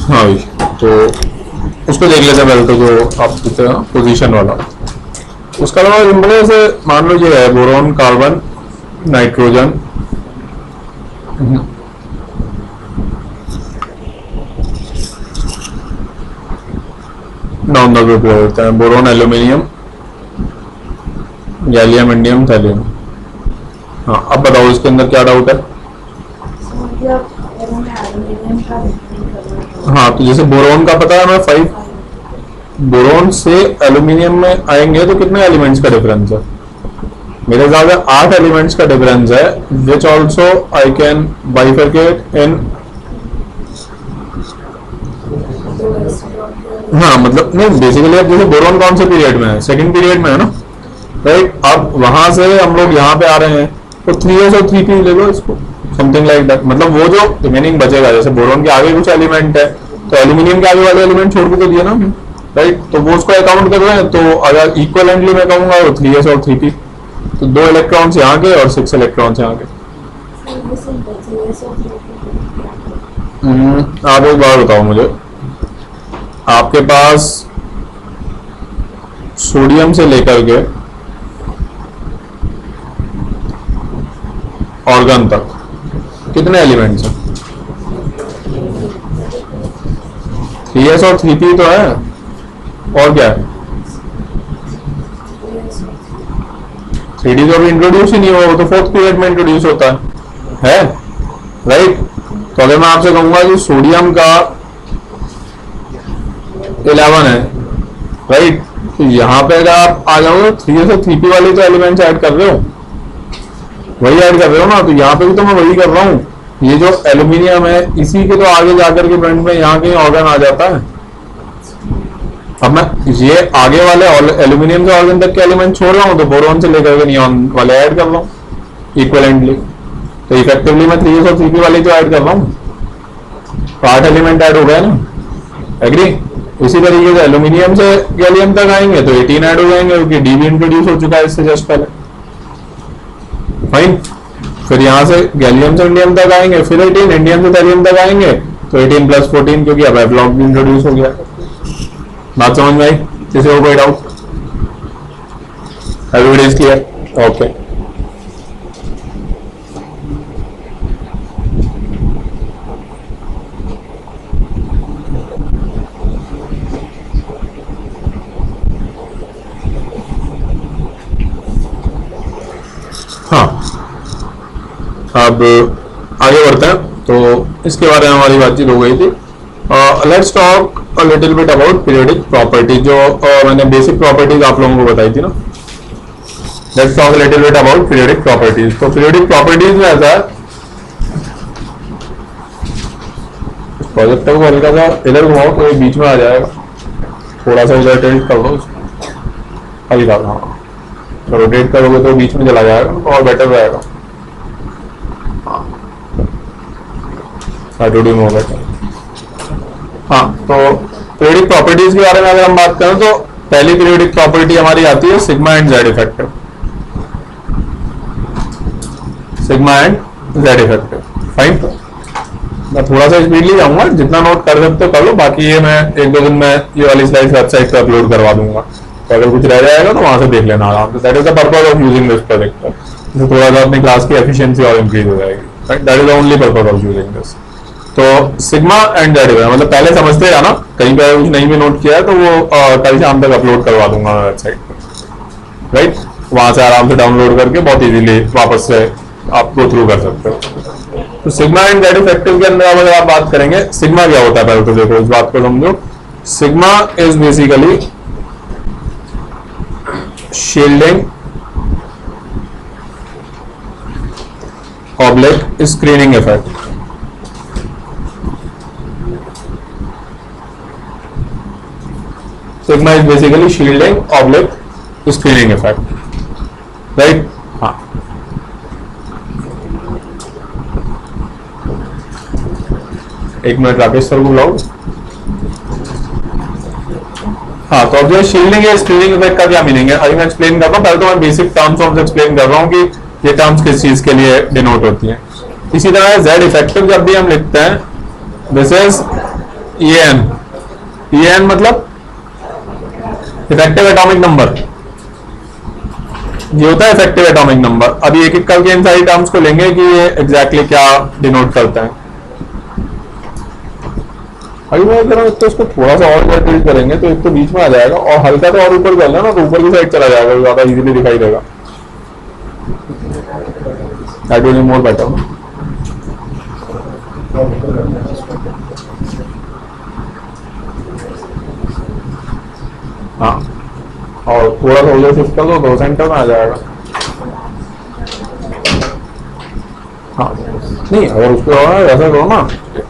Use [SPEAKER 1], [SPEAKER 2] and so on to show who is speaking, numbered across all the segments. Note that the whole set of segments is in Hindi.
[SPEAKER 1] हाँ भाई, तो उसको देख लेते हैं पहले तो, जो आप पूछते हैं पोजीशन वाला। उसका अलावा सिंपल है, जैसे मान लो ये है बोरोन, कार्बन, नाइट्रोजन, नाउन का उपयोग होता है, boron, aluminium, gallium, indium, thallium. हाँ, अब बताओ इसके अंदर क्या डाउट है। हाँ, तो जैसे बोरोन का पता है हमें 5, बोरोन से एल्यूमिनियम में आएंगे तो कितने एलिमेंट्स का डिफरेंस है? मेरे हिसाब से 8 एलिमेंट्स का डिफरेंस है, which also I can bifurcate in. हाँ मतलब नहीं, बेसिकली अब जैसे बोरोन कौन से पीरियड में है? सेकंड पीरियड में है ना, राइट। अब वहां से हम लोग यहाँ पे आ रहे हैं, तो 3s और 3p ले लो इसको, समथिंग लाइक दैट। मतलब वो जो रिमेनिंग बचेगा, जैसे बोरोन के आगे कुछ एलिमेंट है तो एल्यूमिनियम के आगे वाले एलिमेंट छोड़ के तो दिए ना, राइट। तो वो उसको अकाउंट कर रहे हैं, तो अगर इक्वलेंटली मैं कहूंगा तो 3s और 3p, तो 2 इलेक्ट्रॉन्स यहाँ के और 6 इलेक्ट्रॉन्स यहाँ के। आप एक बार बताओ मुझे, आपके पास सोडियम से लेकर के ऑर्गन तक कितने एलिमेंट्स हैं? 3s और 3p तो है, और क्या है? 3d तो अभी इंट्रोड्यूस ही नहीं हुआ, वो तो 4th पीरियड में इंट्रोड्यूस होता है, राइट। तो अगर मैं आपसे कहूंगा कि सोडियम का 11 है, राइट, तो यहाँ पे अगर आप आ जाओगे 3s और 3p वाले तो एलिमेंट्स ऐड कर रहे हो, वही ऐड कर रहे हो ना, तो यहाँ पे भी तो मैं वही कर रहा हूँ। ये जो एल्यूमिनियम है, इसी के तो आगे जाकर के फ्रंट में यहाँ कहीं ऑर्गन आ जाता है। अब मैं ये आगे वाले एल्यूमिनियम के ऑर्गन तक के एलिमेंट छोड़ रहा हूँ, तो बोरोन से लेकर के नियॉन वाले ऐड कर रहा हूँ इक्वलेंटली, तो इफेक्टिवली मैं 3s और 3p वाले तो ऐड कर रहा हूँ, तो 8 एलिमेंट ऐड हो गए ना, एग्री। इसी तरीके से एल्यूमिनियम से गैलियम तक आएंगे तो 18 ऐड हो जाएंगे, क्योंकि डी भी इंट्रोड्यूस हो चुका है इससे जस्ट पहले, फाइन। फिर यहाँ से गैलियम से इंडियम तक आएंगे, फिर 18, इंडियम से थैलियम तक आएंगे, तो 18 + 14, क्योंकि अब एवलॉग भी इंट्रोड्यूस हो गया। बात समझ में आई? किसी को कोई doubt? Everybody is clear? Okay. हाँ, अब आगे बढ़ते हैं। तो इसके बारे में हमारी बातचीत हो गई थी। Let's talk a little bit about periodic property, जो मैंने बेसिक प्रॉपर्टीज आप लोगों को बताई थी ना। Let's talk a little bit about periodic properties. तो पीरियोडिक प्रॉपर्टीज में ऐसा है, प्रोजेक्टर को हल्का सा इधर घुमाओ तो ये बीच में आ जाएगा, थोड़ा सा इधर टिल्ट कर दो, अभी तक। हाँ, रोटेट करोगे तो बीच में चला जाएगा, तो और बेटर रहेगा। हाँ, तो पीरियोडिक प्रॉपर्टीज के बारे में अगर हम बात करें तो पहली पीरियोडिक प्रॉपर्टी हमारी आती है sigma and Z effective. Sigma and Z effective, fine. मैं थोड़ा सा स्पीडली जाऊंगा, जितना नोट कर सकते हो कर लो, बाकी ये मैं 1-2 दिन में ये वाली स्लाइड वेबसाइट पे अपलोड करवा दूंगा, तो अगर कुछ रह जाएगा तो वहां से देख लेना आराम से। That is the purpose of using this projector, इससे थोड़ा सा अपनी क्लास की एफिशिएंसी और इंक्रीज हो जाएगी, right. That is the only purpose of using this. तो सिग्मा एंड जेड, मतलब पहले समझते हैं ना, कहीं पे कुछ नहीं भी नोट किया है तो वो कल शाम तक अपलोड करवा दूंगा मैं वेबसाइट पर, राइट। वहां से आराम से डाउनलोड करके बहुत इजीली वापस से आप गो थ्रू कर सकते हो। तो सिग्मा एंड जेड इफेक्टिव के अंदर अगर आप बात करेंगे, सिग्मा क्या होता है पहले तो देखो, इस बात को समझो। Sigma is basically shielding oblique screening effect. Sigma is basically shielding oblique screening effect, right. हाँ, एक मिनट राकेश सर को बुलाओ। हाँ, तो अब जो शील्डिंग या स्क्रीनिंग इफेक्ट का क्या मीनिंग है, अभी मैं एक्सप्लेन कर रहा हूँ। पहले तो मैं बेसिक टर्म्स ऑफ एक्सप्लेन कर रहा हूँ कि ये टर्म्स किस चीज के लिए डिनोट होती हैं। इसी तरह जेड इफेक्टिव जब भी हम लिखते हैं, दिस इज EN मतलब इफेक्टिव एटॉमिक नंबर, ये होता है इफेक्टिव एटॉमिक नंबर। अभी एक एक करके इन सारी टर्म्स को लेंगे कि ये एग्जैक्टली क्या डिनोट करता है। अभी मैं कह रहा हूँ तो इसको थोड़ा सा और डिलीट करेंगे तो एक तो बीच में आ जाएगा, और हल्का तो और ऊपर कर लेना तो ऊपर की साइड चला जाएगा, ज्यादा इजीली दिखाई देगा। That will be more better. हाँ, और थोड़ा सा उधर शिफ्ट कर दो तो सेंटर में आ जाएगा। हाँ नहीं, अगर उसको ऐसा करो ना,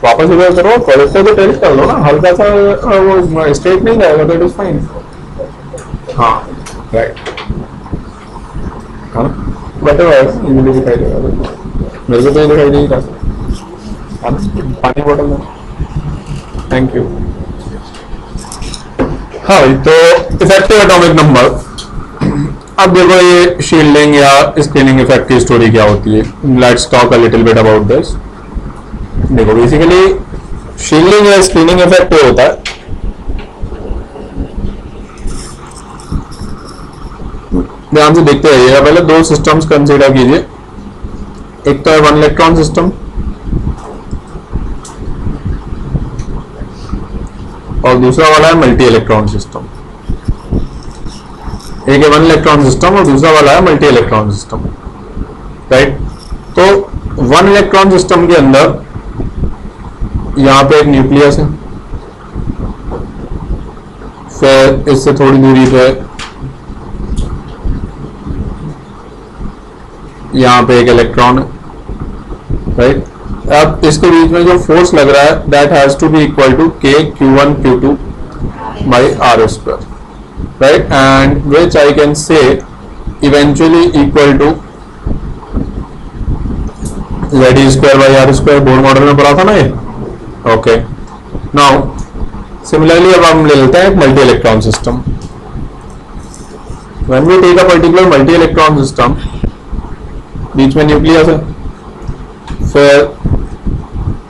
[SPEAKER 1] वापस इधर करो, प्रोजेक्टर को टेस्ट कर लो ना, हल्का सा वो स्ट्रेट नहीं जाएगा तो इट इज फाइन। हाँ राइट, हाँ बेटर आएगा, इजीली दिखाई देगा। मेरे को तो दिखाई नहीं रहा। पानी बोतल में, थैंक यू। हाँ तो इफेक्टिव एटॉमिक नंबर। अब देखो ये शील्डिंग या स्क्रीनिंग इफेक्ट की स्टोरी क्या होती है। Let's talk a little bit about this. देखो बेसिकली शील्डिंग या स्क्रीनिंग इफेक्ट ये होता है, ध्यान से देखते रहिएगा। पहले दो सिस्टम्स कंसीडर कीजिए, एक तो है वन इलेक्ट्रॉन सिस्टम और दूसरा वाला है मल्टी इलेक्ट्रॉन सिस्टम। एक है वन इलेक्ट्रॉन सिस्टम और दूसरा वाला है मल्टी इलेक्ट्रॉन सिस्टम, राइट। तो वन इलेक्ट्रॉन सिस्टम के अंदर यहां पे एक न्यूक्लियस है, फिर इससे थोड़ी दूरी पे यहां पे एक इलेक्ट्रॉन है, राइट। अब इसके बीच में जो फोर्स लग रहा है that has to be equal to k q1 q2 by r square, right, and which I can say eventually equal to z square by r square। Board model में पढ़ा था ना ये, ओके। नाउ सिमिलरली अब हम ले लेते हैं एक multi electron system. When we take a particular multi electron system, बीच में न्यूक्लियस है, फिर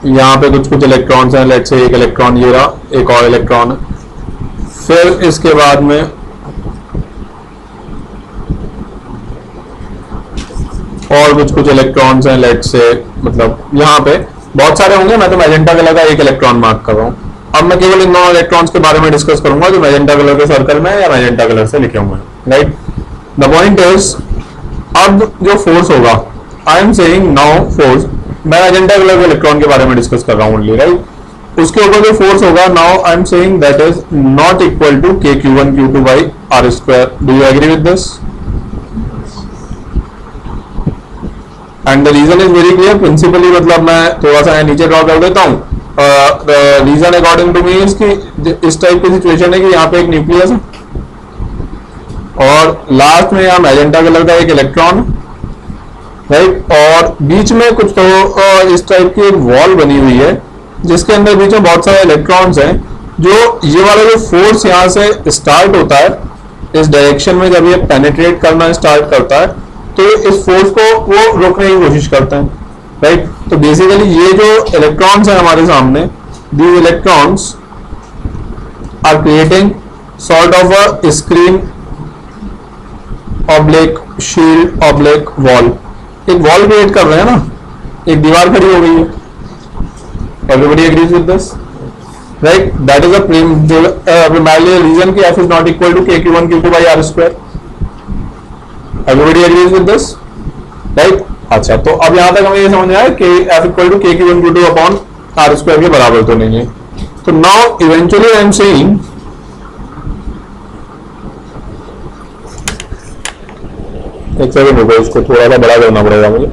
[SPEAKER 1] यहाँ पे कुछ कुछ इलेक्ट्रॉन्स हैं, लेट्स से एक इलेक्ट्रॉन ये रहा, एक और इलेक्ट्रॉन है, फिर इसके बाद में और कुछ कुछ इलेक्ट्रॉन्स हैं, लेट्स से मतलब यहाँ पे बहुत सारे होंगे, मैं तो मैजेंटा कलर का एक इलेक्ट्रॉन मार्क कर रहा हूँ। अब मैं केवल इन दोनों इलेक्ट्रॉन्स के बारे में डिस्कस करूंगा जो मैजेंटा कलर के सर्कल में या मैजेंटा कलर से लिखे हुए हैं, राइट। द पॉइंट इज, अब जो फोर्स होगा, आई एम सेइंग नाउ फोर्स, मैं मैजेंटा कलर के इलेक्ट्रॉन के बारे में डिस्कस कर रहा हूँ ओनली, राइट। उसके ऊपर जो फोर्स होगा, now I am saying that is not equal to k q1 q2 by r square। Do you agree with this? And the reason is very clear. Principally मतलब मैं थोड़ा सा नीचे ड्रॉ कर देता हूँ। The reason according to me is कि इस टाइप की सिचुएशन है कि यहाँ पे एक न्यूक्लियस है और लास्ट में यहाँ मैजेंटा कलर का एक इलेक्ट्रॉन, राइट, और बीच में कुछ तो इस टाइप की एक वॉल बनी हुई है जिसके अंदर बीच में बहुत सारे इलेक्ट्रॉन्स हैं। जो ये वाला जो फोर्स यहाँ से स्टार्ट होता है इस डायरेक्शन में, जब ये पेनिट्रेट करना स्टार्ट करता है तो इस फोर्स को वो रोकने की कोशिश करते हैं, राइट। तो बेसिकली ये जो इलेक्ट्रॉन्स हैं हमारे सामने, these electrons are creating sort of a screen oblique shield oblique wall. एक वॉल क्रिएट कर रहे हैं ना, एक दीवार खड़ी हो गई है। Everybody agrees with this, right. That is a primarily reason कि f is not equal to k q1 q2 by r square। Everybody agrees with this, right. अच्छा, तो अब यहां तक हमें ये समझ आया कि f equal to k q1 q2 upon r square के बराबर तो नहीं है। तो now eventually I am saying, एक सेकंड रुको, इसको थोड़ा सा बड़ा करना पड़ेगा मुझे।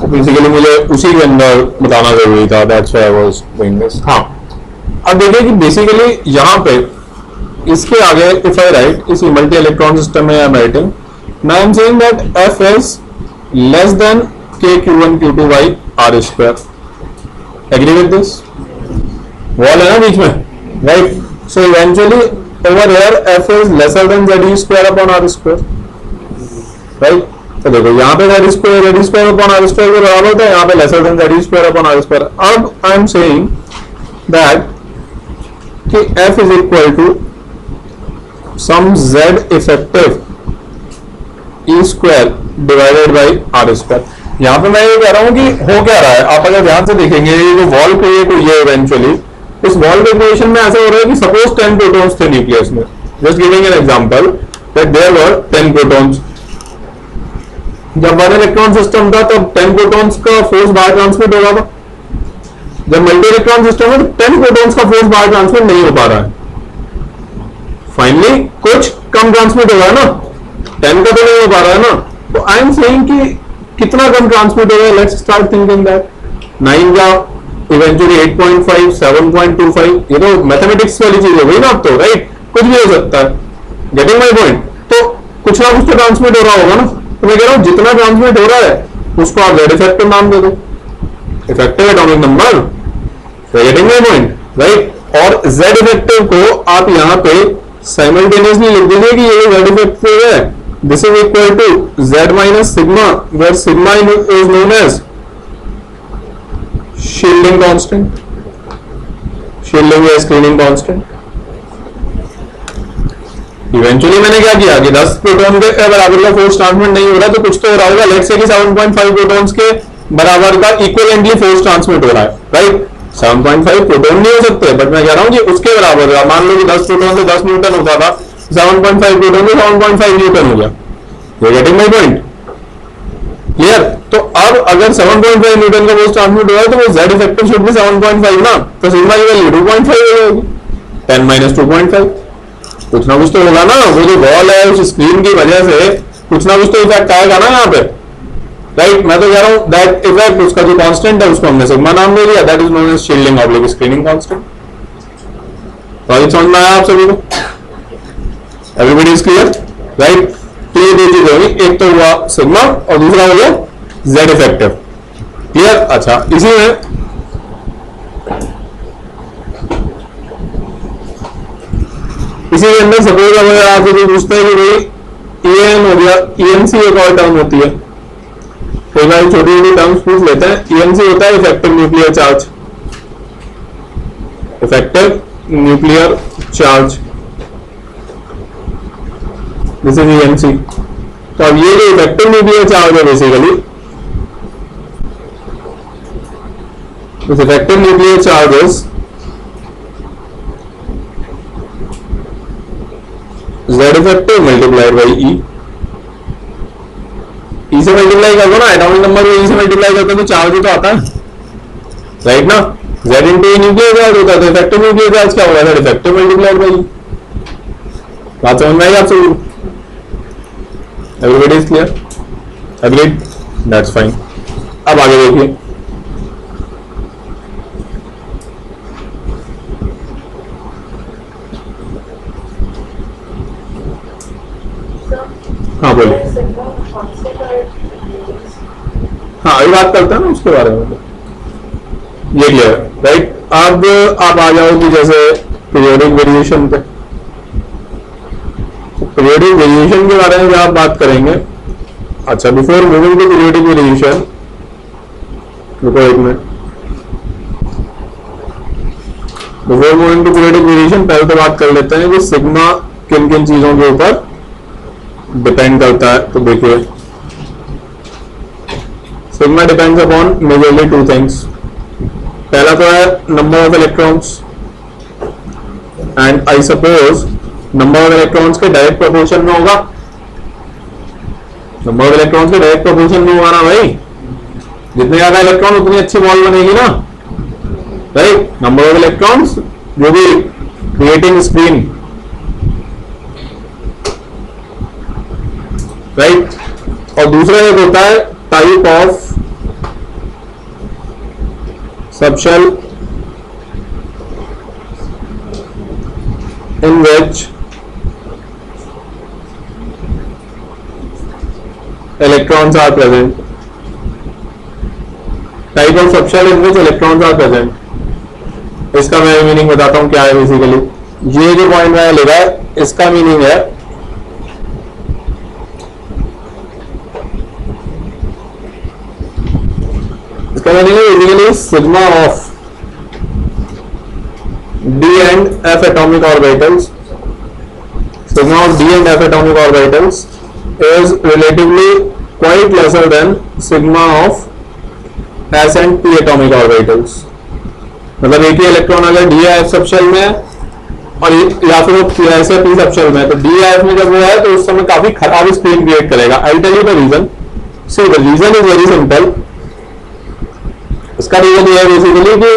[SPEAKER 1] बेसिकली मुझे उसी के अंदर बताना जरूरी था, that's why I was doing this. हाँ, अब देखिए कि बेसिकली यहाँ पे इसके आगे इफ आई राइट इस मल्टी इलेक्ट्रॉन सिस्टम में I am writing, now I am saying that F is less than K Q1 Q2 by R square. Agree with this? Wall है ना बीच में, right? So eventually over here F is lesser than Z square upon R square, right? तो देखो यहाँ पे Z square upon R square के बराबर होता है, यहाँ पे lesser than Z square upon R square. अब आई एम सेइंग दैट कि f is equal to some z effective e square divided by R square. यहाँ पे मैं ये कह रहा हूं कि हो क्या रहा है, आप अगर ध्यान से देखेंगे ये जो वॉल क्रिएट हुई है इवेंचुअली, इस वॉल के क्रिएशन में ऐसा हो रहा है कि सपोज 10 प्रोटॉन्स थे न्यूक्लियस में, just giving an example that there were 10 protons. जब 1 इलेक्ट्रॉन सिस्टम था तब 10 प्रोटॉन्स का फोर्स बाहर ट्रांसमिट हो रहा था। जब मल्टी इलेक्ट्रॉन सिस्टम है तो 10 प्रोटॉन्स का फोर्स बाहर ट्रांसमिट नहीं हो पा रहा है। फाइनली कुछ कम ट्रांसमिट हो रहा है ना, 10 का तो नहीं हो पा रहा है ना। तो आई एम सेइंग कि कितना कम ट्रांसमिट हो रहा है, लेट्स स्टार्ट थिंकिंग दैट 9 का इवेंचुअली 8.5 7.25, ये तो मैथमेटिक्स वाली चीज हो गई ना अब तो, राइट? कुछ भी हो सकता है, गेटिंग माय पॉइंट? तो कुछ ना कुछ तो ट्रांसमिट हो रहा होगा ना। तो मैं कह रहा हूं जितना ट्रांसमिट हो रहा है उसको आप जेड इफेक्टिव नाम दे दो, effective atomic number, getting my point, right? और जेड इफेक्टिव को आप यहाँ पे साइमल्टेनियसली लिख दीजिए कि ये जेड इफेक्टिव है, this is equal to Z minus sigma, where sigma is known as shielding constant, shielding या स्क्रीनिंग कांस्टेंट। इवेंचुअली मैंने क्या किया कि 10 प्रोटॉन के बराबर का फोर्स ट्रांसमिट नहीं हो रहा तो कुछ तो हो रहा होगा, लेट्स से कि 7.5 प्रोटॉन्स के बराबर का इक्विवेलेंटली फोर्स ट्रांसमिट हो रहा है, राइट? 7.5 प्रोटॉन नहीं हो सकते, बट मैं कह रहा हूं कि उसके बराबर है। मान लो कि 10 प्रोटॉन से 10 न्यूटन होता था, 7.5 प्रोटॉन से 7.5 न्यूटन हो गया। You getting my point? Clear? तो अब अगर 7.5 न्यूटन का फोर्स ट्रांसमिट हो रहा है तो वो जेड इफेक्टिव शुड बी 7.5 ना, तो सिग्मा की वैल्यू 2.5 हो जाएगी, 10 माइनस 2.5। कुछ ना कुछ तो होगा ना, वो जो वॉल है उस स्क्रीन की वजह से कुछ ना कुछ तो इफेक्ट आएगा ना यहाँ पे, राइट? मैं तो कह रहा हूं दैट इफेक्ट, उसका जो कांस्टेंट है उसको हमने सिग्मा नाम दे दिया, that is known as shielding oblique screening constant. तो समझ में आया आप सभी को? Everybody is clear, right? तो ये दो चीजें होगी, एक तो हुआ सिग्मा और दूसरा हो गया जेड इफेक्टिव। क्लियर? अच्छा, इसी में इसी के अंदर सपोज अगर आपसे जो पूछता है कि भाई EN हो गया, ENC एक और टर्म होती है, कई बार छोटी छोटी टर्म्स पूछ लेते हैं। ENC होता है effective nuclear charge, effective nuclear charge, this is ENC। तो अब ये जो इफेक्टिव न्यूक्लियर चार्ज है basically, this effective nuclear charges Z effective multiplied by E। E से मल्टीप्लाई कर दो ना, एटॉमिक नंबर को E से मल्टीप्लाई करते हैं तो चार्ज ही तो आता है, राइट ना? Z into E nuclear charge होता है, तो इफेक्टिव न्यूक्लियर चार्ज क्या होगा? Z effective multiplied by E। बात समझ में आई आप सभी? Everybody is clear? Agreed? That's fine. अब आगे देखिए, हाँ बोलिए। हाँ अभी बात करते हैं ना उसके बारे में, ये क्लियर, राइट? अब आप आ जाओ कि जैसे पीरियोडिक वेरिएशन पे, पीरियोडिक वेरिएशन के बारे में आप बात करेंगे। अच्छा, before moving to periodic variation, रुको एक minute, before moving to periodic variation पहले तो बात कर लेते हैं कि सिग्मा किन किन चीजों के ऊपर डिपेंड करता है। तो देखिए, sigma depends upon majorly two things. पहला तो है number of electrons, and I suppose number of electrons के डायरेक्ट प्रोपोर्शन में होगा। नंबर ऑफ इलेक्ट्रॉन्स के डायरेक्ट प्रोपोर्शन में होगा ना भाई, जितने ज्यादा इलेक्ट्रॉन उतनी अच्छी बॉल बनेगी ना, राइट? नंबर ऑफ इलेक्ट्रॉन्स जो भी क्रिएटिंग स्क्रीन, राइट? और दूसरा एक होता है type of subshell in which electrons are present. Type of subshell in which electrons are present. इसका मैं मीनिंग बताता हूं क्या है बेसिकली. ये जो पॉइंट मैंने लिखा है इसका मीनिंग है basically sigma of D and F atomic orbitals, sigma of D and F atomic orbitals is relatively quite lesser than sigma of S and P atomic orbitals. मतलब एक ही इलेक्ट्रॉन अगर D या F सबशेल में और या फिर वो S या P सबशेल में, तो D या F में जब वो है तो उस समय काफी खराब स्क्रीन क्रिएट करेगा. I'll tell you the reason. See, the reason is very simple. इसका रीजन ये है बेसिकली कि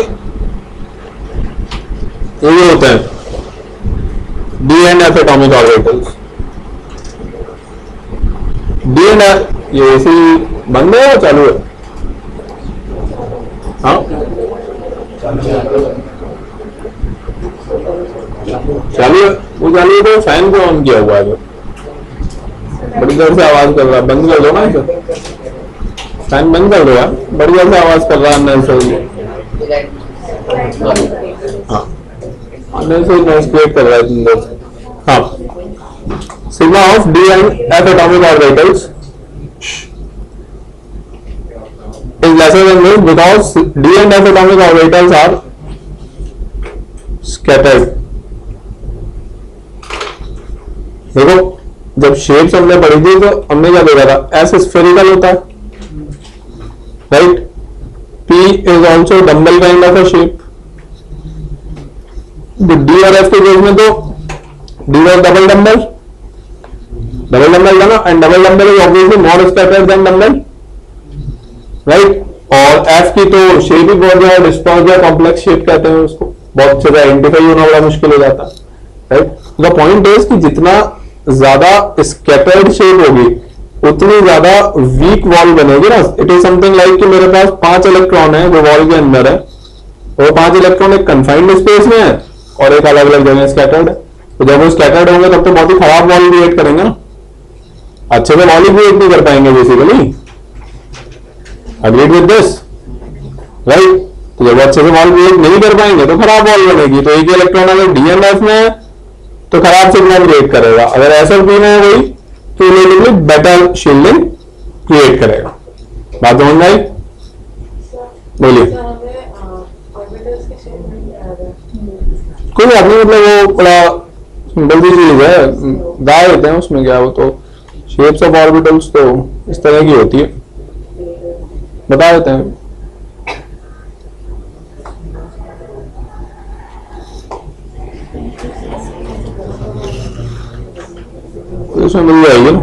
[SPEAKER 1] ये होते हैं D and F atomic orbitals. D and F ये ऐसी बंद है या चालू है? हाँ चालू है. वो चालू है तो फैन को ऑन किया हुआ है. बड़ी देर से आवाज कर रहा है. बंद कर दो ना इसे. फैन बंद कर दो यार. बड़ी देर से आवाज कर रहा है अननेसेसरी. हाँ अननेसेसरी नॉइज क्रिएट कर रहा है अंदर. हाँ sigma of D and F atomic orbitals is lesser than this because D and F atomic orbitals are scattered. देखो जब शेप्स हमने पढ़ी थी तो हमने क्या देखा था? S स्फेरिकल होता है, right? P is also dumbbell kind of a shape. D और F के केस में तो D was डबल डम्बल था ना, and double dumbbell is obviously more scattered than dumbbell, right? और F की तो शेप ही बहुत ज्यादा डिस्टॉर्ट या कॉम्प्लेक्स शेप कहते हैं उसको. बहुत अच्छे से आइडेंटिफाई होना बड़ा मुश्किल हो जाता है, राइट? द पॉइंट इज कि जितना ज्यादा स्कैटर्ड शेप होगी उतनी ज्यादा वीक वॉल बनेगी ना. इट इज समथिंग लाइक कि मेरे पास 5 इलेक्ट्रॉन है जो वॉल के अंदर है, वो 5 इलेक्ट्रॉन एक कंफाइंड स्पेस में है और एक अलग अलग जगह स्कैटर्ड है. तो जब वो स्कैटर्ड होंगे तब तो बहुत ही खराब वॉल क्रिएट करेंगे ना. अच्छे से वॉल क्रिएट नहीं कर पाएंगे basically. Agreed with this, right? तो जब अच्छे से वॉल क्रिएट नहीं कर पाएंगे तो खराब वॉल बनेगी. तो एक इलेक्ट्रॉन अगर D and F में है तो खराब सिग्नल क्रिएट करेगा. अगर S और P में है वही तो रिलेटिवली बेटर शील्डिंग क्रिएट करेगा. बात समझ में आई? बोलिए. कोई बात नहीं, मतलब वो बड़ा सिंपल सी चीज है. गा देते हैं उसमें क्या. वो तो शेप्स ऑफ ऑर्बिटल्स तो इस तरह की होती है, बता देते हैं. तो इसमें मिल जाएगी ना.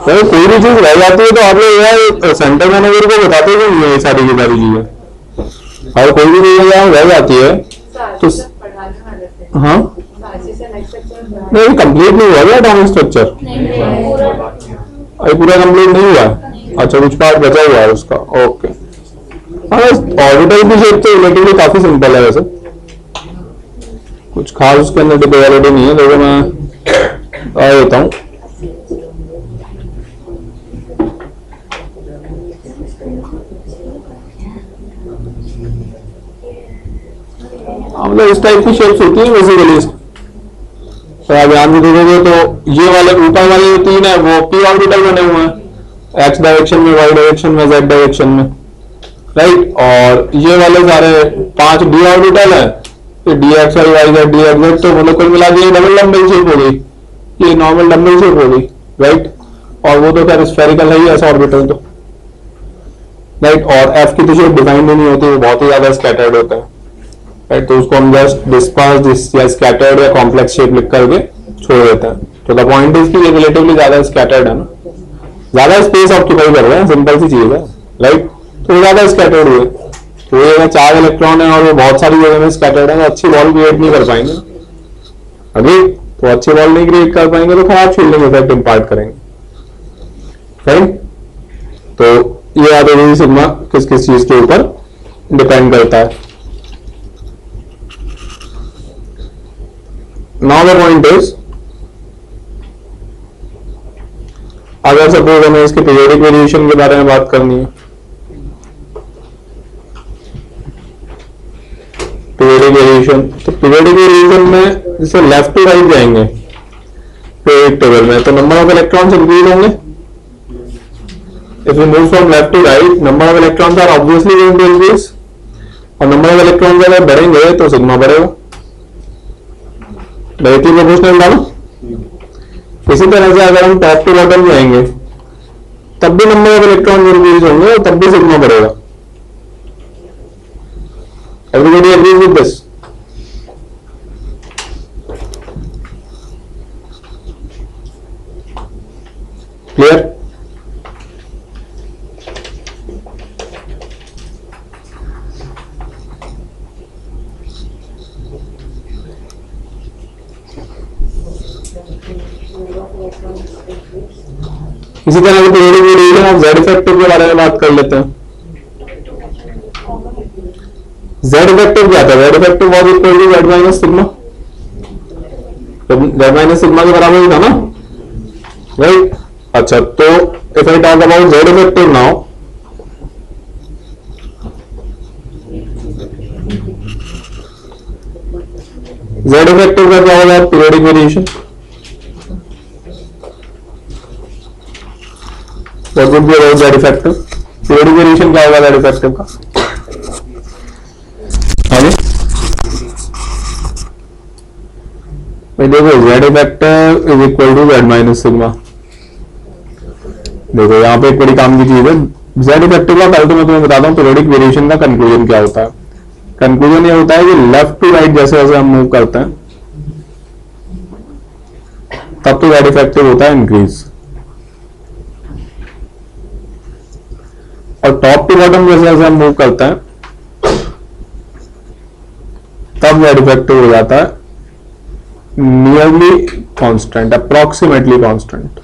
[SPEAKER 1] तो कोई भी चीज रह जाती है तो आप लोग सेंटर मैनेजर को बताते हैं ये सारी की सारी चीजें. और कोई भी चीज रह जाती है तो हाँ नहीं कंप्लीट नहीं हुआ क्या एटॉमिक स्ट्रक्चर? अभी पूरा कंप्लीट नहीं हुआ. अच्छा कुछ पार्ट बचा हुआ है उसका. ओके. हाँ ऑर्बिटल की शेप तो रिलेटिवली काफी सिंपल है वैसे. कुछ खास उसके अंदर डिफिकल्टी नहीं है. देखो मैं आ देता हूँ. मतलब इस टाइप की शेप्स होती है बेसिकली. तो आप ध्यान से देखोगे तो ये वाले ऊपर वाले जो 3 है वो P ऑर्बिटल बने हुए हैं, X डायरेक्शन में, Y डायरेक्शन में, Z डायरेक्शन में, राइट? और ये वाले सारे 5 D ऑर्बिटल है. तो DX और YZ DXZ तो मतलब कुल मिला के डबल डम्बल शेप हो गई. ये नॉर्मल डम्बल शेप हो गई, राइट? और वो तो खैर स्फेरिकल है ही ऐसा ऑर्बिटल तो, राइट? और F की तो शेप डिफाइंड नहीं होती, वो बहुत ही ज्यादा स्कैटर्ड होता है, राइट? तो उसको हम जस्ट डिस्पर्स्ड या स्कैटर्ड या कॉम्प्लेक्स शेप लिख करके छोड़ देते हैं. तो द पॉइंट इज कि ये रिलेटिवली ज्यादा स्कैटर्ड है ना, ज्यादा स्पेस ऑक्यूपाई कर रहे हैं. सिंपल सी चीज है, राइट? तो ज्यादा स्कैटर्ड हुए. तो ये 4 इलेक्ट्रॉन है और वो बहुत सारी जगह में स्कैटर्ड है तो अच्छी वॉल क्रिएट नहीं कर पाएंगे. अभी तो अच्छे बॉल नहीं क्रिएट कर पाएंगे तो खराब फील्डिंग इफेक्ट इंपार्ट करेंगे। फाइन, तो ये याद रखिए सिग्मा किस किस चीज के ऊपर डिपेंड करता है। नाउ द पॉइंट इज, अगर सपोज हमें इसके पीरियोडिक वेरिएशन के बारे में बात करनी है, पीरियोडिक वेरिएशन, तो पीरियोडिक वेरिएशन में जैसे लेफ्ट टू राइट जाएंगे पीरियोडिक टेबल में, तो नंबर ऑफ इलेक्ट्रॉन्स इंक्रीज होंगे। If we move from left to right, number of electrons are obviously going to increase, और नंबर ऑफ इलेक्ट्रॉन्स अगर बढ़ेंगे तो सिग्मा बढ़ेगा, डायरेक्टली प्रोपोर्शनल था ना। इसी तरह से अगर हम टॉप टू बॉटम जाएंगे तब भी नंबर ऑफ इलेक्ट्रॉन इंक्रीज होंगे और तब भी सिग्मा बढ़ेगा। Everybody agrees with this? Clear? इसी तरह से periodic variation of Z effective के बारे में बात कर लेते हैं। जेड इफेक्टिव क्या था? Z effective was equal to Z minus sigma, Z minus sigma के बराबर ही था ना, राइट? अच्छा, तो if I talk about Z effective now, Z effective का क्या होगा periodic variation? What would be about Z effective? Periodic variation क्या होगा Z effective का? आगे भाई देखो, Z effective is equal to Z minus sigma। देखो यहाँ पे एक बड़ी काम की चीज है, Z effective का कल तो मैं तुम्हें बताता हूँ पीरियोडिक वेरिएशन का कंक्लूजन क्या होता है। कंक्लूजन ये होता है कि लेफ्ट टू राइट जैसे जैसे हम मूव करते हैं तब तो Z effective होता है इंक्रीज, और टॉप टू बॉटम जैसे जैसे हम मूव करते हैं तब जेड इफेक्टिव हो जाता है nearly constant, approximately constant.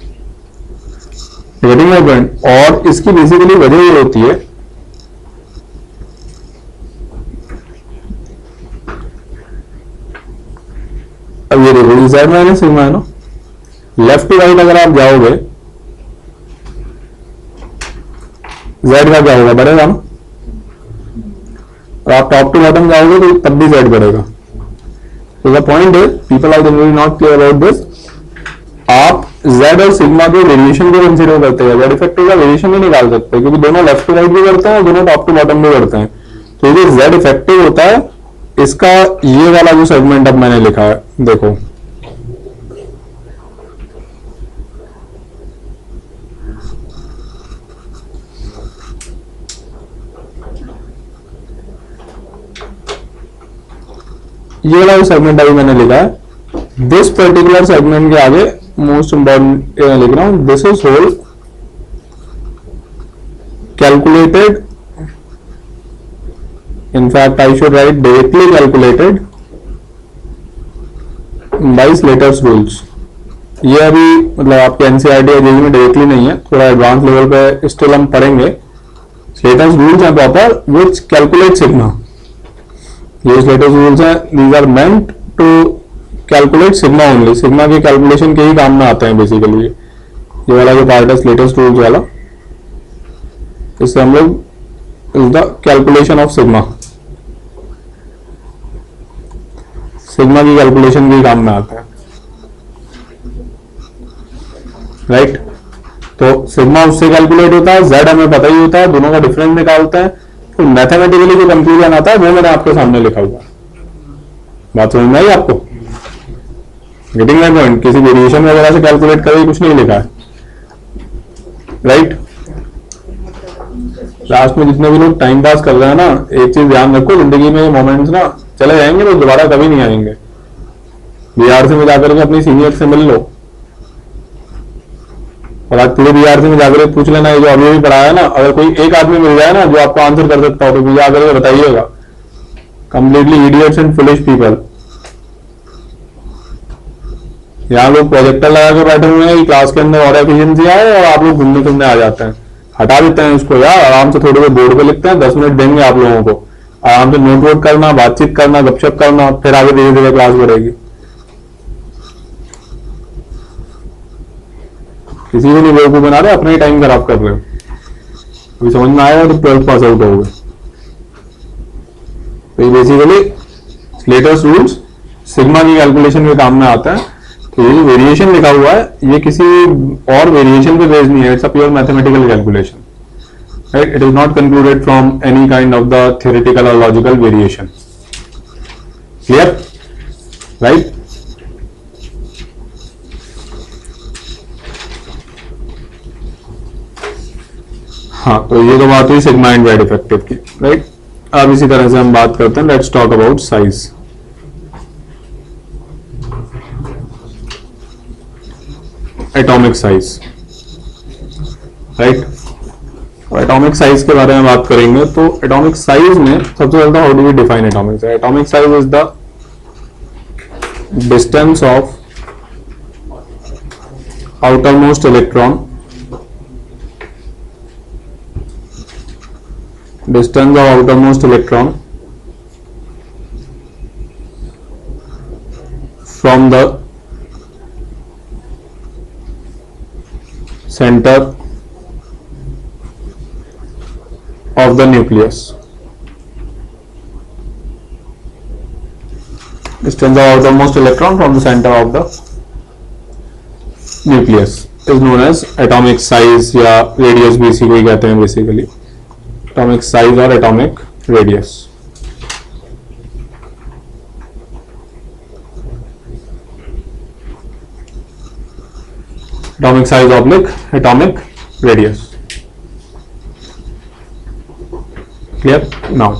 [SPEAKER 1] Getting my point? और इसकी बेसिकली वजह ये होती है अब ये देखो जेड माइनस सिग्मा है ना, लेफ्ट टू राइट अगर आप जाओगे जेड का क्या होगा? बढ़ेगा ना। और आप टॉप टू बॉटम जाओगे तो तब भी जेड बढ़ेगा। तो the point is, people are generally not clear about this. आप जेड और सिग्मा के वेरिएशन को कंसीडर करते हैं, जेड इफेक्टिव का वेरिएशन नहीं निकाल सकते क्योंकि दोनों लेफ्ट टू राइट भी करते हैं और दोनों टॉप टू बॉटम भी करते हैं। तो ये जेड इफेक्टिव होता है, इसका ये वाला जो सेगमेंट अब मैंने लिखा है देखो, ये वाला जो सेगमेंट अभी मैंने लिखा है, दिस पर्टिकुलर सेगमेंट के आगे मोस्ट इंपॉर्टेंट लिख रहा हूं, this is whole calculated, in fact I should write directly calculated by Slater's rules. ये अभी मतलब आपके एनसीईआरटी या जेईई में डायरेक्टली नहीं है, थोड़ा एडवांस लेवल पे स्टिल हम पढ़ेंगे। स्लेटर्स रूल्स हैं प्रॉपर विच कैलकुलेट सिग्मा। ये स्लेटर्स रूल्स हैं, these are meant to calculate sigma only, sigma के कैलकुलेशन के ही काम में आते हैं बेसिकली। ये वाला जो पार्ट है स्लेटर्स रूल्स वाला, इससे हम लोग is the calculation of sigma, sigma की कैलकुलेशन के ही काम में आते हैं, राइट? तो सिग्मा उससे कैलकुलेट होता है, जेड हमें पता ही होता है, दोनों का डिफरेंस निकालता है, तो मैथमेटिकली जो कंक्लूजन आता है वो मैंने आपके सामने लिखा हुआ है। बात समझ में आई आपको? Getting my point? किसी वेरिएशन वगैरह से कैलकुलेट करके कुछ नहीं लिखा है, राइट? लास्ट में जितने भी लोग टाइम पास कर रहे हैं ना, एक चीज ध्यान रखो, जिंदगी में ये मोमेंट्स ना चले जाएंगे तो दोबारा कभी नहीं आएंगे। बिहार से मिला करके अपनी सीनियर से मिल लो और आज पूरे बिहार से मिला करके पूछ लेना, ये जो अभी भी पढ़ाया है ना, अगर कोई एक आदमी मिल जाए ना जो आपको आंसर कर सकता हो तो मुझे आकर के बताइएगा। Completely idiots and foolish people, यहाँ लोग प्रोजेक्टर लगा के बैठे हुए हैं कि क्लास के अंदर और एफिशिएंसी आए और आप लोग घूमने फिरने आ जाते हैं। हटा देते हैं उसको यार, आराम से थोड़ी देर बोर्ड पे लिखते हैं, 10 मिनट देंगे आप लोगों को, आराम से नोट वोट करना, बातचीत करना, गपशप करना, फिर आगे धीरे धीरे क्लास बढ़ेगी। किसी को नहीं बेवकूफ बना रहे, अपना ही टाइम खराब कर रहे हो। अभी समझ में आएगा तो 12th पास आउट होगे। तो बेसिकली स्लेटर्स रूल्स सिग्मा की कैलकुलेशन के काम में आता है। तो ये जो वेरिएशन लिखा हुआ है ये किसी और वेरिएशन पे बेस्ड नहीं है, it's a pure mathematical calculation, right? It is not concluded from any kind of the theoretical और लॉजिकल वेरिएशन। Clear, right? हाँ, तो ये तो बात हुई सिग्मा एंड जेड इफेक्टिव की, राइट? अब इसी तरह से हम बात करते हैं, let's talk about size. Atomic size, right? Atomic size के बारे में बात करेंगे तो एटॉमिक साइज में सबसे पहले how do we define atomic size? Atomic size is the distance of outermost electron, distance of outermost electron from the center of the nucleus. Distance of outermost electron from the center of the nucleus is known as atomic size या radius भी इसी को ही कहते हैं बेसिकली, atomic size और atomic radius. Atomic size oblique atomic radius. Clear? Now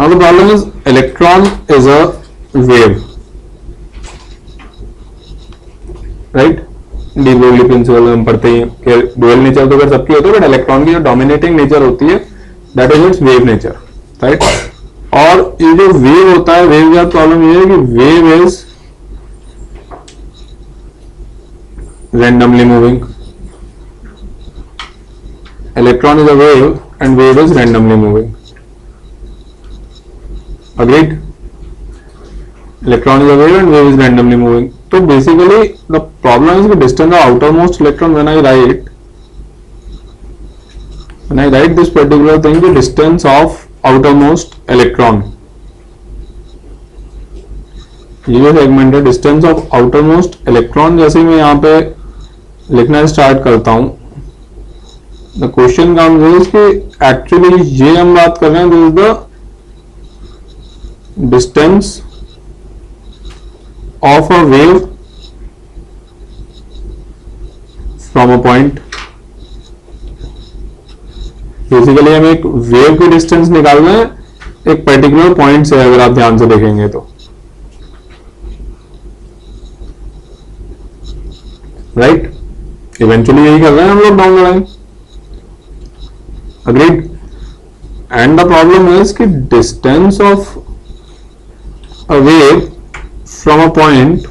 [SPEAKER 1] the problem is electron is a wave, right? De Broglie principle में हम पढ़ते हैं कि डुअल नेचर तो सबकी होती है, बट इलेक्ट्रॉन की जो डोमिनेटिंग नेचर होती है that is it's wave nature, right? और ये जो वेव होता है, वेव का प्रॉब्लम ये है कि wave is randomly moving. Electron is a wave and wave is randomly moving. Agreed? Electron is a wave and wave is randomly moving. So basically the problem is the distance of outermost electron. When I write this particular thing, the distance of outermost electron, ये जो सेगमेंट है डिस्टेंस ऑफ आउटरमोस्ट इलेक्ट्रॉन, जैसे मैं यहाँ पे लिखना स्टार्ट करता हूं, द क्वेश्चन कम्स इज कि एक्चुअली ये हम बात कर रहे हैं, this is the distance of a wave from a point. Basically हम एक वेव की डिस्टेंस निकाल रहे हैं एक पर्टिकुलर पॉइंट से, अगर आप ध्यान से देखेंगे तो, राइट? इवेंचुअली यही कर रहे हैं हम लोग down the line. Agreed? And the problem is कि distance of a wave from a point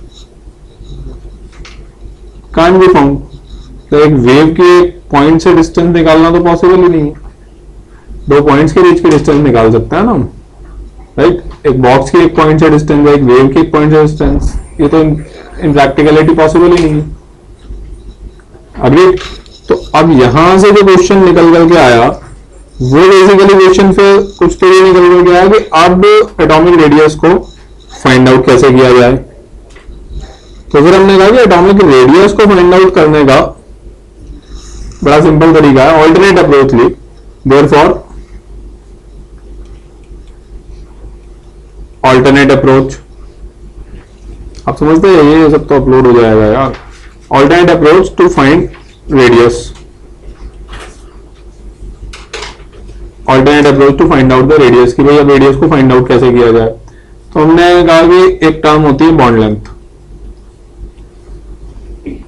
[SPEAKER 1] can be found. तो एक वेव के एक पॉइंट से डिस्टेंस निकालना तो पॉसिबल ही नहीं है। दो पॉइंट्स के बीच की डिस्टेंस निकाल सकते हैं ना हम, राइट? एक बॉक्स की एक पॉइंट से डिस्टेंस, एक वेव की एक पॉइंट से डिस्टेंस, ये तो इन प्रैक्टिकलिटी पॉसिबल ही नहीं है। अभी तो अब यहां से जो क्वेश्चन निकल के आया वो बेसिकली क्वेश्चन फिर कुछ तो ये निकल कर आया कि अब एटॉमिक रेडियस को फाइंड आउट कैसे किया जाए। तो फिर हमने कहा कि एटॉमिक रेडियस को फाइंड आउट करने का बड़ा सिंपल तरीका है, ऑल्टरनेट अप्रोच ली। देयरफॉर ऑल्टरनेट अप्रोच, आप समझते हैं, ये सब तो अपलोड हो जाएगा यार। Alternate approach to find radius. Alternate approach to find out the radius, कि भाई अब रेडियस को फाइंड आउट कैसे किया जाए। तो हमने कहा कि एक टर्म होती है बॉन्ड लेंथ।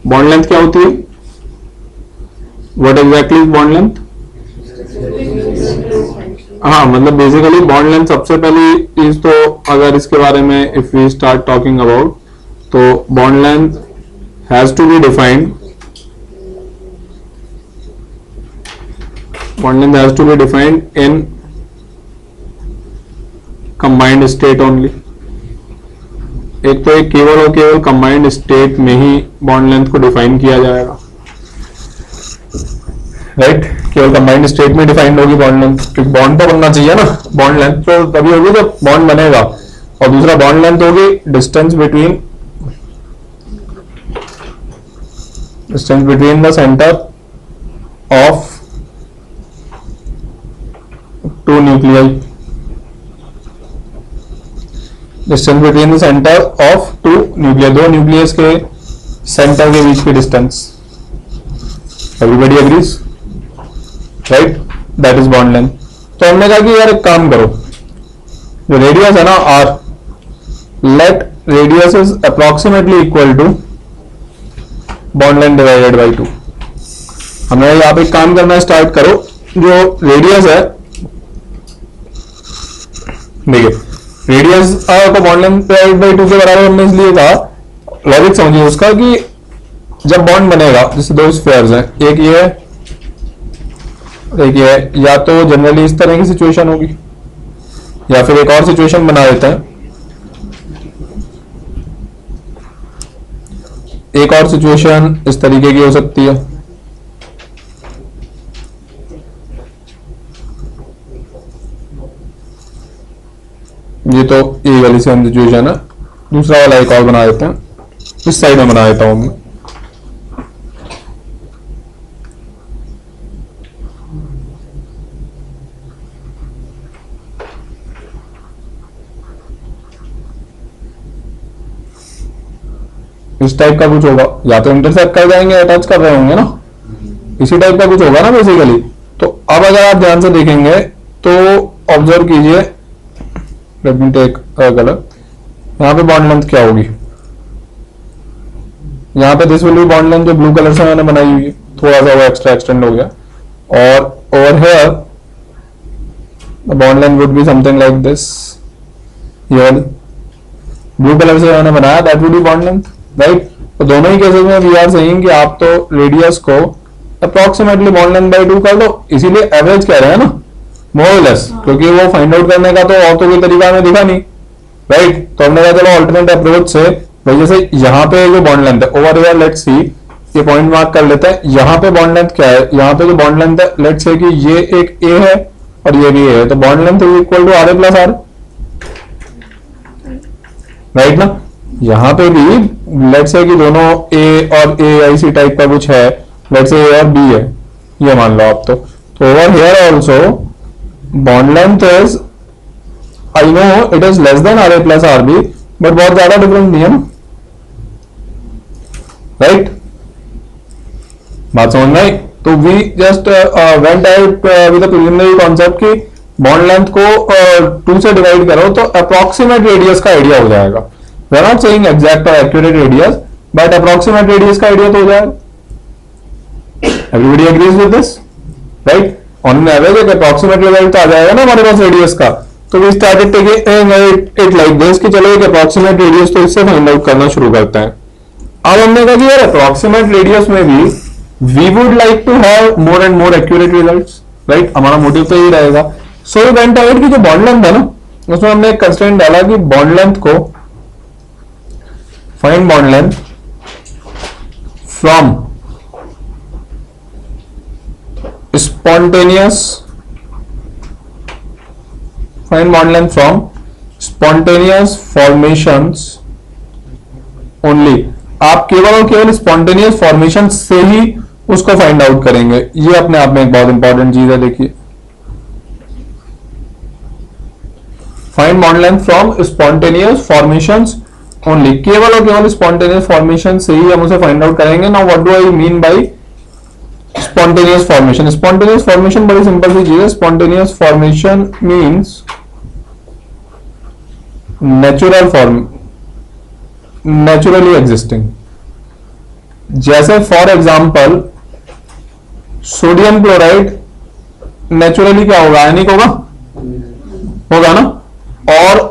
[SPEAKER 1] बॉन्ड लेंथ क्या होती है? What exactly is bond length? हाँ, मतलब बेसिकली बॉन्ड लेंथ सबसे पहली चीज तो, अगर इसके बारे में if we start talking about, तो bond length has to be defined, bond length has to be defined in combined state only. एक तो एक केवल और केवल combined state में ही bond length को define किया जाएगा, right? केवल combined state में defined होगी bond length, क्योंकि bond तो बनना चाहिए ना, bond length तो तभी होगी जब bond बनेगा, और दूसरा bond length होगी distance between the center of two nuclei, distance between the center of two nuclei, दो न्यूक्लियस के सेंटर के बीच की distance. Everybody agrees, right? That is bond length. तो हमने कहा कि यार एक काम करो, जो रेडियस है ना r, let radius is approximately equal to bond length divided by 2. हमने यहाँ पे काम करना स्टार्ट करो. जो रेडियस है, देखिए रेडियस को बॉन्ड लेंथ डिवाइडेड बाई 2 के बराबर हमने इसलिए कहा, लॉजिक समझिए उसका, कि जब बॉन्ड बनेगा, जैसे दो स्फीयर्स हैं, एक ये है एक ये है, या तो जनरली इस तरह की सिचुएशन होगी, या फिर एक और सिचुएशन बना देते हैं. एक और सिचुएशन इस तरीके की हो सकती है. ये तो ये वाली सेम सिचुएशन है. दूसरा वाला एक और बना देते हैं, इस साइड में बना देता हूं मैं. इस टाइप का कुछ होगा, या तो इंटरसेक्ट कर जाएंगे, अटैच कर रहे होंगे ना, इसी टाइप का कुछ होगा ना बेसिकली. तो अब अगर आप ध्यान से देखेंगे तो ऑब्जर्व कीजिए, लेट मी टेक कलर. यहाँ पे बॉन्ड लेंथ क्या होगी, यहाँ पे this will be bond length, जो ब्लू कलर से मैंने बनाई हुई है, थोड़ा सा वो एक्स्ट्रा एक्सटेंड हो गया. और over here the bond length would be something like this. ये वाली ब्लू कलर से मैंने बनाया, that would be bond length, right? तो दोनों ही केसेस में वी आर सेइंग कि आप तो रेडियस को अप्रोक्सीमेटली बॉन्ड लेंथ बाई 2 कर दो, इसीलिए एवरेज कह रहे हैं ना, मोर और लेस, क्योंकि वो फाइंड आउट करने का तो और तो कोई तरीका हमें दिखा नहीं, राइट? तो हमने कहा चलो ऑल्टरनेट अप्रोच से, भाई जैसे यहाँ पे जो बॉन्ड लेंथ है ओवर हियर, लेट्स सी, ये पॉइंट मार्क कर लेते हैं. यहाँ पे बॉन्ड लेंथ क्या है, यहाँ पे जो बॉन्ड लेंथ है, लेट्स से कि ये एक ए है और ये भी ए है, तो bond length is equal to R A plus R, right ना? यहाँ पे भी लेट्स से कि दोनों ए और ए ऐसी टाइप का कुछ है, लेट्स से ए और बी है, ये मान लो आप. तो over here also bond length is, I know it is less than R A plus R B, but बहुत ज्यादा डिफरेंस नहीं है ना, राइट? बात समझ में आई? तो we just went out with the preliminary concept कि बॉन्ड लेंथ को 2 से डिवाइड करो तो अप्रोक्सीमेट रेडियस का आइडिया हो जाएगा. We are not saying exact और accurate radius, but approximate radius का आइडिया तो हो जाएगा. Everybody agrees with this, right? On average एक अप्रोक्सीमेट रिजल्ट तो आ जाएगा ना हमारे पास रेडियस का. तो we started taking it like this कि चलो एक अप्रोक्सीमेट रेडियस तो इससे फाइंड आउट करना शुरू करते हैं. अब हमने कहा कि यार अप्रोक्सीमेट रेडियस में भी we would like to have more and more accurate results, right? हमारा मोटिव तो यही रहेगा. सो वी वेंट आउट की जो बॉन्ड लेंथ है ना, उसमें हमने एक कंस्ट्रेंट डाला कि बॉन्ड लेंथ को find bond length from spontaneous, find bond length from spontaneous formations only. आप केवल और केवल spontaneous formation से ही उसको फाइंड आउट करेंगे. ये अपने आप में एक बहुत इंपॉर्टेंट चीज है. देखिए, find bond length from spontaneous formations only. केवल और केवल spontaneous formation से ही हम उसे फाइंड आउट करेंगे. Now what do I mean by spontaneous formation? Spontaneous formation बड़ी सिंपल सी चीज है. Spontaneous formation means natural form, naturally existing. जैसे for example sodium chloride naturally क्या होगा, आयनिक होगा, होगा ना. और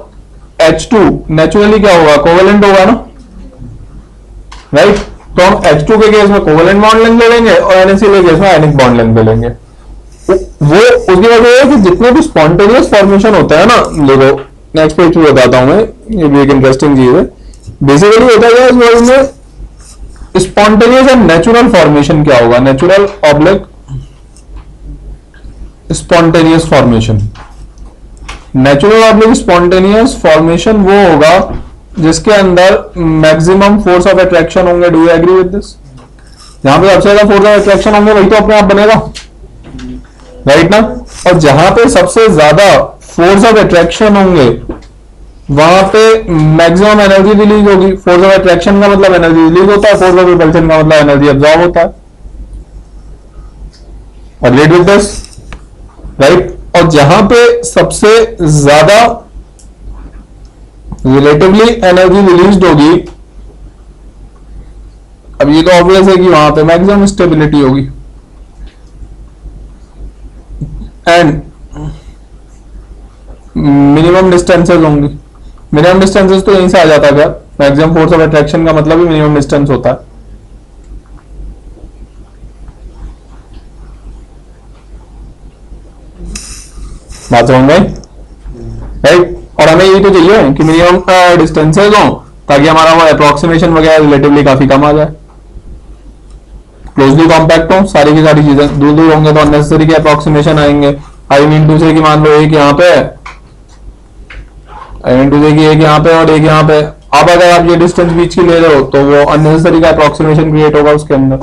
[SPEAKER 1] H2 नेचुरली क्या होगा, कोवेलेंट होगा ना. राइट। तो हम H2 के केस में कोवेलेंट बॉन्ड लेंथ ले लेंगे और NaCl के केस में आयनिक बॉन्ड लेंथ ले लेंगे। वो उसकी वजह है कि जितने भी स्पॉन्टेनियस फॉर्मेशन होता है ना, देखो नेक्स्ट पेज पे बताता हूं मैं, ये भी एक इंटरेस्टिंग चीज है। बेसिकली होता है इस वर्ड में स्पॉन्टेनियस एंड नेचुरल फॉर्मेशन क्या होगा, natural oblique spontaneous formation. Natural oblique spontaneous formation वो होगा जिसके अंदर मैक्सिमम फोर्स ऑफ अट्रैक्शन होंगे। Do you agree with this? जहां पे सबसे ज्यादा फोर्स ऑफ अट्रैक्शन होंगे वही तो अपने आप बनेगा, राइट ना। और जहां पे सबसे ज्यादा फोर्स ऑफ अट्रैक्शन होंगे वहां पे मैक्सिमम एनर्जी रिलीज होगी। फोर्स ऑफ अट्रैक्शन का मतलब एनर्जी रिलीज होता है, फोर्स ऑफ रिपल्शन का मतलब एनर्जी एब्जॉर्ब होता है। Relate with this, right. और जहां पे सबसे ज्यादा रिलेटिवली एनर्जी रिलीज होगी, अब ये तो ऑब्वियस है कि वहां पे मैक्सिमम स्टेबिलिटी होगी एंड मिनिमम डिस्टेंसेस होंगी। मिनिमम डिस्टेंसेस तो यहीं से आ जाता है, मैक्सिमम फोर्स ऑफ अट्रैक्शन का मतलब ही मिनिमम डिस्टेंस होता है। बात समझ में, राइट। और हमें ये तो चाहिए कि मिनिमम डिस्टेंसेस हो ताकि हमारा वो अप्रोक्सीमेशन वगैरह रिलेटिवली काफी कम आ जाए, क्लोजली कॉम्पैक्ट हो, सारी की सारी चीजें। दूर दूर होंगे तो अननेसेसरी के अप्रोक्सीमेशन आएंगे। आई मीन टू से कि मान लो एक यहाँ पे, आई मीन टू से कि एक यहाँ पे और एक यहाँ पे, अब अगर आप ये डिस्टेंस बीच की ले रहे हो तो वो अननेसेसरी का अप्रोक्सीमेशन क्रिएट होगा उसके अंदर,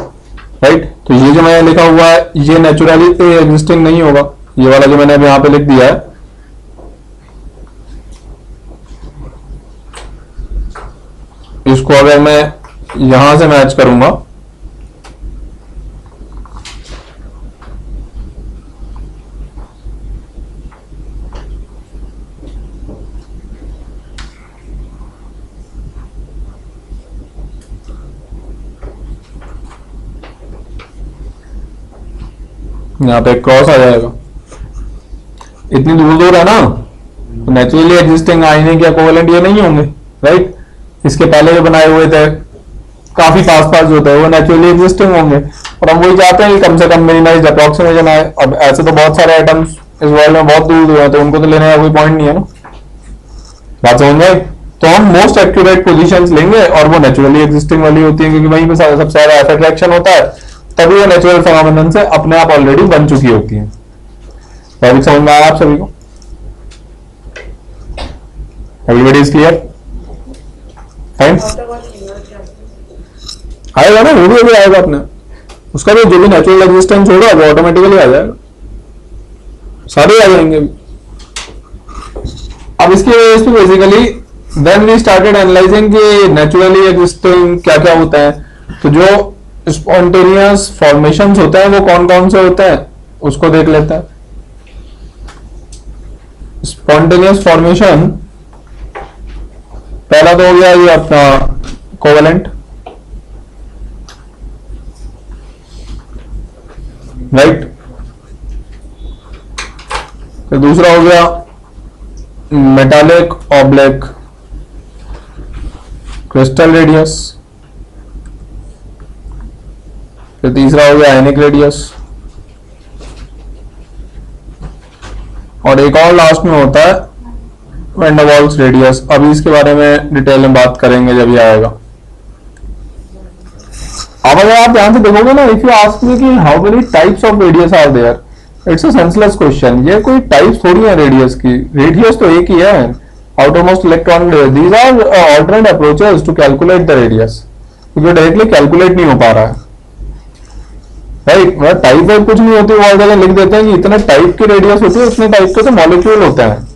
[SPEAKER 1] राइट। तो ये जो मैंने लिखा हुआ है ये नेचुरली एग्जिस्टिंग नहीं होगा, ये वाला जो मैंने अब यहाँ पे लिख दिया है इसको अगर मैं यहां से मैच करूंगा यहाँ पे क्रॉस आ जाएगा, इतनी दूर दूर है ना, तो नेचुरली एग्जिस्टिंग आयनिक या कोवेलेंट ये नहीं होंगे, राइट। इसके पहले जो बनाए हुए थे काफी पास पास जो थे वो नेचुरली एग्जिस्टिंग होंगे, और हम वही चाहते हैं कि कम से कम मिनिमाइज्ड अप्रोक्सीमेशन आए। अब ऐसे तो बहुत सारे आइटम्स इस वर्ल्ड में बहुत दूर दूर है, तो उनको तो लेने का कोई पॉइंट नहीं है ना। बात समझ में? तो हम मोस्ट एक्यूरेट पोजीशंस लेंगे और वो नेचुरली एग्जिस्टिंग वाली होती है, क्योंकि वहीं पे सबसे ज्यादा अट्रैक्शन होता है, तभी वो नेचुरल फिनोमेनन से अपने आप ऑलरेडी बन चुकी होती है। लॉजिक समझ में आया आप सभी को? Everybody is clear? फाइन, आएगा ना, वो भी आएगा अपने, उसका भी जो भी नेचुरल एग्जिस्टेंस होगा वो ऑटोमेटिकली आ जाएगा, सारे आ जाएंगे। अब इसकी वजह से basically then we started analysing कि नेचुरली एग्जिस्टिंग क्या क्या होता है। तो जो स्पॉन्टेनियस फॉर्मेशंस होते हैं वो कौन कौन से होते हैं उसको देख लेते हैं। स्पॉन्टेनियस फॉर्मेशन पहला तो हो गया ये अपना कोवेलेंट, राइट। फिर दूसरा हो गया मेटालिक ऑब्लिक क्रिस्टल रेडियस, फिर तीसरा हो गया आयनिक रेडियस, और एक और लास्ट में होता है वैन डर वाल्स रेडियस। अभी इसके बारे में डिटेल में बात करेंगे जब ये आएगा। अब अगर आप ध्यान से देखोगे ना, इफ यू आस्क मी कि how many types of radius are there, it's a senseless question. ये कोई टाइप्स थोड़ी है रेडियस की, रेडियस तो एक ही है, outermost electronic radius. These are alternate approaches to calculate the radius, क्योंकि डायरेक्टली कैलकुलेट नहीं हो पा रहा है, राइट। वह टाइप वाइप कुछ नहीं होती, वो और जगह लिख देते हैं कि इतने टाइप की रेडियस होती है, उतने टाइप के तो मॉलिक्यूल होते हैं,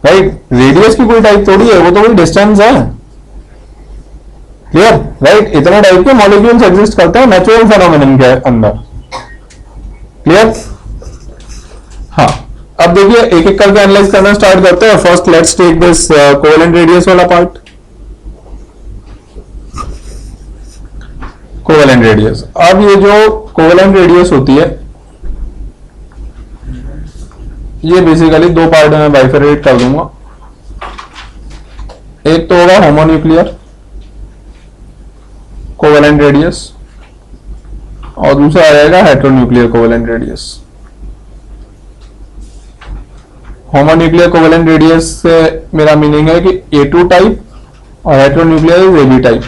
[SPEAKER 1] राइट। रेडियस की कोई टाइप थोड़ी है, वो तो कोई डिस्टेंस है, क्लियर, राइट। इतने टाइप के मॉलिक्यूल्स एग्जिस्ट करते हैं नेचुरल फेनोमेनन के अंदर, क्लियर। हाँ, अब देखिए एक एक करके एनालाइज करना स्टार्ट करते हैं। First let's take this covalent radius वाला पार्ट। कोवेलेंट रेडियस, अब ये जो कोवेलेंट रेडियस होती है ये बेसिकली दो पार्ट में बाइफरेट कर दूंगा। एक तो होगा होमोन्यूक्लियर कोवेलेंट रेडियस और दूसरा आ जाएगा heteronuclear covalent radius. Homonuclear covalent radius से मेरा मीनिंग है कि A2 टाइप और हेटेरोन्यूक्लियर इज AB टाइप।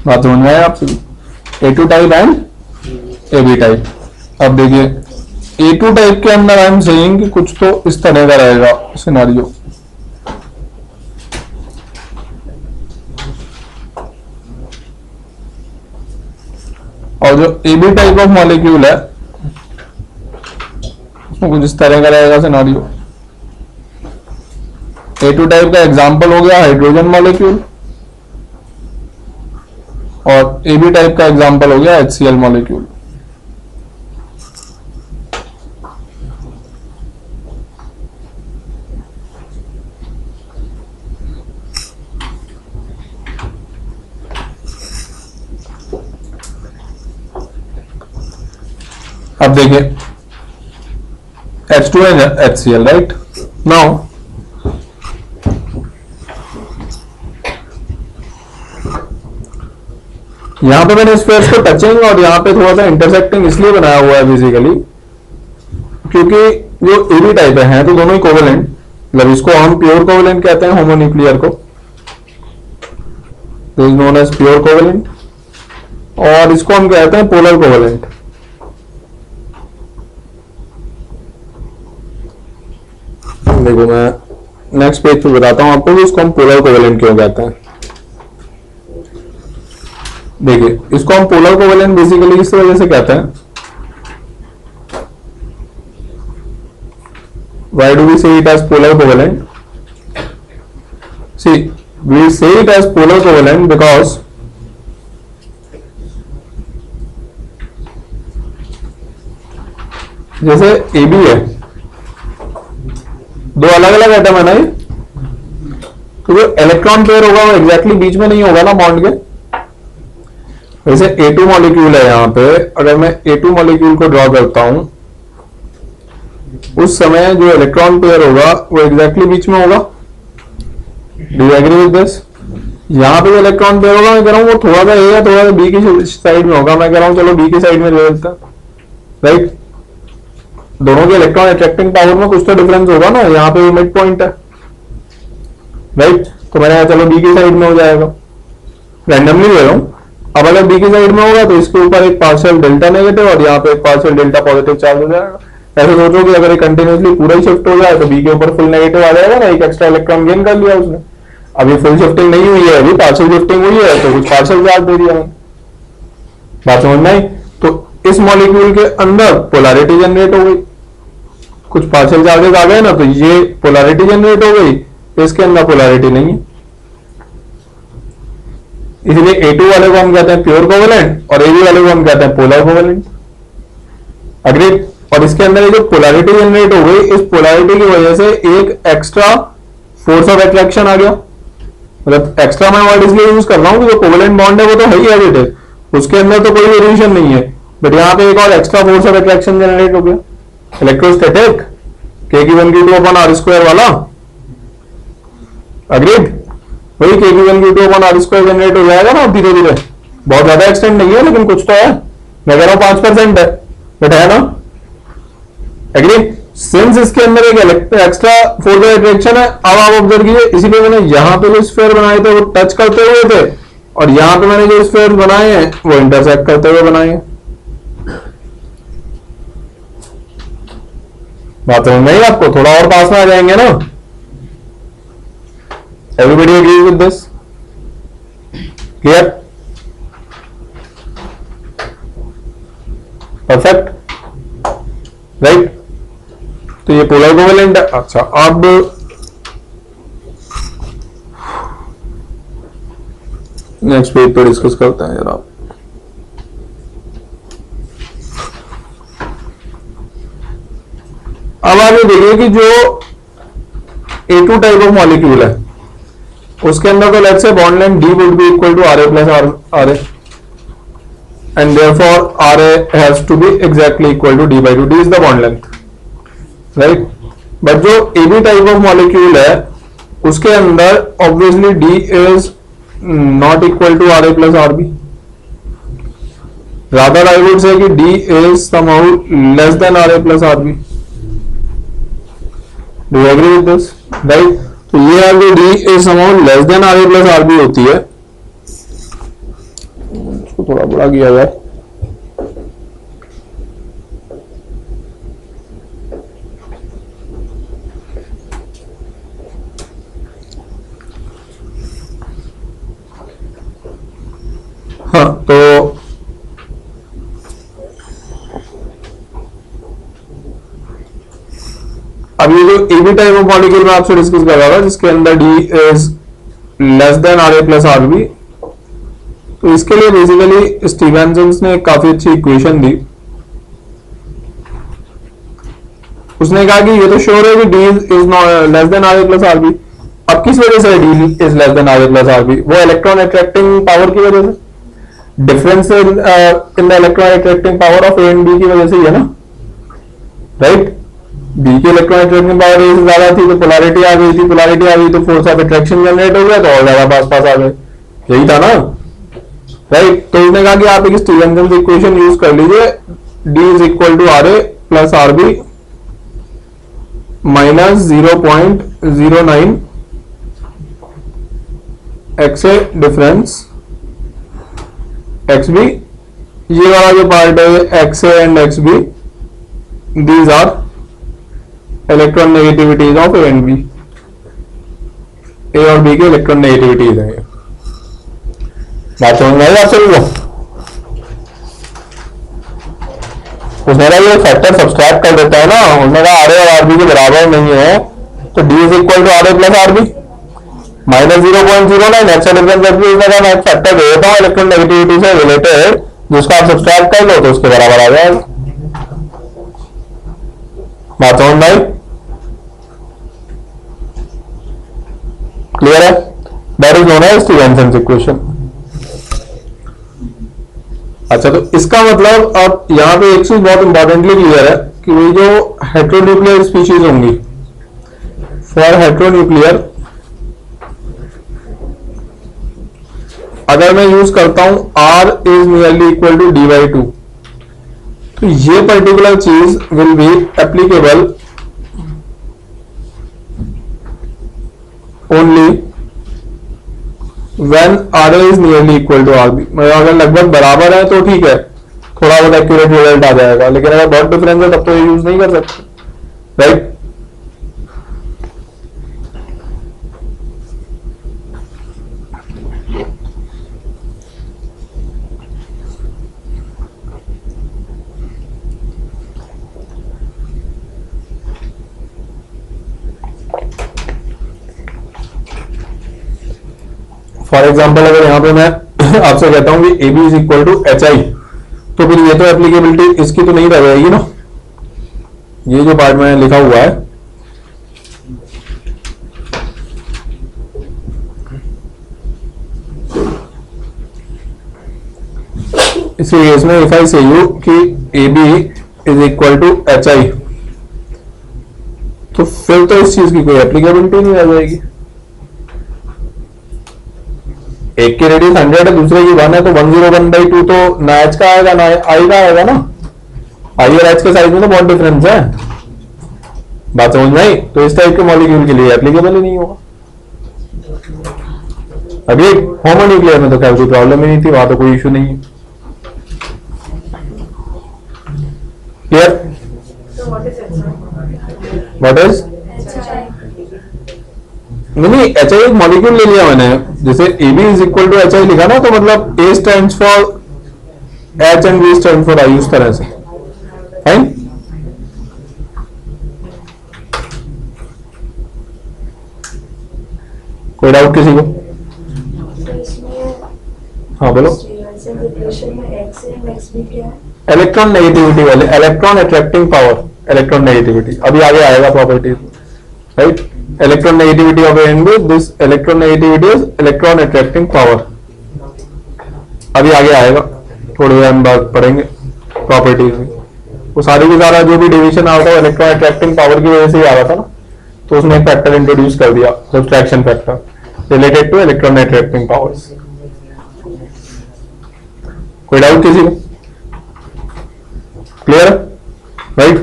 [SPEAKER 1] बात समझ में आया आपसे? A2 type and AB type. अब देखिए A2 टाइप के अंदर आई एम सेइंग कि कुछ तो इस तरह का रहेगा सिनेरियो। और जो AB टाइप ऑफ मॉलिक्यूल है उसमें कुछ इस तरह का रहेगा सिनेरियो। A2 टाइप का एग्जांपल हो गया हाइड्रोजन मॉलिक्यूल और AB टाइप का एग्जांपल हो गया HCl मॉलिक्यूल। अब देखिए H2 and HCl, right? Now यहां पे मैंने स्पेस को टचिंग और यहां पे थोड़ा सा इंटरसेक्टिंग इसलिए बनाया हुआ है बेसिकली क्योंकि जो AB टाइप है तो दोनों ही कोवेलेंट, मतलब इसको हम प्योर कोवेलेंट कहते हैं होमोन्यूक्लियर को, this is known as pure covalent, और इसको हम कहते हैं पोलर कोवेलेंट। देखो मैं नेक्स्ट पेज पे बताता हूं आपको कि इसको हम पोलर कोवेलेंट क्यों कहते हैं। देखिए इसको हम पोलर कोवेलेंट बेसिकली इस वजह से कहते हैं, why do we say it as polar covalent? See we say it as polar covalent because जैसे AB है, दो अलग अलग एटम है ना ये, तो जो इलेक्ट्रॉन पेयर होगा वो एग्जैक्टली बीच में नहीं होगा ना बॉन्ड के। वैसे A2 मॉलिक्यूल है यहां पे, अगर मैं A2 मॉलिक्यूल को ड्रॉ करता हूं उस समय जो इलेक्ट्रॉन पेयर होगा वो एग्जैक्टली बीच में होगा। Do you agree with this? यहां पे जो इलेक्ट्रॉन पेयर होगा मैं कह रहा हूं वो थोड़ा सा A या थोड़ा सा B की साइड में होगा, मैं कह रहा हूं चलो B की साइड में ले लेते हैं, राइट? दोनों के इलेक्ट्रॉन अट्रैक्टिंग पावर में कुछ तो डिफरेंस होगा ना, यहाँ पे मिड पॉइंट है, राइट? तो मैंने कहा चलो B की साइड में हो जाएगा, रैंडमली ले रहा हूं। अब अगर B की साइड में होगा तो इसके ऊपर एक पार्शियल डेल्टा नेगेटिव और यहाँ पे एक पार्शियल डेल्टा पॉजिटिव चार्ज हो जाएगा। ऐसे सोचो कि अगर कंटिन्यूसली पूरा ही शिफ्ट हो जाए तो B के ऊपर फुल नेगेटिव आ जाएगा ना, एक एक्स्ट्रा इलेक्ट्रॉन गेन कर लिया उसने। अभी फुल शिफ्टिंग नहीं हुई है, अभी पार्शियल शिफ्टिंग हुई है तो कुछ पार्शियल चार्ज दे दिया। बात समझ में आई? तो इस मॉलिक्यूल के अंदर पोलैरिटी जनरेट हो गई, कुछ पार्शियल चार्जेस आ गए ना, तो ये पोलैरिटी जनरेट हो गई, इसके अंदर पोलैरिटी नहीं है, इसलिए A2 वाले को हम कहते हैं प्योर कोवेलेंट और AB वाले को हम कहते हैं पोलर कोवेलेंट। अग्रीड? और इसके अंदर ये जो पोलैरिटी जनरेट हो गई, इस पोलैरिटी की वजह से एक एक्स्ट्रा फोर्स ऑफ अट्रैक्शन आ गया। मतलब एक्स्ट्रा मैं वर्ड इसलिए यूज कर रहा हूं कि जो कोवेलेंट बॉन्ड है वो तो है ही एज इट इज, उसके अंदर तो कोई वेरिएशन नहीं है, बट यहाँ पे एक और extra force of attraction generate हो गया, इलेक्ट्रोस्टैटिक K1Q2/r² वाला। अग्रीड? वही K1Q2/r² जनरेट हो जाएगा ना धीरे धीरे, बहुत ज्यादा एक्सटेंड नहीं है लेकिन कुछ तो है, मैं कह रहा हूं 5% है, बट है ना। एग्री? सिंस इसके अंदर एक एक्स्ट्रा फोर्स ऑफ अट्रैक्शन है, अब आप ऑब्जर्व कीजिए, इसीलिए मैंने यहां पे जो स्फीयर बनाए थे वो टच करते हुए थे और यहां पे मैंने जो स्फीयर बनाए हैं वो इंटरसेक्ट करते हुए बनाए हैं। बात समझ में आई आपको? थोड़ा और पास में आ जाएंगे ना। Everybody agree with this? Clear? Perfect, right? तो ये पोलर कोवेलेंट है। अच्छा, अब नेक्स्ट पेज पर डिस्कस करते हैं जरा। अब आगे देखिए कि जो A2 टाइप ऑफ मॉलिक्यूल है उसके अंदर तो let's say bond length D would be equal to RA plus RA and therefore RA has to be exactly equal to D/2. D is the bond length, right? But जो AB टाइप ऑफ मॉलिक्यूल है उसके अंदर obviously D is not equal to R A plus R B, rather I would say कि D is somehow less than R A plus R B. Do you agree with this? Right, तो ये अगर D is somehow less than R A plus R B होती है, इसको थोड़ा बड़ा किया जाए, हाँ तो अब ये जो एबी टाइप ऑफ मॉलिक्यूल में आपसे डिस्कस कर रहा था जिसके अंदर d is less than R A plus R B, तो इसके लिए बेसिकली स्टीवेंसन ने काफी अच्छी इक्वेशन दी। उसने कहा कि ये तो श्योर है कि D is less than R A plus R B. अब किस वजह से d is less than R A plus R B? वो इलेक्ट्रॉन अट्रैक्टिंग पावर की वजह से, difference in the electron attracting power of A and B की वजह से ही है ना, राइट? बी की इलेक्ट्रॉन अट्रैक्टिंग पावर ए से ज्यादा थी तो पोलैरिटी आ गई थी, पोलैरिटी आ गई तो फोर्स ऑफ अट्रैक्शन जनरेट हो गया तो और ज्यादा पास पास आ गए, यही था ना, राइट? तो उसने कहा कि आप एक स्टीवेंसन इक्वेशन यूज कर लीजिए, D is equal to R A plus R B minus 0.09 X A difference X B, ये वाला जो पार्ट है X A and X B, these are electron negativities of A and B, A और बी के इलेक्ट्रॉन नेगेटिविटीज है। बात समझ में आई आप सभी को? उसने ये फैक्टर सब्सट्रैक्ट कर देता है ना, उसने कहा आर ए और आर बी के बराबर नहीं है तो D is equal to R A plus R B minus 0.09 X difference factor दे देता हूँ इलेक्ट्रॉन नेगेटिविटी से रिलेटेड, जिसका आप सब्सट्रैक्ट कर लो तो उसके बराबर आ जाएगा। बात समझ में आई? क्लियर है? That is known as Stevenson equation. अच्छा, तो इसका मतलब अब यहां पे एक चीज बहुत इंपॉर्टेंटली क्लियर है कि ये जो हेट्रोन्यूक्लियर स्पीशीज होंगी, फॉर हेट्रोन्यूक्लियर अगर मैं यूज करता हूं R is nearly equal to dy2, तो ये पर्टिकुलर चीज will be applicable only when R is nearly equal to RB। मतलब अगर लगभग बराबर है तो ठीक है, थोड़ा बहुत एक्यूरेट रिजल्ट आ जाएगा, लेकिन अगर बहुत डिफरेंस है तब तो ये यूज नहीं कर सकते, राइट? फॉर एग्जाम्पल अगर यहां पे मैं आपसे कहता हूं कि A B is equal to H I, तो फिर ये तो एप्लीकेबिलिटी इसकी तो नहीं रह जाएगी ना, ये जो पार्ट में लिखा हुआ है इस केस में इफ आई से यू कि A B is equal to H I, तो फिर तो इस चीज की कोई एप्लीकेबिलिटी नहीं रह जाएगी। एक की रेडियस 100 है, दूसरे की 1 है, तो 101/2 तो ना एच का आएगा ना आई का आएगा ना, आई और एच के साइज में तो बहुत डिफरेंस है। बात समझ में आई? तो इस टाइप के मॉलिक्यूल के लिए एप्लीकेबल ही नहीं होगा। अभी होमोन्यूक्लियर में तो खैर कोई प्रॉब्लम ही नहीं थी, वहां तो कोई इश्यू नहीं है। क्लियर? व्हाट इज नहीं, एच आई एक मॉलिक्यूल ले लिया मैंने, जैसे A B is equal to H I लिखा ना, तो मतलब A stands for H and B stand for I, उस तरह से। फाइन? कोई डाउट किसी को? हाँ बोलो। इलेक्ट्रॉन नेगेटिविटी वाले, electron attracting power, electron negativity अभी आगे आएगा properties, right? Electron negativity of N B, this electron negativity is electron attracting power, अभी आगे आएगा, थोड़ी देर हम बात पढ़ेंगे प्रॉपर्टीज में। वो सारी की सारा जो भी डिवीजन आता है इलेक्ट्रॉन अट्रैक्टिंग पावर की वजह से ही आ रहा था ना, तो उसमें एक फैक्टर इंट्रोड्यूस कर दिया, subtraction factor related to electron attracting powers. कोई डाउट किसी को? क्लियर है? राइट।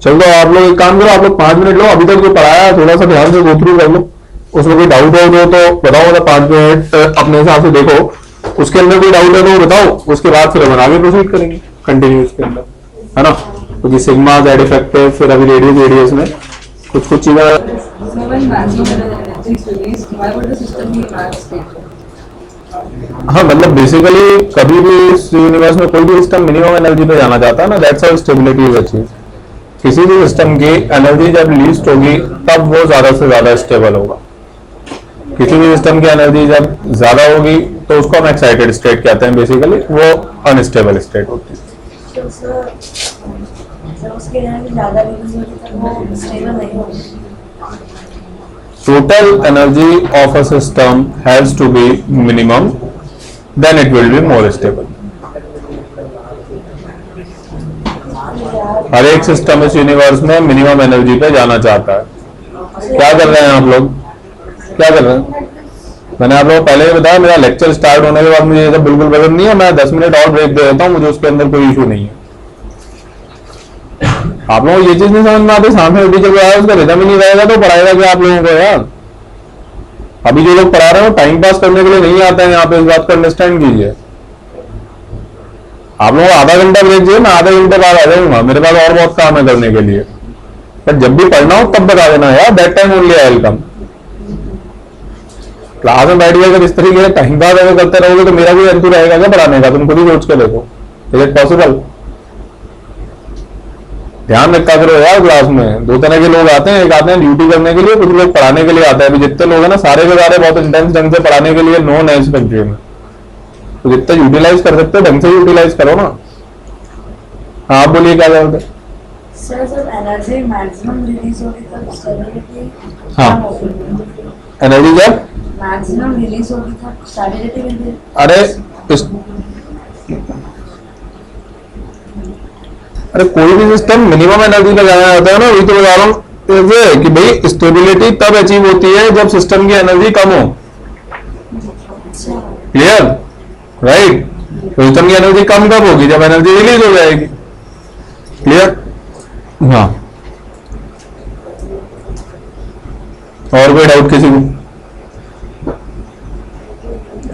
[SPEAKER 1] चलो आप लोग एक काम करो, आप लोग 5 मिनट लो, अभी तक जो पढ़ाया थोड़ा सा ध्यान से गो थ्रू कर लो, उसमें कोई डाउट हो तो बताओ, मतलब 5 मिनट अपने हिसाब से देखो, उसके अंदर कोई डाउट है तो बताओ, उसके बाद फिर हम आगे प्रोसीड करेंगे कंटिन्यू इसके अंदर, है ना? क्योंकि सिग्मा जेड इफेक्टिव, फिर अभी रेडियस में कुछ चीजें। हाँ, मतलब बेसिकली कभी भी इस यूनिवर्स में कोई भी सिस्टम मिनिमम एनर्जी पे जाना चाहता है ना, that's how stability is achieved. किसी भी सिस्टम की एनर्जी जब लीस्ट होगी तब वो ज्यादा से ज्यादा स्टेबल होगा। किसी भी सिस्टम की एनर्जी जब ज्यादा होगी तो उसको हम एक्साइटेड स्टेट कहते हैं, बेसिकली वो अनस्टेबल स्टेट होती है। Total energy of a system has to be minimum, then it will be more stable. हर एक सिस्टम इस यूनिवर्स में मिनिमम एनर्जी पे जाना चाहता है। क्या कर रहे हैं आप लोग? क्या कर रहे हैं? मैंने आप लोगों को पहले भी बताया, मेरा लेक्चर स्टार्ट होने के बाद मुझे ये सब बिल्कुल पसंद नहीं है, मैं 10 मिनट और ब्रेक दे देता हूँ, मुझे उसके अंदर कोई इशू नहीं है। आप लोगों को ये चीज नहीं समझ में आती, सामने टीचर को आया उसका रिदम ही नहीं रहेगा तो पढ़ाएगा क्या आप लोगों को यार? अभी जो लोग पढ़ा रहे हो टाइम पास करने के लिए नहीं आता है यहाँ पे, इस बात को अंडरस्टैंड कीजिए। आप लोगों को आधा घंटा ब्रेक चाहिए, मैं आधे घंटे बाद आ जाऊंगा, मेरे पास और बहुत काम है करने के लिए। पर जब भी पढ़ना हो तब बता देना यार, that time only I will come. Class में बैठ गए अगर इस तरीके से टाइम पास अगर करते रहोगे तो मेरा भी अंतु रहेगा क्या पढ़ाने का? तुम खुद ही सोच के देखो, इज इट पॉसिबल? ध्यान रखा करो यार, क्लास में 2 तरह के लोग आते हैं, एक आते हैं ड्यूटी करने के लिए, कुछ लोग पढ़ाने के लिए आते हैं। अभी जितने लोग हैं ना सारे के सारे बहुत इंटेंस ढंग से पढ़ाने के लिए नॉन है इस कंट्री में, तो जितना यूटिलाइज कर सकते हो ढंग से यूटिलाइज करो ना। हाँ आप बोलिए क्या करते?
[SPEAKER 2] सर जब एनर्जी मैक्सिमम रिलीज होगी तब स्टेबिलिटी।
[SPEAKER 1] हाँ, एनर्जी जब
[SPEAKER 2] मैक्सिमम रिलीज होगी तब स्टेबिलिटी।
[SPEAKER 1] अरे कोई भी सिस्टम मिनिमम एनर्जी पे जाना जाता है ना, वही तो बता रहा हूँ कि भाई स्टेबिलिटी तब अचीव होती है जब सिस्टम की एनर्जी कम हो। क्लियर? राइट। सिस्टम की एनर्जी कम कब होगी? जब एनर्जी रिलीज हो जाएगी। क्लियर? हाँ, और कोई डाउट किसी को?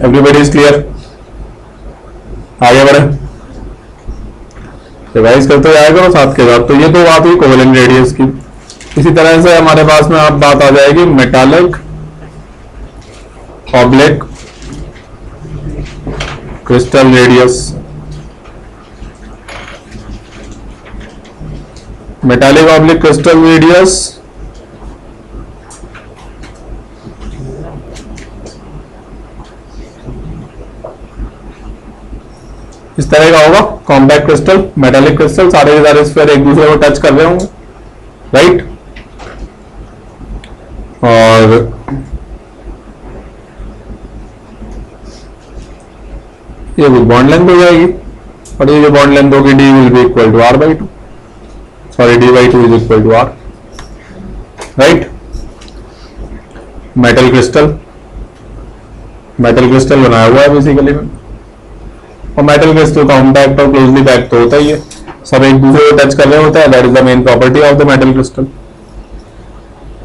[SPEAKER 1] Everybody is clear? आगे बढ़े, रिवाइज करते जाया करो साथ के साथ। तो ये तो बात हुई कोवेलेंट रेडियस की। इसी तरह से हमारे पास में अब बात आ जाएगी metallic oblique crystal radius. Metallic oblique crystal radius इस तरह का होगा। कॉम्पैक्ट क्रिस्टल, मेटालिक क्रिस्टल, सारे के सारे स्फीयर एक दूसरे को टच कर रहे होंगे, राइट? और ये भी बॉन्ड लेंथ हो जाएगी, और ये जो बॉन्ड लेंथ होगी d will be equal to R by two, sorry d by two is equal to R, right? Metal crystal बनाया हुआ है बेसिकली में, और मेटल क्रिस्टल कॉम्पैक्ट और क्लोजली पैक्ड तो होता ही है, सब एक दूसरे को टच कर रहे होता है। That is the main property of the metal crystal.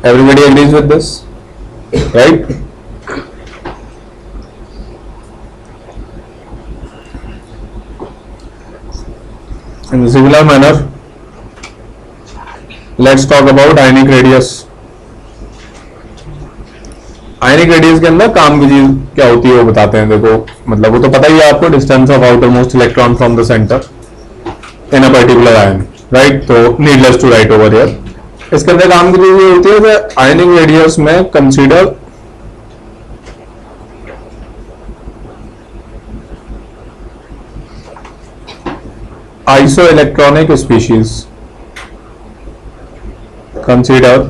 [SPEAKER 1] Everybody agrees with this, right? In a similar manner, let's talk about ionic radius. Ionic radius के अंदर काम की चीज क्या होती है वो बताते हैं। देखो, मतलब वो तो पता ही है आपको, distance of outermost electron from the centre in a particular ion, right? तो needless to write over here. इसके अंदर काम की चीज ये होती है कि आयनिक रेडियस में consider isoelectronic species. Consider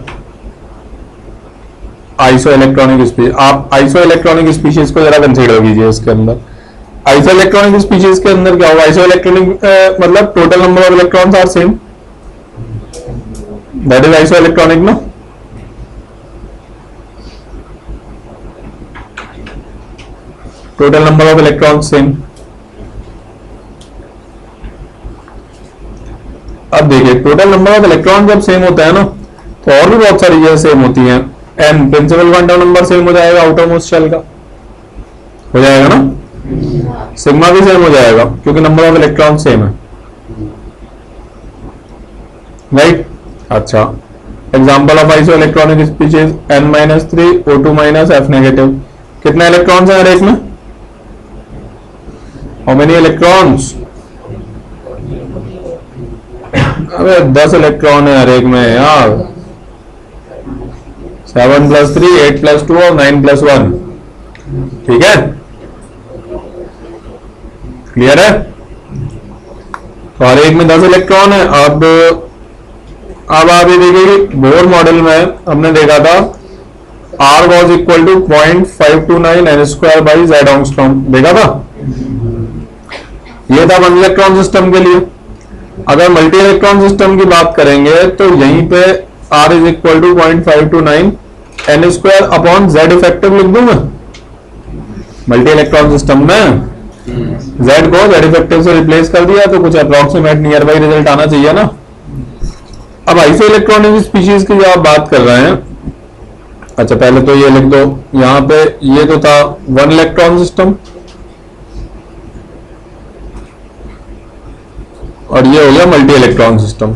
[SPEAKER 1] isoelectronic species. आप आइसो इलेक्ट्रॉनिक स्पीशीज को जरा कंसीडर कीजिए। इसके अंदर आइसो इलेक्ट्रॉनिक स्पीशीज के अंदर क्या होगा? आइसो इलेक्ट्रॉनिक मतलब total number of electrons are same, that is isoelectronic ना। Total number of electron same. अब देखिए टोटल नंबर ऑफ इलेक्ट्रॉन जब सेम होता है ना तो और भी बहुत सारी चीजें सेम होती हैं। N principal quantum number same हो जाएगा आउटर मोस्ट शेल का, हो जाएगा ना। सिग्मा भी सेम हो जाएगा क्योंकि नंबर ऑफ इलेक्ट्रॉन सेम है, राइट। अच्छा, example of iso electronic species n-3 O2 F negative. कितने इलेक्ट्रॉन्स हैं हर एक में? How many electrons? अबे 10 इलेक्ट्रॉन है हर एक में यार। 7 + 3 8 + 2 और 9 + 1, ठीक है, क्लियर है। तो हर एक में 10 इलेक्ट्रॉन है। अब आप ये देखिए कि बोर मॉडल में हमने देखा था R was equal to 0.529 n² / z angstrom, देखा था। ये था वन इलेक्ट्रॉन सिस्टम के लिए। अगर मल्टी इलेक्ट्रॉन सिस्टम की बात करेंगे तो यहीं पे R is equal to 0.529 n² upon z effective लिख दूंगा। मल्टी इलेक्ट्रॉन सिस्टम में z को z इफेक्टिव से रिप्लेस कर दिया तो कुछ अप्रोक्सीमेट नियर बाई रिजल्ट आना चाहिए ना। अब आइसो इलेक्ट्रॉनिक स्पीशीज की जो आप बात कर रहे हैं, अच्छा पहले तो ये लिख दो, यहां पे ये तो था वन इलेक्ट्रॉन सिस्टम और ये हो गया मल्टी इलेक्ट्रॉन सिस्टम।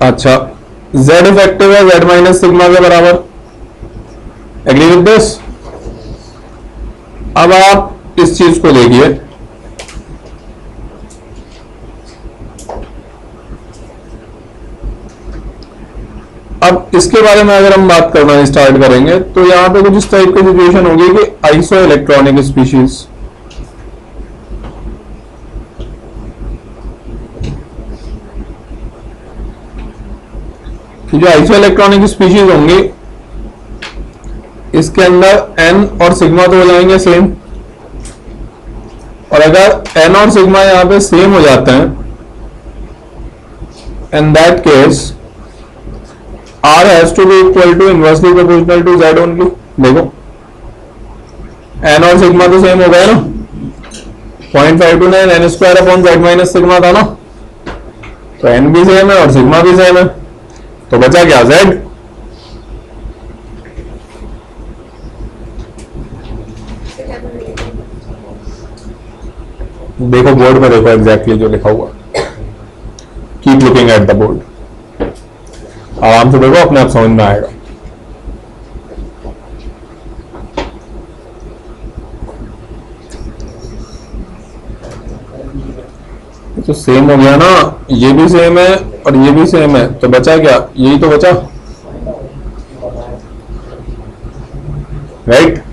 [SPEAKER 1] अच्छा, z इफेक्टिव है z - सिग्मा के बराबर, एग्री विद दिस। अब आप इस चीज को देखिए, अब इसके बारे में अगर हम बात करना स्टार्ट करेंगे तो यहां पे कुछ इस टाइप की सिचुएशन होगी कि आइसो इलेक्ट्रॉनिक स्पीशीज, जो आइसो इलेक्ट्रॉनिक स्पीशीज होंगी इसके अंदर n और सिग्मा तो हो जाएंगे सेम, और अगर n और सिग्मा यहां पे सेम हो जाते हैं in that case R has to be equal to inversely proportional to Z only। देखो n और सिग्मा तो सेम हो गया ना, 0.529 n² अपॉन z - सिग्मा था ना, तो n भी सेम है और सिग्मा भी सेम है, तो बचा क्या Z। देखो बोर्ड पे देखो एग्जैक्टली जो लिखा हुआ, keep looking at the board, आराम से देखो, अपने आप समझ में आएगा। तो सेम हो गया ना, ये भी सेम है और ये भी सेम है, तो बचा क्या, यही तो बचा, right.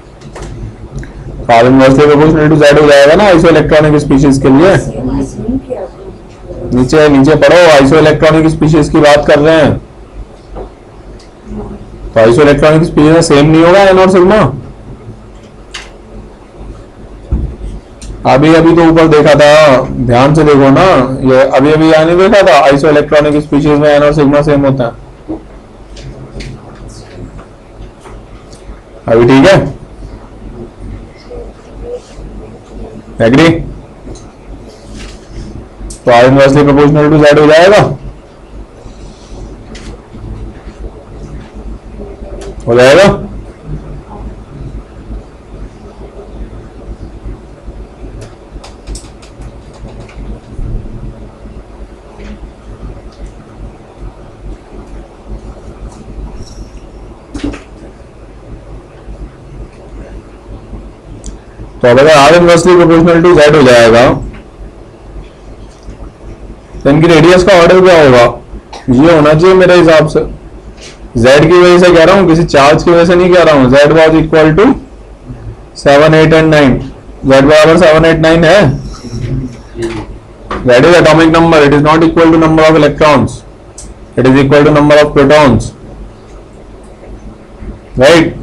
[SPEAKER 1] R inversely proportional to Z हो जाएगा ना आइसो इलेक्ट्रॉनिक स्पीशीज के लिए। नीचे पढ़ो, आइसो इलेक्ट्रॉनिक स्पीशीज की बात कर रहे हैं, तो आइसो इलेक्ट्रॉनिक स्पीशीज में सेम नहीं होगा n और सिग्मा। अभी तो ऊपर देखा था, ध्यान से देखो ना, ये अभी यहाँ नहीं देखा था आइसो इलेक्ट्रॉनिक स्पीशीज में n और सिग्मा सेम होता है। अभी ठीक है, एग्री। तो R inversely proportional to Z हो जाएगा, हो जाएगा। तो अगर R inversely proportional to Z हो जाएगा तो इनकी रेडियस का ऑर्डर क्या होगा, ये होना चाहिए मेरे हिसाब से। Z की वजह से कह रहा हूं, किसी चार्ज की वजह से नहीं कह रहा हूं। Z was equal to 7 8 and 9, Z बराबर 7 8 9 है। That is atomic number, it is not equal to number of electrons, it is equal to number of protons, right।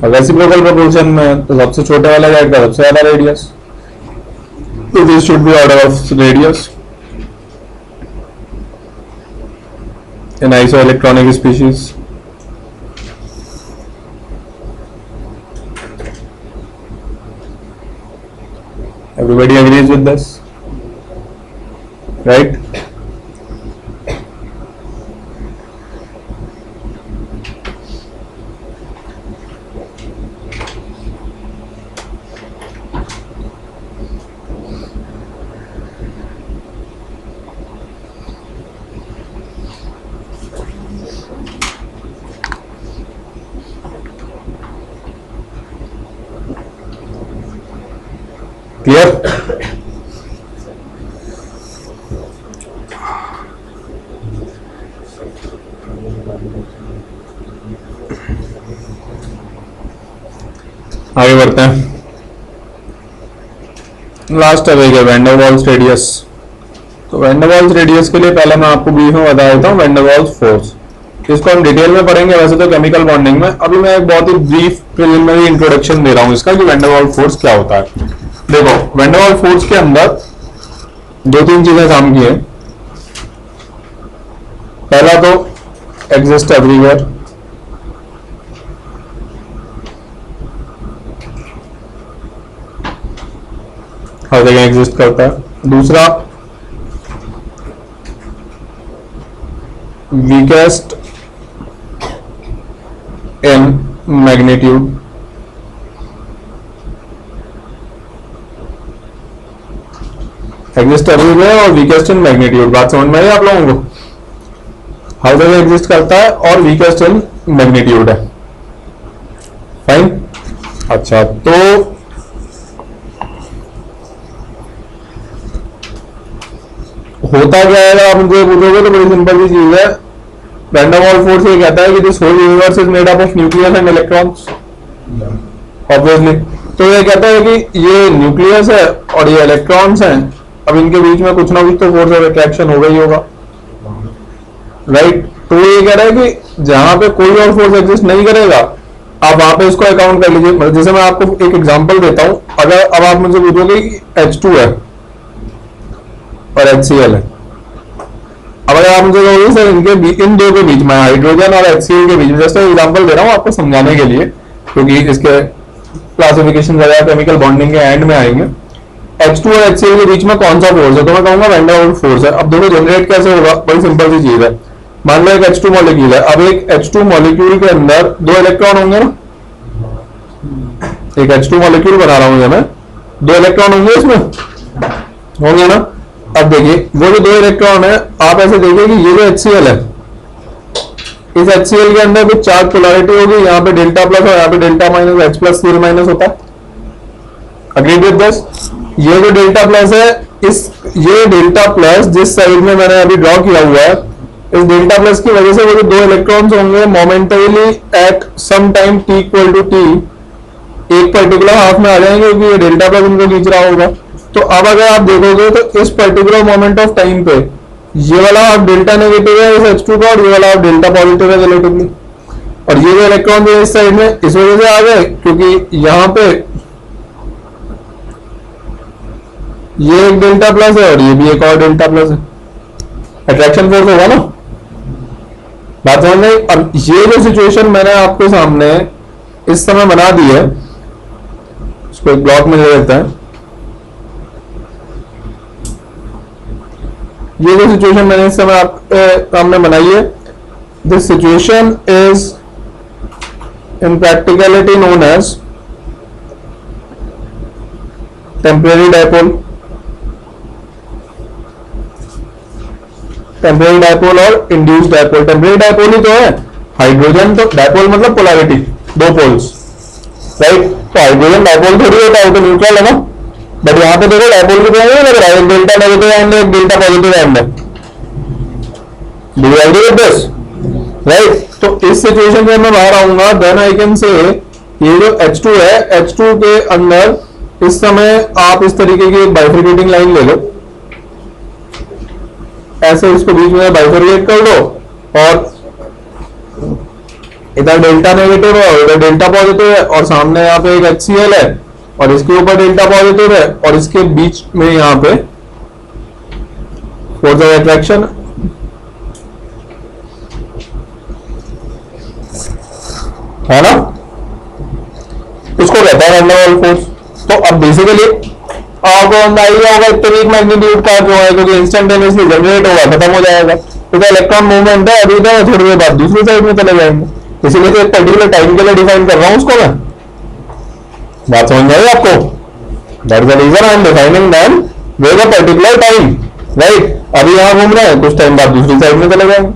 [SPEAKER 1] Reciprocal proportion में तो सबसे छोटे वाले Z का सबसे ज्यादा radius, So this should be order of radius in isoelectronic species. Everybody agrees with this, right? Clear? आगे बढ़ते हैं। लास्ट टॉपिक है वैन डर वाल्स रेडियस। तो वैन डर वाल्स रेडियस के लिए पहले मैं आपको ब्रीफ में बता देता हूँ वैन डर वाल्स फोर्स। इसको हम डिटेल में पढ़ेंगे वैसे तो केमिकल बॉन्डिंग में। अभी मैं एक बहुत ही ब्रीफ प्रिलिमिनरी इंट्रोडक्शन दे रहा हूँ इसका कि वैन डर वाल्स फोर्स क्या होता है। देखो वैन डर वाल्स फोर्स के अंदर दो तीन चीजें काम की है। पहला तो एग्जिस्ट एवरीवेयर, हर जगह एग्जिस्ट करता है। दूसरा weakest in magnitude, exist everywhere और वीकेस्ट इन मैग्नीट्यूड। बात समझ में आई आप लोगों को? हर जगह एग्जिस्ट करता है और वीकेस्ट इन मैग्नीट्यूड है। फाइन। अच्छा, तो होता क्या है आप मुझे पूछोगे तो बड़ी सिंपल सी चीज है। वैन डर वाल्स फोर्स ये कहता है कि this whole universe is made up of nucleus and electrons. Obviously तो ये कहता है कि ये न्यूक्लियस है और ये इलेक्ट्रॉन्स हैं, अब इनके बीच में कुछ ना कुछ तो फोर्स ऑफ अट्रैक्शन होगा ही होगा, राइट? तो ये कह रहा है कि जहां पे कोई और फोर्स एग्जिस्ट नहीं करेगा आप वहां पे इसको अकाउंट कर लीजिए। जैसे मैं आपको एक एग्जांपल देता हूं। अगर अब आप मुझे पूछोगे कि H2 है और HCl है, अब अगर आप मुझे कहोगे सर इनके इन दो के बीच में हाइड्रोजन और HCl के बीच में, जैसे एग्जांपल दे रहा हूं आपको समझाने के लिए क्योंकि इसके क्लासिफिकेशन वगैरह केमिकल बॉन्डिंग के एंड में आएंगे। H2 और HCl के बीच में कौन सा फोर्स है? तो मैं कहूंगा वैन डर वाल्स फोर्स है। अब देखो जनरेट कैसे होगा, बड़ी सिंपल सी चीज है। मान लो एक H2 मॉलिक्यूल है, अब एक H2 मॉलिक्यूल के अंदर दो इलेक्ट्रॉन होंगे ना, एक H2 मॉलिक्यूल बना रहा हूं मैं, दो इलेक्ट्रॉन होंगे इसमें, होंगे ना? अब देखिए वो जो दो इलेक्ट्रॉन है, आप ऐसे देखिए कि ये जो HCl है, इस HCl के अंदर कुछ चार्ज पोलैरिटी होगी, यहाँ पे डेल्टा प्लस और यहाँ पे delta minus, H plus Cl minus होता है। Agree with this? ये जो डेल्टा प्लस है, ये डेल्टा प्लस जिस साइड में मैंने अभी ड्रॉ किया हुआ है, इस डेल्टा प्लस की वजह से वो जो दो इलेक्ट्रॉन्स होंगे momentarily at some time t equal to t एक पर्टिकुलर हाफ में आ जाएंगे क्योंकि ये डेल्टा प्लस उनको खींच रहा होगा। तो अब अगर आप देखोगे तो इस पर्टिकुलर मोमेंट ऑफ टाइम पे ये वाला हाफ डेल्टा नेगेटिव है इस H2 का और ये वाला हाफ डेल्टा पॉजिटिव है रिलेटिवली। और ये जो इलेक्ट्रॉन जो इस साइड में इस वजह से आ गए क्योंकि यहाँ पे ये एक डेल्टा प्लस है और ये भी एक और डेल्टा प्लस है, अट्रैक्शन फोर्स होगा ना। बात समझ में? अब ये जो सिचुएशन मैंने आपके सामने इस समय बना दी है, इसको एक ब्लॉक में ले लेते हैं। ये जो सिचुएशन मैंने इस समय आपके सामने बनाई है, this situation is in practicality known as temporary dipole. Temporary dipole और इंड्यूस्ड डायपोल। टेम्परेरी डायपोल ही तो है, हाइड्रोजन तो डायपोल मतलब पोलैरिटी, दो पोल्स, राइट? तो हाइड्रोजन डायपोल थोड़ी होता है, तो न्यूट्रल है ना। बट यहाँ पे देखो डायपोल की तरह नहीं लग रहा है, एक डेल्टा नेगेटिव एंड एक डेल्टा पॉजिटिव एंड है। Do you agree with this? Right? तो इस सिचुएशन में मैं बाहर आऊंगा, देन आई कैन से ये जो H2 है, H2 के अंदर इस समय आप इस तरीके की एक बाइफरकेटिंग लाइन ले लो, ऐसे इसको बीच में बाइफरकेट कर दो और इधर डेल्टा नेगेटिव है और इधर डेल्टा पॉजिटिव है और सामने यहाँ पे एक HCl है और इसके ऊपर डेल्टा पॉजिटिव है और इसके बीच में यहाँ पे फोर्स ऑफ अट्रैक्शन है ना, इसको कहता है वैन फोर्स। तो अब बेसिकली आपको आइडिया होगा इतने वीक मैग्नीट्यूड का जो है, क्योंकि इंस्टेंटेनियसली जनरेट होगा, खत्म हो जाएगा, क्योंकि इलेक्ट्रॉन मूवमेंट है, अभी तो थोड़ी देर बाद दूसरी साइड में चले जाएंगे, इसीलिए तो एक पर्टिकुलर टाइम के लिए डिफाइन कर रहा हूं उसको मैं। बात समझ आई आपको? That is the reason I am defining them with a particular time, right. अभी यहां घूम रहे हैं, कुछ टाइम बाद दूसरी साइड में चले जाएंगे,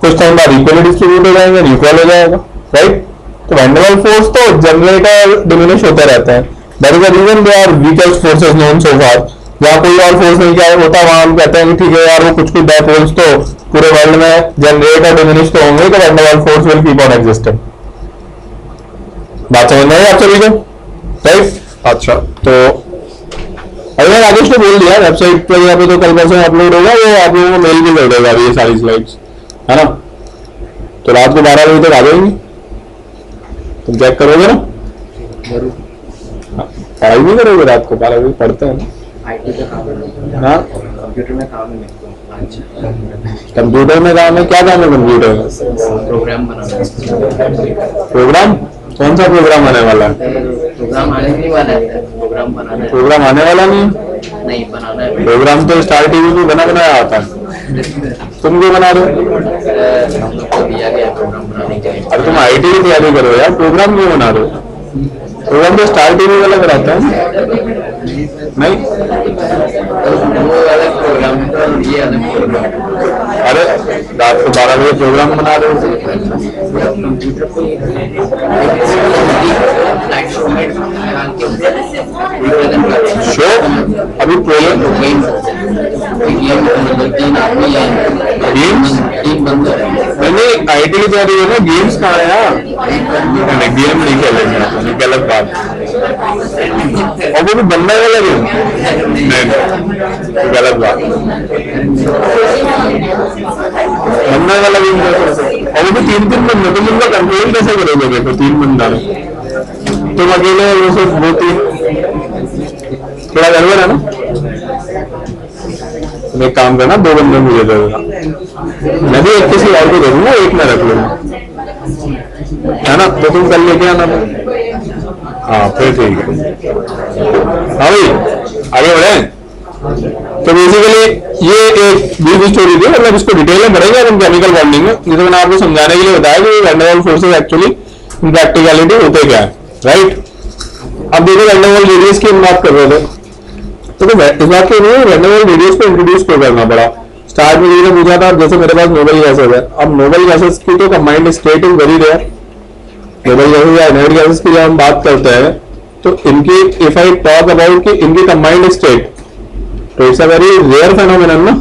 [SPEAKER 1] कुछ टाइम बाद इक्वली डिस्ट्रीब्यूट हो जाएंगे, इक्वल हो जाएगा, राइट। तो वैन डर वाल्स फोर्स तो जनरेटर डिमिनिश होता रहता है, that is the reason they are weakest forces known so far. जहां कोई और फोर्स नहीं क्या होता वहां हम कहते हैं कि ठीक है यार वो कुछ डायपोल्स तो पूरे वर्ल्ड में जनरेट और डिमिनिश तो होंगे, तो van der Waals force will keep on existing. बात समझ में आई आप सभी को, राइट। अच्छा, तो अगर राजेश ने बोल दिया वेबसाइट पर यहाँ पे तो कल परसों अपलोड होगा, वो आप लोगों को मेल भी कर देगा ये सारी स्लाइड्स, है ना। तो रात को 12 बजे तक आ जाएंगी, तुम चेक करोगे ना? पढ़ाई नहीं करोगे रात को 12 बजे? पढ़ते हैं ना। हाँ,
[SPEAKER 3] कंप्यूटर में काम है।
[SPEAKER 1] कंप्यूटर में काम है, क्या काम है कंप्यूटर में?
[SPEAKER 3] प्रोग्राम बनाना।
[SPEAKER 1] प्रोग्राम? कौन सा प्रोग्राम आने वाला है?
[SPEAKER 3] प्रोग्राम आने नहीं वाला है, प्रोग्राम बनाना है।
[SPEAKER 1] प्रोग्राम आने वाला नहीं,
[SPEAKER 3] नहीं बनाना है।
[SPEAKER 1] प्रोग्राम तो स्टार टीवी में बना बनाया आता है, तुम क्यों बना रहे हो?
[SPEAKER 3] हम लोग को दिया गया प्रोग्राम बनाने के लिए।
[SPEAKER 1] अरे तुम आईटी की तैयारी करो यार, प्रोग्राम क्यों बना रहे हो? प्रोग्राम तो स्टार टीवी वाला कराता है नहीं?
[SPEAKER 3] वो अलग प्रोग्राम है और ये अलग प्रोग्राम है।
[SPEAKER 1] अरे रात को 12 बजे प्रोग्राम बना रहे हो?
[SPEAKER 3] कंप्यूटर पे लाइट शो में डाल के
[SPEAKER 1] शो अभी प्रोग्राम
[SPEAKER 3] गेम तीन आदमी है,
[SPEAKER 1] गेम्स
[SPEAKER 3] तीन बंदे हैं।
[SPEAKER 1] नहीं, आईटी की तैयारी है ना, गेम्स कहाँ है यार? नहीं, गेम नहीं खेलेंगे, ये गलत बात है। और वो भी बनने वाला गेम नहीं, गलत बात, बनने वाला गेम कैसे? और वो भी 3-3 बंदे, तुम उनका कंट्रोल कैसे करोगे? देखो 3 बंदा तुम अकेले, वो सिर्फ 2-3, थोड़ा गड़बड़ है ना। तुम एक काम करना, 2 बंदे मुझे दे देना, मैं भी एक किसी और को दे दूंगा, एक मैं रख लूंगा, है ना। तो तुम कल लेके आना, हाँ फिर ठीक है। हाँ भाई आगे बढ़े। तो बेसिकली ये एक ब्रीफ स्टोरी थी, मतलब इसको डिटेल में पढ़ेंगे हम केमिकल बॉन्डिंग में। ये तो मैंने आपको समझाने के लिए बताया कि van der Waals forces actually in practicality होते क्या है, राइट। अब देखो वैन डर वाल्स रेडियस की हम बात कर रहे थे, तो इस बात के लिए वैन डर वाल्स रेडियस को इंट्रोड्यूस क्यों करना पड़ा? स्टार्ट में मैंने पूछा था, जैसे मेरे पास नोबल गैसेज है, अब नोबल गैसेज की तो combined state is very rare. Noble gases या इनर्ट गैसेज की जब हम बात करते हैं तो इनकी, इफ आई टॉक अबाउट कि इनकी कंबाइंड स्टेट, तो it's a very rare phenomenon ना,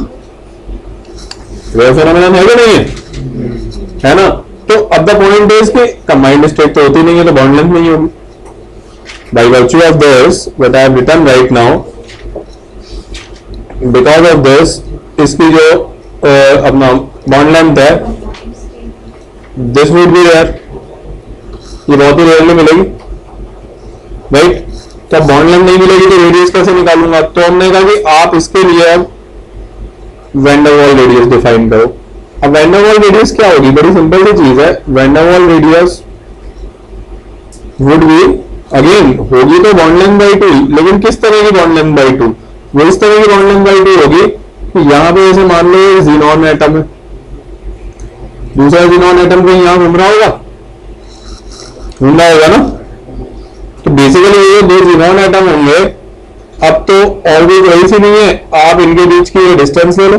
[SPEAKER 1] रेयर फेनोमेनन है कि नहीं है, है ना। तो अब द पॉइंट इज कि कंबाइंड स्टेट तो होती नहीं है, तो बॉन्ड लेंथ नहीं होगी। By virtue of this what I have written right now, because of this, इसकी जो अपना बॉन्ड लेंथ है, दिस वुड बी रेयर, ये बहुत ही रेयरली मिलेगी, राइट। तो बॉन्ड लेंथ नहीं मिलेगी तो रेडियस कैसे निकालूंगा? तो हमने कहा कि आप इसके लिए अब van der Waals radius define करो। अब वैन डर वाल्स रेडियस क्या होगी? बड़ी सिंपल सी चीज है, van der Waals radius would be, again होगी तो बॉन्ड लेंथ बाई 2, लेकिन किस तरह की बॉन्ड लेंथ बाई 2? वो इस तरह की बॉन्ड लेंथ बाई 2 होगी कि यहां पे जैसे मान लो जीनॉन एटम है, दूसरा जीनॉन एटम कहीं यहां घूम रहा होगा, घूम रहा होगा ना। तो बेसिकली ये 2 जीनॉन एटम होंगे। अब तो और भी वही सी नहीं है, आप इनके बीच की ये डिस्टेंस ले लो,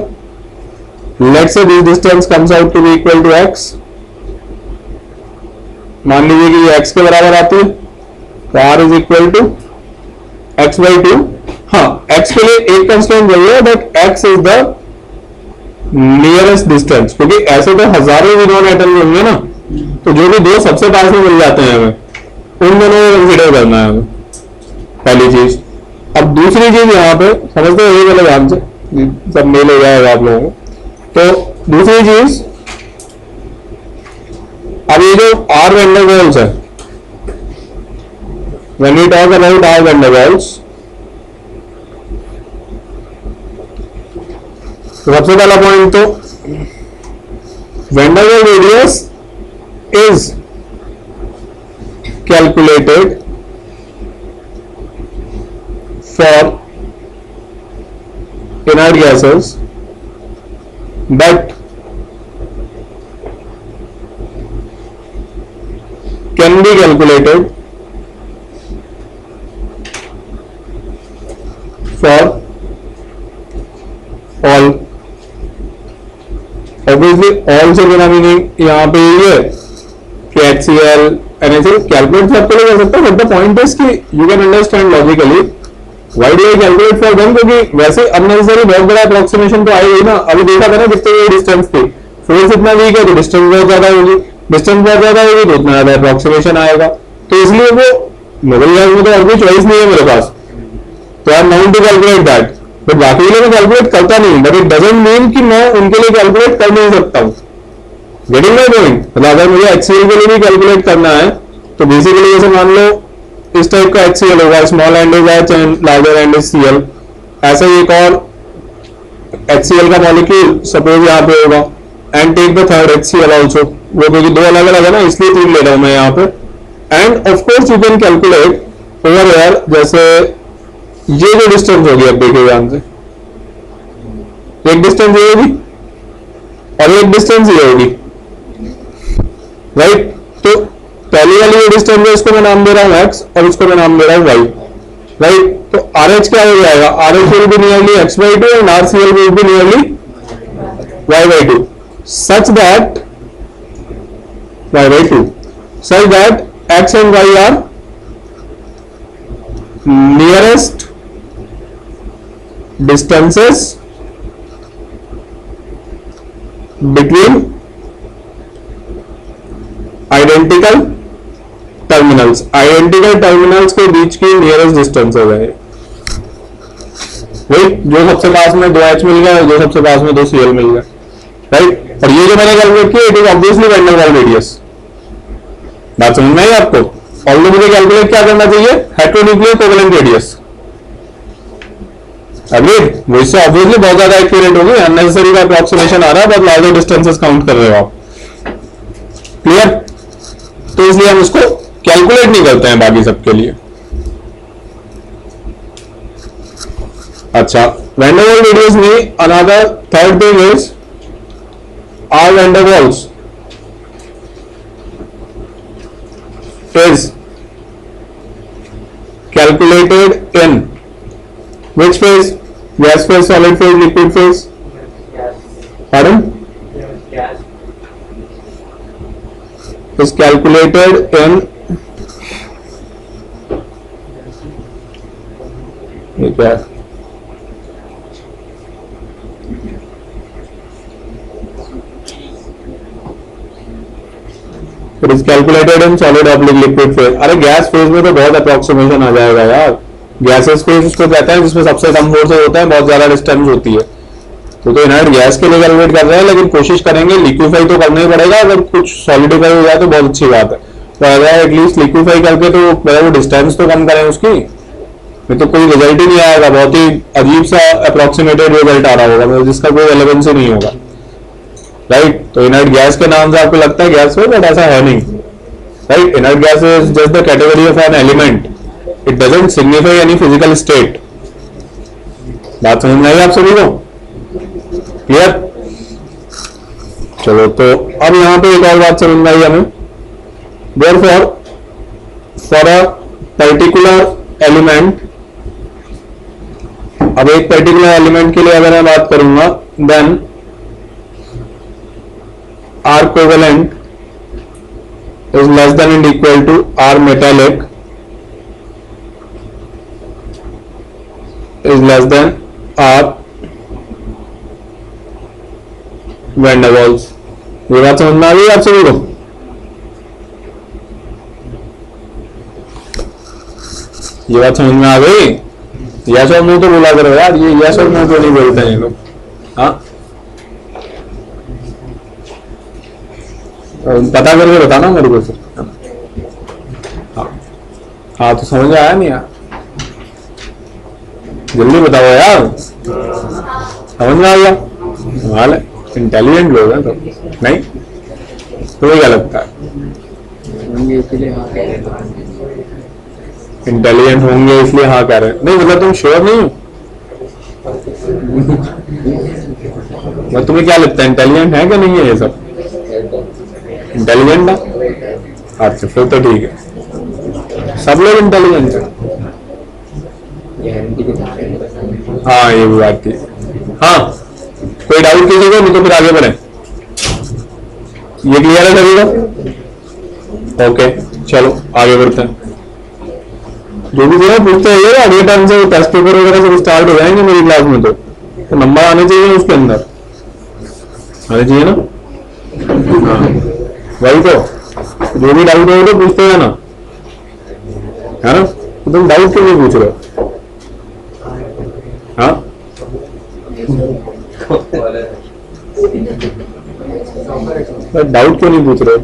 [SPEAKER 1] let's say this distance comes out to be equal to x, मान लीजिए कि ये x के बराबर आती है, तो r is equal to x by 2। हाँ, x के लिए एक कंस्टेंट चाहिए, but x is the nearest distance, क्योंकि ऐसे तो हजारों जीनॉन एटम होंगे ना, तो जो भी 2 सबसे पास में मिल जाते हैं हमें, उन दोनों को कंसिडर करना है हमें, पहली चीज। अब दूसरी चीज यहाँ पे समझते हो, ये वाले ध्यान से सब मेल हो जाएगा आप लोगों को। तो दूसरी चीज, अब ये जो r वैन डर वाल्स है, when we talk about our van der Waals, तो सबसे पहला पॉइंट तो van der Waals radius is calculated for inert gases, but can be calculated for all. Obviously all से बिना मीनिंग यहाँ पे ये है कि HCl NaCl कैलकुलेट सबके लिए कर सकता है, बट द पॉइंट इज कि you can understand logically why do I calculate for them, क्योंकि वैसे अननेसेसरी बहुत बड़ा अप्रोक्सीमेशन तो आई गई ना। अभी देखा था ना कितनी डिस्टेंस थी, फोर्स इतना वीक है तो डिस्टेंस बहुत ज्यादा होगी, डिस्टेंस बहुत ज्यादा होगी तो उतना ज्यादा अप्रोक्सीमेशन आएगा। तो इसलिए वो नोबल गैस में तो और कोई चॉइस नहीं है मेरे पास, तो I am known to calculate that, but बाकी के लिए मैं कैलकुलेट करता नहीं, बट इट डजंट मीन कि मैं उनके लिए कैलकुलेट कर नहीं सकता हूँ। Getting my point? मतलब अगर मुझे HCl के लिए भी कैलकुलेट करना है तो बेसिकली जैसे मान लो इस टाइप का HCl होगा, small and is H and larger and is Cl, ऐसा ही एक और HCl का मॉलिक्यूल सपोज यहाँ पे होगा, and take the third HCl also, वो क्योंकि दो अलग अलग है ना इसलिए तीन ले रहा हूं मैं यहाँ पे। End of course you can calculate over here, जैसे ये जो डिस्टेंस होगी अब देखिए ध्यान से, एक डिस्टेंस ये होगी और एक डिस्टेंस ये होगी, राइट। तो पहली वाली ये डिस्टेंस है, इसको मैं नाम दे रहा हूं x और इसको मैं नाम दे रहा हूं y, राइट। तो RH क्या हो जाएगा, RH will be nearly x/2 and RCl will be nearly y/2 such that y/2 such that x and y are nearest distances between identical terminals, identical terminals के बीच की नियरेस्ट डिस्टेंस हो गए, राइट। जो सबसे पास में 2H मिल गया, जो सबसे पास में 2Cl मिल गया, राइट। और ये जो मैंने कैलकुलेट किया it is obviously van der Waals radius. बात समझ में आई आपको? ऑल्दो मुझे कैलकुलेट क्या करना चाहिए, हेटेरोन्यूक्लियर कोवेलेंट रेडियस, अग्रीड। वो इससे ऑब्वियसली बहुत ज्यादा एक्यूरेट होगी, अननेसेसरी का अप्रोक्सीमेशन आ रहा है, बहुत लार्जर डिस्टेंसेस काउंट कर रहे हो आप, क्लियर। तो इसलिए हम उसको कैलकुलेट नहीं करते हैं बाकी सबके लिए। अच्छा, वैन डर वाल रेडियस में another third thing is R van der Waals is calculated in which phase? Gas phase, solid phase, liquid phase? Pardon?
[SPEAKER 3] Gas.
[SPEAKER 1] Is calculated in gas. It is calculated in solid oblique liquid phase. अरे गैस फेज में तो बहुत अप्रोक्सीमेशन आ जाएगा यार, गैसेस फेज उसको कहते हैं जिसमें सबसे कम फोर्स होता है, बहुत ज्यादा डिस्टेंस होती है। तो इनर्ट गैस के लिए कैलकुलेट कर रहे हैं, लेकिन कोशिश करेंगे लिक्विफाई तो करना ही पड़ेगा, अगर कुछ सॉलिडिफाई हो जाए तो बहुत अच्छी बात है, तो अगर एटलीस्ट लिक्विफाई करके तो वो डिस्टेंस तो कम करें उसकी, नहीं तो कोई रिजल्ट ही नहीं आएगा, बहुत ही अजीब सा अप्रोक्सीमेटेड रिजल्ट आ रहा होगा जिसका कोई रेलेवेंस ही नहीं होगा, राइट। तो इनर्ट गैस के नाम से आपको लगता है गैस है, बट ऐसा है नहीं, right. Inert gas is just the category of an element, it doesn't signify any physical state. बात समझ में आई आप सभी को? क्लियर? चलो, तो अब यहां पे एक और बात समझ में आई हमें, therefore for a particular element, अब एक पर्टिकुलर एलिमेंट के लिए अगर मैं बात करूंगा, then R covalent is less than and equal to R metallic is less than R van der Waals। ये बात समझ में आ गई आप सभी को? ये बात समझ में आ गई? यस और नो तो बोला करो यार, ये यस और नो तो नहीं बोलते हैं ये लोग। हाँ, पता करके बताना मेरे को फिर। हाँ, हाँ तो समझ में आया नहीं यार, जल्दी बताओ यार, समझ में आ गया? कमाल है, इंटेलिजेंट लोग हैं तो। नहीं तो क्या लगता है
[SPEAKER 3] इसलिए हाँ कह रहे थे।
[SPEAKER 1] इंटेलिजेंट होंगे इसलिए हाँ कह रहे हैं? नहीं मतलब तुम श्योर नहीं हो? मतलब तुम्हें क्या लगता है इंटेलिजेंट है कि नहीं है ये सब? इंटेलिजेंट है? अच्छा फिर तो ठीक है, सब लोग इंटेलिजेंट है। हाँ ये भी बात थी। हाँ कोई डाउट कीजिएगा, नहीं तो फिर आगे बढ़े। ये क्लियर है सभी का? ओके चलो आगे बढ़ते हैं। जो भी जो है पूछते हैं अगले टाइम से टेस्ट पेपर वगैरह सब स्टार्ट हो जाएंगे मेरी क्लास में, तो नंबर आने चाहिए उसके अंदर, आने चाहिए ना? हाँ वही तो, जो भी डाउट हो तो पूछते हैं ना, है ना? तो तुम डाउट क्यों नहीं पूछ रहे हो? हाँ डाउट क्यों नहीं पूछ रहे हो?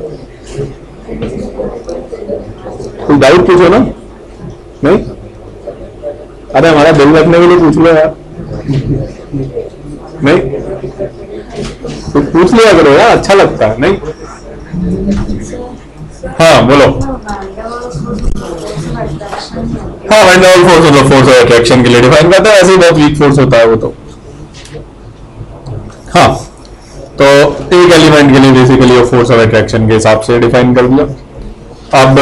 [SPEAKER 1] तुम डाउट पूछो ना। नहीं अरे हमारा दिल रखने के लिए पूछ लो यार। नहीं तो पूछ लिया करो यार, अच्छा लगता है। नहीं हाँ बोलो। हाँ वैन डर वाल्स फोर्स होता, फोर्स ऑफ अट्रैक्शन के लिए डिफाइन करता है, ऐसे ही बहुत वीक फोर्स होता है वो तो। हाँ तो एक एलिमेंट के लिए बेसिकली वो फोर्स ऑफ अट्रैक्शन के हिसाब से डिफाइन कर दिया। अब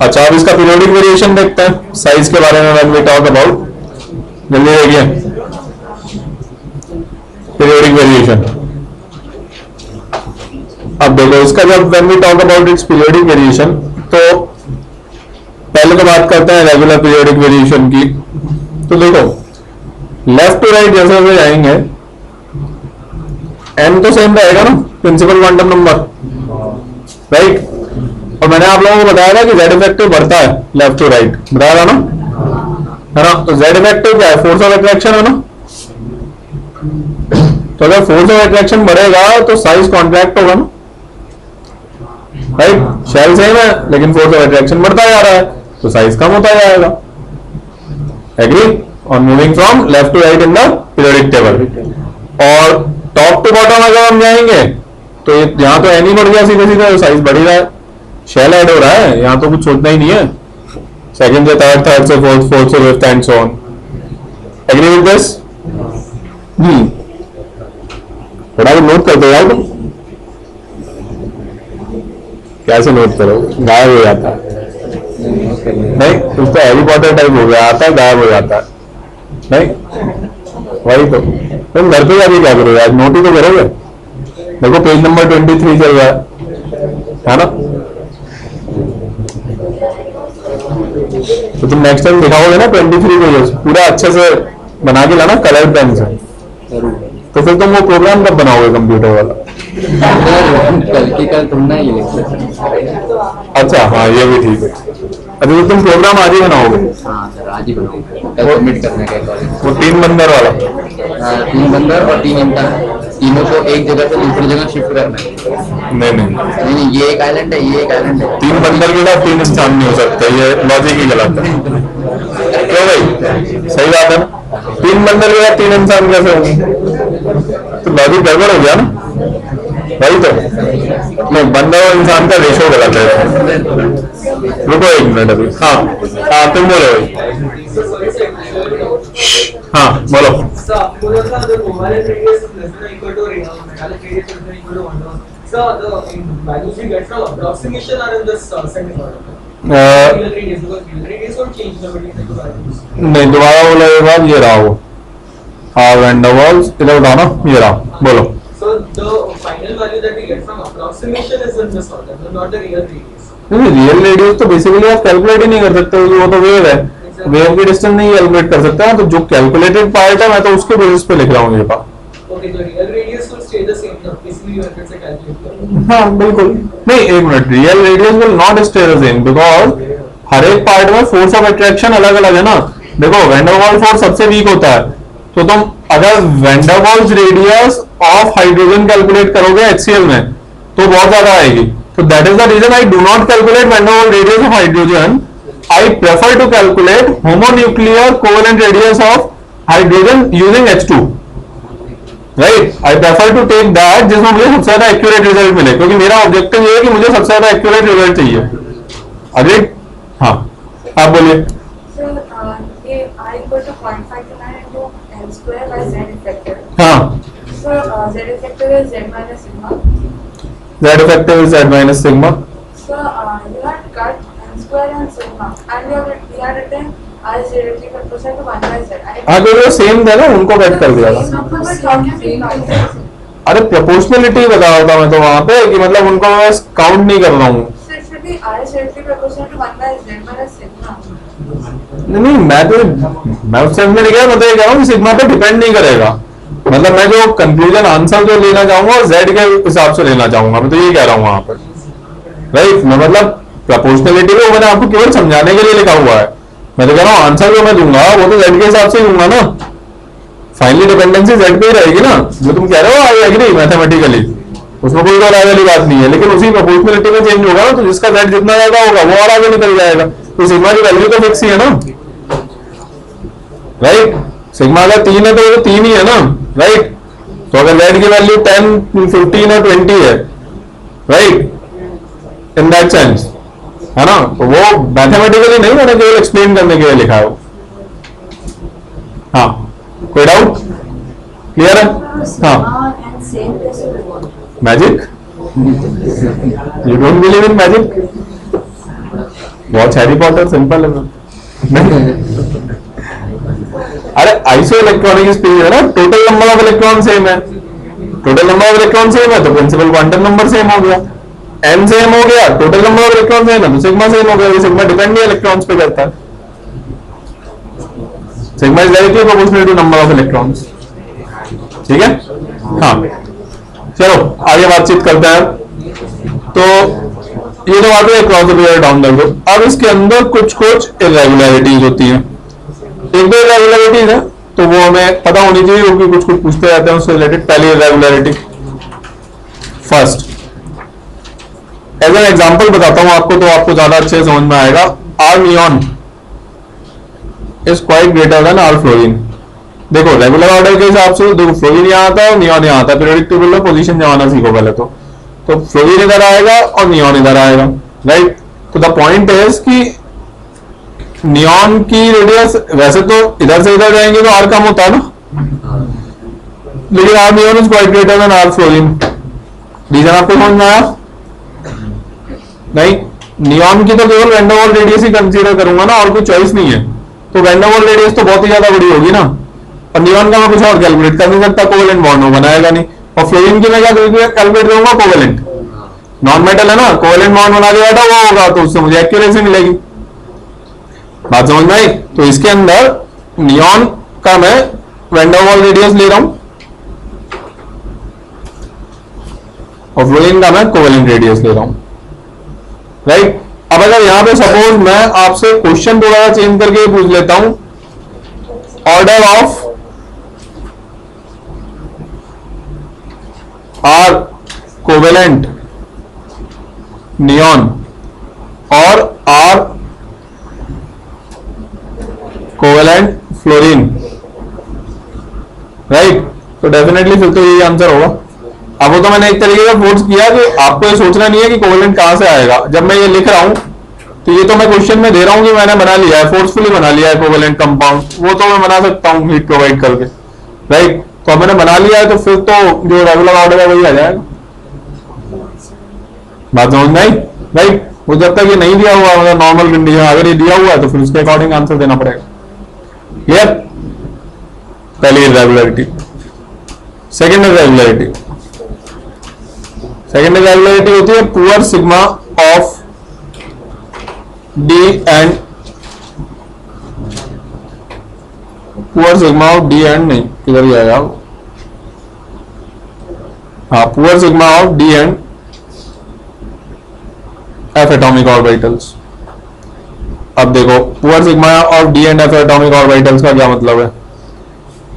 [SPEAKER 1] अच्छा अब इसका पीरियोडिक वेरिएशन देखते हैं, साइज के बारे में व्हेन वी टॉक अबाउट। जल्दी देखिए पीरियोडिक वेरिएशन। अब देखो इसका जब when we talk about its periodic variation, तो पहले तो बात करते हैं रेगुलर पीरियोडिक वेरिएशन की। तो देखो लेफ्ट टू राइट जैसे जैसे जाएंगे n तो सेम रहेगा ना, प्रिंसिपल क्वांटम नंबर, राइट? और मैंने आप लोगों को बताया था कि z इफेक्टिव बढ़ता है लेफ्ट टू राइट, बताया था ना, है ना? तो z इफेक्टिव क्या है? फोर्स ऑफ अट्रैक्शन है ना। तो अगर फोर्स ऑफ अट्रैक्शन बढ़ेगा तो साइज कॉन्ट्रैक्ट होगा ना, राइट? शेल सेम है लेकिन फोर्स ऑफ अट्रैक्शन बढ़ता जा रहा है तो साइज कम होता जाएगा। एग्री? और moving from left to right in the periodic table. और टॉप टू बॉटम अगर हम जाएंगे तो यहाँ तो एन ही बढ़ गया सीधे सीधे, साइज बढ़ ही रहा है, शेल ऐड हो रहा है, यहाँ तो कुछ छोड़ना ही नहीं है। सेकंड से थर्ड, थर्ड से फोर्थ, फोर्थ से fifth and so on. Agree with this? थोड़ा भी नोट करते यार तुम। कैसे नोट करो? गायब हो जाता है। नहीं उसका हैरी पॉटर टाइप हो गया, आता है गायब हो जाता है। नहीं वही तो, तुम घर पे जाके क्या करोगे आज? नोट ही तो करोगे। देखो पेज नंबर 23 चल रहा है ना? तो तुम नेक्स्ट टाइम दिखाओगे ना 23 पेजेस पूरा अच्छे से बना के लाना कलर पेन से। तो फिर तुम वो प्रोग्राम कब बनाओगे कंप्यूटर वाला?
[SPEAKER 3] कल की कल तुम ना ये लिख।
[SPEAKER 1] अच्छा हाँ ये भी ठीक है। अच्छा तो तुम प्रोग्राम आज ही बनाओगे?
[SPEAKER 3] हाँ सर आज ही बनाओगे, कल सबमिट करने का कॉलेज।
[SPEAKER 1] वो 3 बंदर वाला?
[SPEAKER 3] 3 बंदर और 3 इंसान, तीनों को एक जगह से दूसरी जगह शिफ्ट करना है।
[SPEAKER 1] नहीं
[SPEAKER 3] ये एक आइलैंड है, ये एक आइलैंड है।
[SPEAKER 1] 3 बंदर के साथ 3 इंसान नहीं हो सकते, ये लॉजिक ही गलत है। क्यों भाई? सही बात है ना? 3 बंदर के साथ 3 इंसान कैसे होंगे? तो लॉजिक गड़बड़ हो गया ना, वही तो। नहीं बंदर और इंसान का रेशो गलत है। रुको एक मिनट अभी। हाँ हाँ तुम बोलो भाई। हाँ बोलो। नहीं दोबारा बोलो एक बार। ये रहा वो वैन डर वाल्स, इधर उठाओ ना, ये रहा, बोलो।
[SPEAKER 4] So the final value that we get from approximation is in this order, not the real radius.
[SPEAKER 1] नहीं रियल रेडियस तो बेसिकली आप कैलकुलेट ही नहीं कर सकते, वो तो वेव है, वेव की डिस्टेंस नहीं कैलकुलेट कर सकते हैं। तो जो कैलकुलेटेड पार्ट है मैं तो उसके बेसिस पे लिख रहा हूँ ये बात।
[SPEAKER 4] Okay, the real radius will stay the same. The basically method से calculate करो।
[SPEAKER 1] हाँ बिल्कुल। नहीं एक minute, real radius will not stay the same because हर एक पार्ट में फोर्स ऑफ अट्रैक्शन अलग अलग है ना। देखो वैन डर वाल्स फोर्स सबसे वीक होता है, तो तुम अगर van der Waals radius of hydrogen calculate करोगे HCl में तो बहुत ज्यादा आएगी, So that is the reason I do not calculate van der Waals radius of hydrogen. I prefer to calculate homonuclear covalent radius of hydrogen using H2. Right? I prefer to take that जिसमें मुझे सबसे ज्यादा एक्यूरेट रिजल्ट मिले, क्योंकि मेरा ऑब्जेक्टिव ये है कि मुझे सबसे ज्यादा एक्यूरेट रिजल्ट चाहिए. अरे हाँ, आप बोलिए.
[SPEAKER 2] Sir, ये I equal to 0.59 into L square by Z effective.
[SPEAKER 1] हाँ,
[SPEAKER 2] So Z effective is Z minus sigma.
[SPEAKER 1] Z effective is Z minus sigma.
[SPEAKER 2] So you had cut L square and sigma, and you had written I is directly proportional to 1 by Z.
[SPEAKER 1] हाँ, क्योंकि वो सेम थे ना, उनको कट कर दिया था. अरे प्रोपोर्शनलिटी बता रहा था मैं तो वहां पे कि मतलब उनको मैं काउंट नहीं कर रहा हूँ.
[SPEAKER 2] So it should be I is directly proportional to 1 by Z minus sigma.
[SPEAKER 1] नहीं, मैं उस सेंस में नहीं कह रहा, मैं तो ये कह रहा हूँ कि सिग्मा पे डिपेंड नहीं करेगा. मतलब मैं जो कंक्लूजन आंसर जो लेना चाहूंगा वो Z के हिसाब से लेना चाहूंगा, मैं तो ये कह रहा हूँ वहां पर. राइट, मैं मतलब प्रोपोर्शनलिटी को मैंने आपको केवल समझाने के लिए लिखा हुआ है. मैं तो कह रहा हूँ आंसर जो मैं दूंगा वो तो Z के हिसाब से ही दूंगा ना. फाइनली डिपेंडेंसी Z पे ही रहेगी ना, जो तुम कह रहे हो. आई एग्री मैथमेटिकली, उसमें कोई और वाली बात नहीं है. लेकिन उसी प्रोपोर्शनलिटी में चेंज होगा ना, तो जिसका Z जितना ज्यादा होगा वो और आगे निकल जाएगा. तो सिग्मा की वैल्यू तो फिक्स ही है ना. राइट, सिग्मा अगर 3 है तो वो 3 ही है ना. राइट, तो अगर Z की वैल्यू 10, 15 और 20 है, राइट, इन दैट सेंस है ना, तो वो मैथमेटिकली नहीं, मैंने केवल एक्सप्लेन करने के लिए लिखा है. हाँ, कोई डाउट? क्लियर है? हाँ,
[SPEAKER 2] And same place to reward.
[SPEAKER 1] Magic, you don't believe in magic? Watch Harry Potter, simple है. अरे आइसो इलेक्ट्रॉनिक स्पीड है ना, total number of electron same है. Total number of electron same है तो प्रिंसिपल क्वांटम नंबर सेम हो गया. n सेम हो गया, total number of electron same है तो सिग्मा सेम हो गया. सिग्मा डिपेंड नहीं इलेक्ट्रॉन्स पे करता है. Sigma is directly proportional to number of electrons. ठीक है. हाँ, चलो आगे बातचीत करते हैं. तो ये तो बात है cross over down the group. अब इसके अंदर कुछ इरेगुलरिटीज होती हैं. एक दो इरेगुलरिटीज है तो वो हमें पता होनी चाहिए, क्योंकि कुछ पूछते रहते हैं उससे रिलेटेड. पहली irregularity, first as an example बताता हूं आपको, तो आपको ज्यादा अच्छे समझ में आएगा. R neon is quite greater than R fluorine. देखो रेगुलर ऑर्डर के हिसाब से देखो, फ्लोरीन यहाँ आता है और नियॉन यहाँ आता है. पीरियोडिक टेबल में पोजीशन जमाना सीखो पहले तो फ्लोरीन इधर आएगा और नियॉन इधर आएगा. राइट, तो द पॉइंट इज कि नियॉन की रेडियस वैसे तो इधर से इधर जाएंगे तो आर कम होता है ना, लेकिन R neon is quite greater than R fluorine. Reason आपको समझ में आया? नहीं, नियॉन की तो केवल वैन डर वाल्स रेडियस ही कंसीडर करूंगा ना, और कोई चॉइस नहीं है. तो वैन डर वाल्स रेडियस तो बहुत ही ज्यादा बड़ी होगी ना, और नियॉन का मैं कुछ और कैलकुलेट कर नहीं सकता, कोवेलेंट बॉन्ड वो बनाएगा नहीं. और फ्लोरीन की मैं क्या कैलकुलेट करूंगा? कोवेलेंट. नॉन मेटल है ना, कोवेलेंट बॉन्ड बना के बैठा हुआ होगा तो उससे मुझे एक्यूरेसी मिलेगी. बात समझ में आई? तो इसके अंदर नियॉन का मैं वैन डर वाल्स रेडियस ले रहा हूं और फ्लोरीन का मैं कोवेलेंट रेडियस ले रहा हूं. राइट, अब अगर यहां पे सपोज मैं आपसे क्वेश्चन थोड़ा सा चेंज करके पूछ लेता हूं, order of R covalent neon और आर कोवेलेंट फ्लोरीन. राइट, तो डेफिनेटली फिर तो यही आंसर होगा. अब वो तो मैंने एक तरीके का फोर्स किया कि आपको ये सोचना नहीं है कि कोवेलेंट कहां से आएगा. जब मैं ये लिख रहा हूं तो ये तो मैं क्वेश्चन में दे रहा हूं कि मैंने बना लिया है, फोर्सफुली बना लिया है कोवेलेंट कंपाउंड. वो तो मैं बना सकता हूं हीट प्रोवाइड करके. राइट, तो अब मैंने बना लिया है तो फिर तो जो रेगुलर ऑर्डर है वही आ जाएगा. बात समझ में आई? राइट, वो जब तक ये नहीं दिया हुआ मतलब नॉर्मल कंडीशन, अगर ये दिया हुआ है तो फिर उसके अकॉर्डिंग आंसर देना पड़ेगा. क्लियर? पहली irregularity. Second irregularity, second irregularity होती है poor sigma of D and poor sigma of D and नहीं, किधर ही आएगा? हाँ, poor sigma of D and F atomic orbitals. अब देखो poor sigma of D and F atomic orbitals का क्या मतलब है?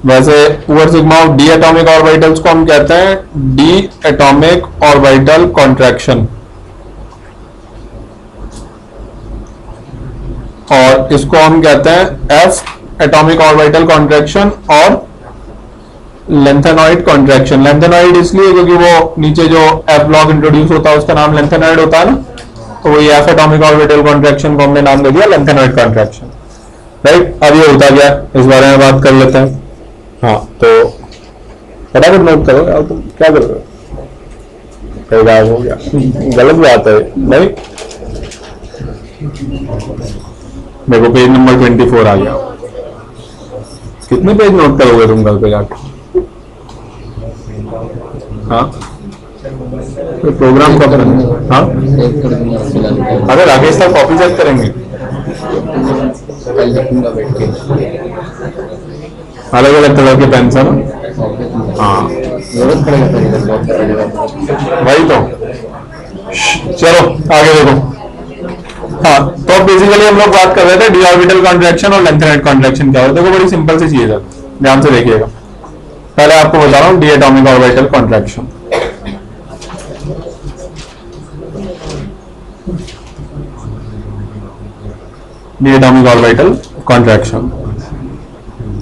[SPEAKER 1] वैसे poor sigma of D atomic orbitals को हम कहते हैं डी एटॉमिक ऑर्बिटल कॉन्ट्रैक्शन. और इसको हम कहते हैं एफ एटॉमिक ऑर्बिटल कॉन्ट्रैक्शन और लेंथेनॉइड कॉन्ट्रैक्शन। लेंथेनॉइड इसलिए क्योंकि वो नीचे जो एफ ब्लॉक इंट्रोड्यूस होता है उसका नाम लेंथेनॉइड होता है ना, तो वही एफ एटॉमिक ऑर्बिटल कॉन्ट्रैक्शन को हमने नाम दे दिया लेंथेनॉइड कॉन्ट्रैक्शन। राइट, अब ये होता क्या इस बारे में बात कर लेते हैं। हाँ तो फटाफट नोट करो यार, तुम क्या कर रहे हो? कई बार हो गया, गलत बात है नहीं। मेरे को पेज नंबर 24 आ गया। कितने पेज नोट करोगे तुम कल पे जाके? हाँ प्रोग्राम कब करेंगे? हाँ
[SPEAKER 3] एक कर दूंगा फिलहाल।
[SPEAKER 1] अरे राकेश साहब कॉपी चेक करेंगे,
[SPEAKER 3] कल देखूंगा बैठ के।
[SPEAKER 1] अलग अलग कलर के पेन है ना। हाँ
[SPEAKER 3] जरूरत पड़ेगा तो इधर बहुत पड़ेगा।
[SPEAKER 1] वही तो। चलो आगे देखो। हाँ तो बेसिकली हम लोग बात कर रहे थे डी ऑर्बिटल कॉन्ट्रैक्शन और लेंथेनॉइड कॉन्ट्रैक्शन क्या होता है। देखो बड़ी सिंपल सी चीज है, ध्यान से देखिएगा। पहले आपको बता रहा हूँ D atomic orbital contraction. D atomic orbital contraction.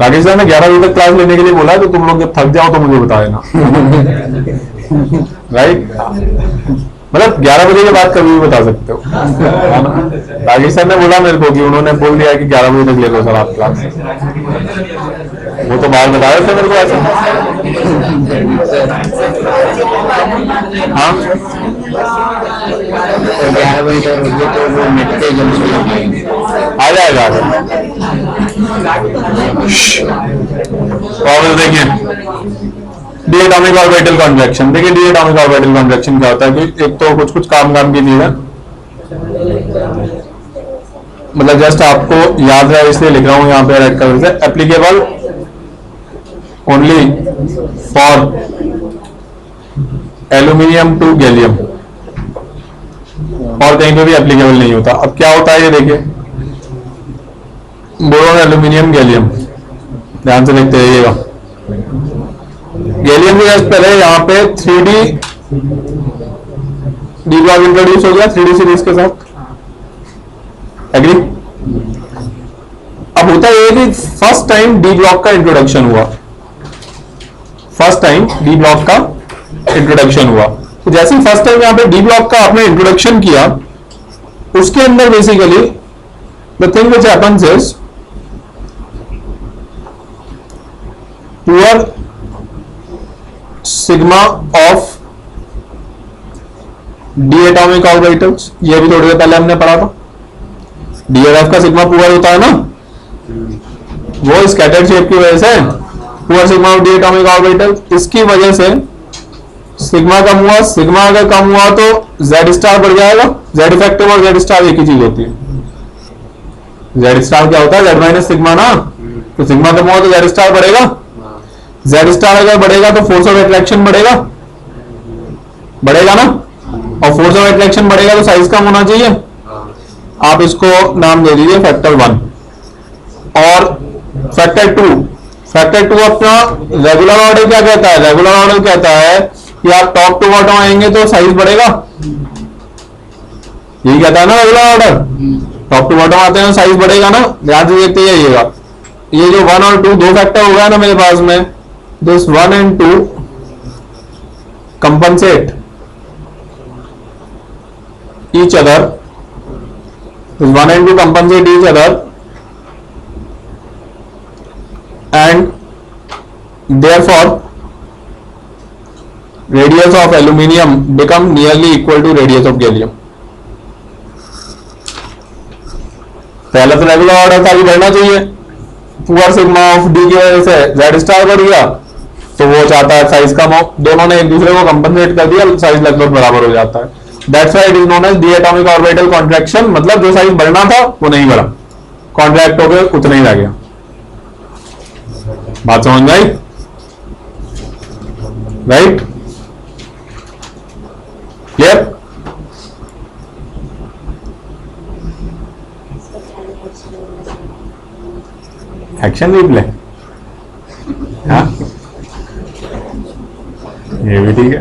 [SPEAKER 1] Rakesh sir ने 11 बजे तक क्लास लेने के लिए बोला है, तो तुम लोग जब थक जाओ तो मुझे बता देना। राइट, मतलब 11 बजे के बाद कभी भी बता सकते हो। राकेश सर ने बोला मेरे को कि उन्होंने बोल दिया कि 11 बजे तक ले लो सर आप क्लास। वो तो बाहर बता रहे थे मेरे को ऐसा। हाँ
[SPEAKER 3] 11 बजे तक होगी तो वो नेट पे जल्दी
[SPEAKER 1] आ जाएगा। और देखिए डी एटॉमिक ऑर्बिटल कॉन्ट्रैक्शन। देखिए डी एटॉमिक ऑर्बिटल कॉन्ट्रैक्शन क्या होता है कि एक तो कुछ कुछ काम की चीज है, मतलब जस्ट आपको याद रहे इसलिए लिख रहा हूं यहाँ पे रेड कलर से। Applicable only for aluminium to gallium, और कहीं पे भी एप्लीकेबल नहीं होता। अब क्या होता है ये देखिए, बोरोन एल्यूमिनियम गैलियम, ध्यान से देखते रहिएगा। गैलियम के जस्ट पहले यहाँ पे 3D डी ब्लॉक इंट्रोड्यूस हो गया 3D सीरीज के साथ। एग्री? अब होता है कि फर्स्ट टाइम डी ब्लॉक का इंट्रोडक्शन हुआ, फर्स्ट टाइम डी ब्लॉक का इंट्रोडक्शन हुआ। तो जैसे फर्स्ट टाइम यहाँ पे डी ब्लॉक का आपने इंट्रोडक्शन किया, उसके अंदर basically the thing which happens is poor sigma of D atomic orbitals. ये भी थोड़ी देर पहले हमने पढ़ा था। डीएलएफ का सिग्मा पुअर होता है ना, वो स्कैटर्ड शेप की वजह से poor sigma of D atomic orbital. इसकी वजह से सिग्मा कम हुआ, सिग्मा अगर कम हुआ तो जेड स्टार बढ़ जाएगा। जेड इफेक्टिव और जेड स्टार एक ही चीज होती है। जेड स्टार क्या होता है? जेड माइनस सिग्मा ना, तो सिग्मा कम हुआ तो जेड स्टार बढ़ेगा। जेड स्टार अगर बढ़ेगा तो फोर्स ऑफ अट्रैक्शन बढ़ेगा, बढ़ेगा ना, और फोर्स ऑफ अट्रैक्शन बढ़ेगा तो साइज कम होना चाहिए। आप इसको नाम दे दीजिए फैक्टर 1 और फैक्टर 2। फैक्टर 2 अपना रेगुलर ऑर्डर क्या कहता है? रेगुलर ऑर्डर कहता है कि आप टॉप टू बॉटम आएंगे तो साइज बढ़ेगा, यही कहता है ना regular order. Top to bottom आते हैं साइज बढ़ेगा ना, ध्यान से देखते जाइएगा। ये जो 1 और 2 दो फैक्टर हो गया ना मेरे पास में, this 1 and 2 compensate each other, this 1 and 2 compensate each other, and therefore radius of aluminium become nearly equal to radius of gallium. पहला तो रेगुलर ऑर्डर था कि बढ़ना चाहिए, पुअर सिग्मा ऑफ डी की वजह से जेड स्टार बढ़ गया, तो वो चाहता है साइज कम हो। दोनों ने एक दूसरे को कंपनसेट कर दिया, साइज लगभग बराबर हो जाता है। That's why it is known as d atomic orbital contraction. मतलब जो साइज बढ़ना था वो नहीं बढ़ा, कॉन्ट्रैक्ट हो गया, उतना ही रह गया। बात समझ में आई? Right, clear? एक्शन रिप्ले, हाँ ये भी ठीक है।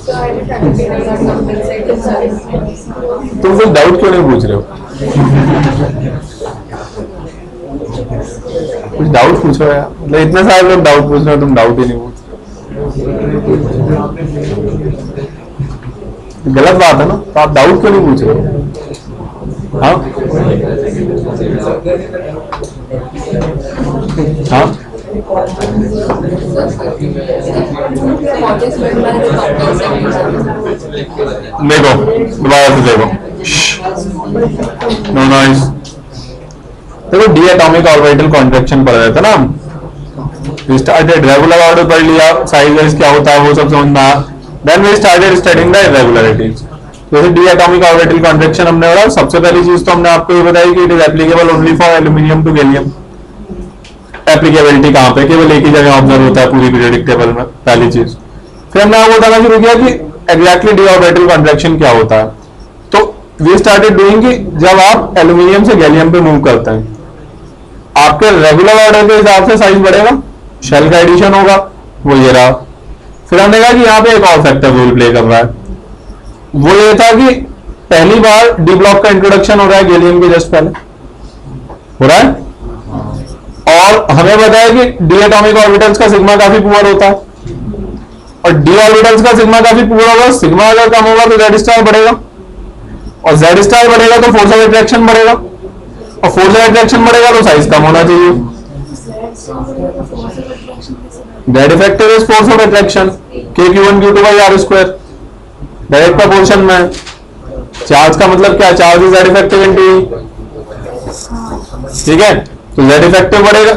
[SPEAKER 2] So I did faculty does not compensate the size.
[SPEAKER 1] तुम कुछ डाउट क्यों नहीं पूछ रहे हो? कुछ डाउट पूछो यार, मतलब इतने सारे लोग डाउट पूछ रहे हो, तुम डाउट ही नहीं पूछ रहे हो। गलत बात है ना, तो आप डाउट क्यों नहीं पूछ रहे हो? हाँ हाँ देखो दोबारा से देखो, नो नॉइस। देखो डी एटॉमिक ऑर्बिटल कॉन्ट्रैक्शन पढ़ रहे थे ना हम, स्टार्टेड रेगुलर ऑर्डर पढ़ लिया, साइज वाइज क्या होता है वो सब समझना, then we started studying the irregularities. जैसे डी एटॉमिक ऑर्बिटल कॉन्ट्रैक्शन हमने पढ़ा, सबसे पहली चीज तो हमने आपको ये बताई कि it is applicable only for aluminium to gallium. Applicability कहाँ पे, केवल एक ही जगह ऑब्जर्व होता है पूरी पीरियोडिक टेबल में, पहली चीज। फिर हमने आपको बताना शुरू किया कि एग्जैक्टली डी ऑर्बिटल कॉन्ट्रैक्शन क्या होता है। तो वी स्टार्टेड डूइंग कि जब आप एल्यूमिनियम से गैलियम पे मूव करते हैं, आपके रेगुलर ऑर्डर के हिसाब से साइज बढ़ेगा, शेल का एडिशन होगा, वो ये रहा। फिर हमने कहा कि यहाँ पे एक और फैक्टर रोल प्ले कर रहा है, वो ये था कि पहली बार डी ब्लॉक का इंट्रोडक्शन हो रहा है गैलियम के जस्ट पहले, हो रहा है। और हमें बताया कि डी एटॉमिक ऑर्बिटल्स का सिग्मा काफी पुअर होता है, और डी ऑर्बिटल्स का सिग्मा काफी पुअर होगा। सिग्मा अगर कम होगा तो जेड स्टार बढ़ेगा, और जेड स्टार बढ़ेगा तो फोर्स ऑफ अट्रैक्शन बढ़ेगा, और फोर्स ऑफ अट्रैक्शन बढ़ेगा तो साइज कम होना चाहिए। Z effective is force of attraction, K Q1 Q2 by R square, direct proportion में। चार्ज का मतलब क्या, charge is Z effective into, ठीक है, तो जेड इफेक्टिव बढ़ेगा।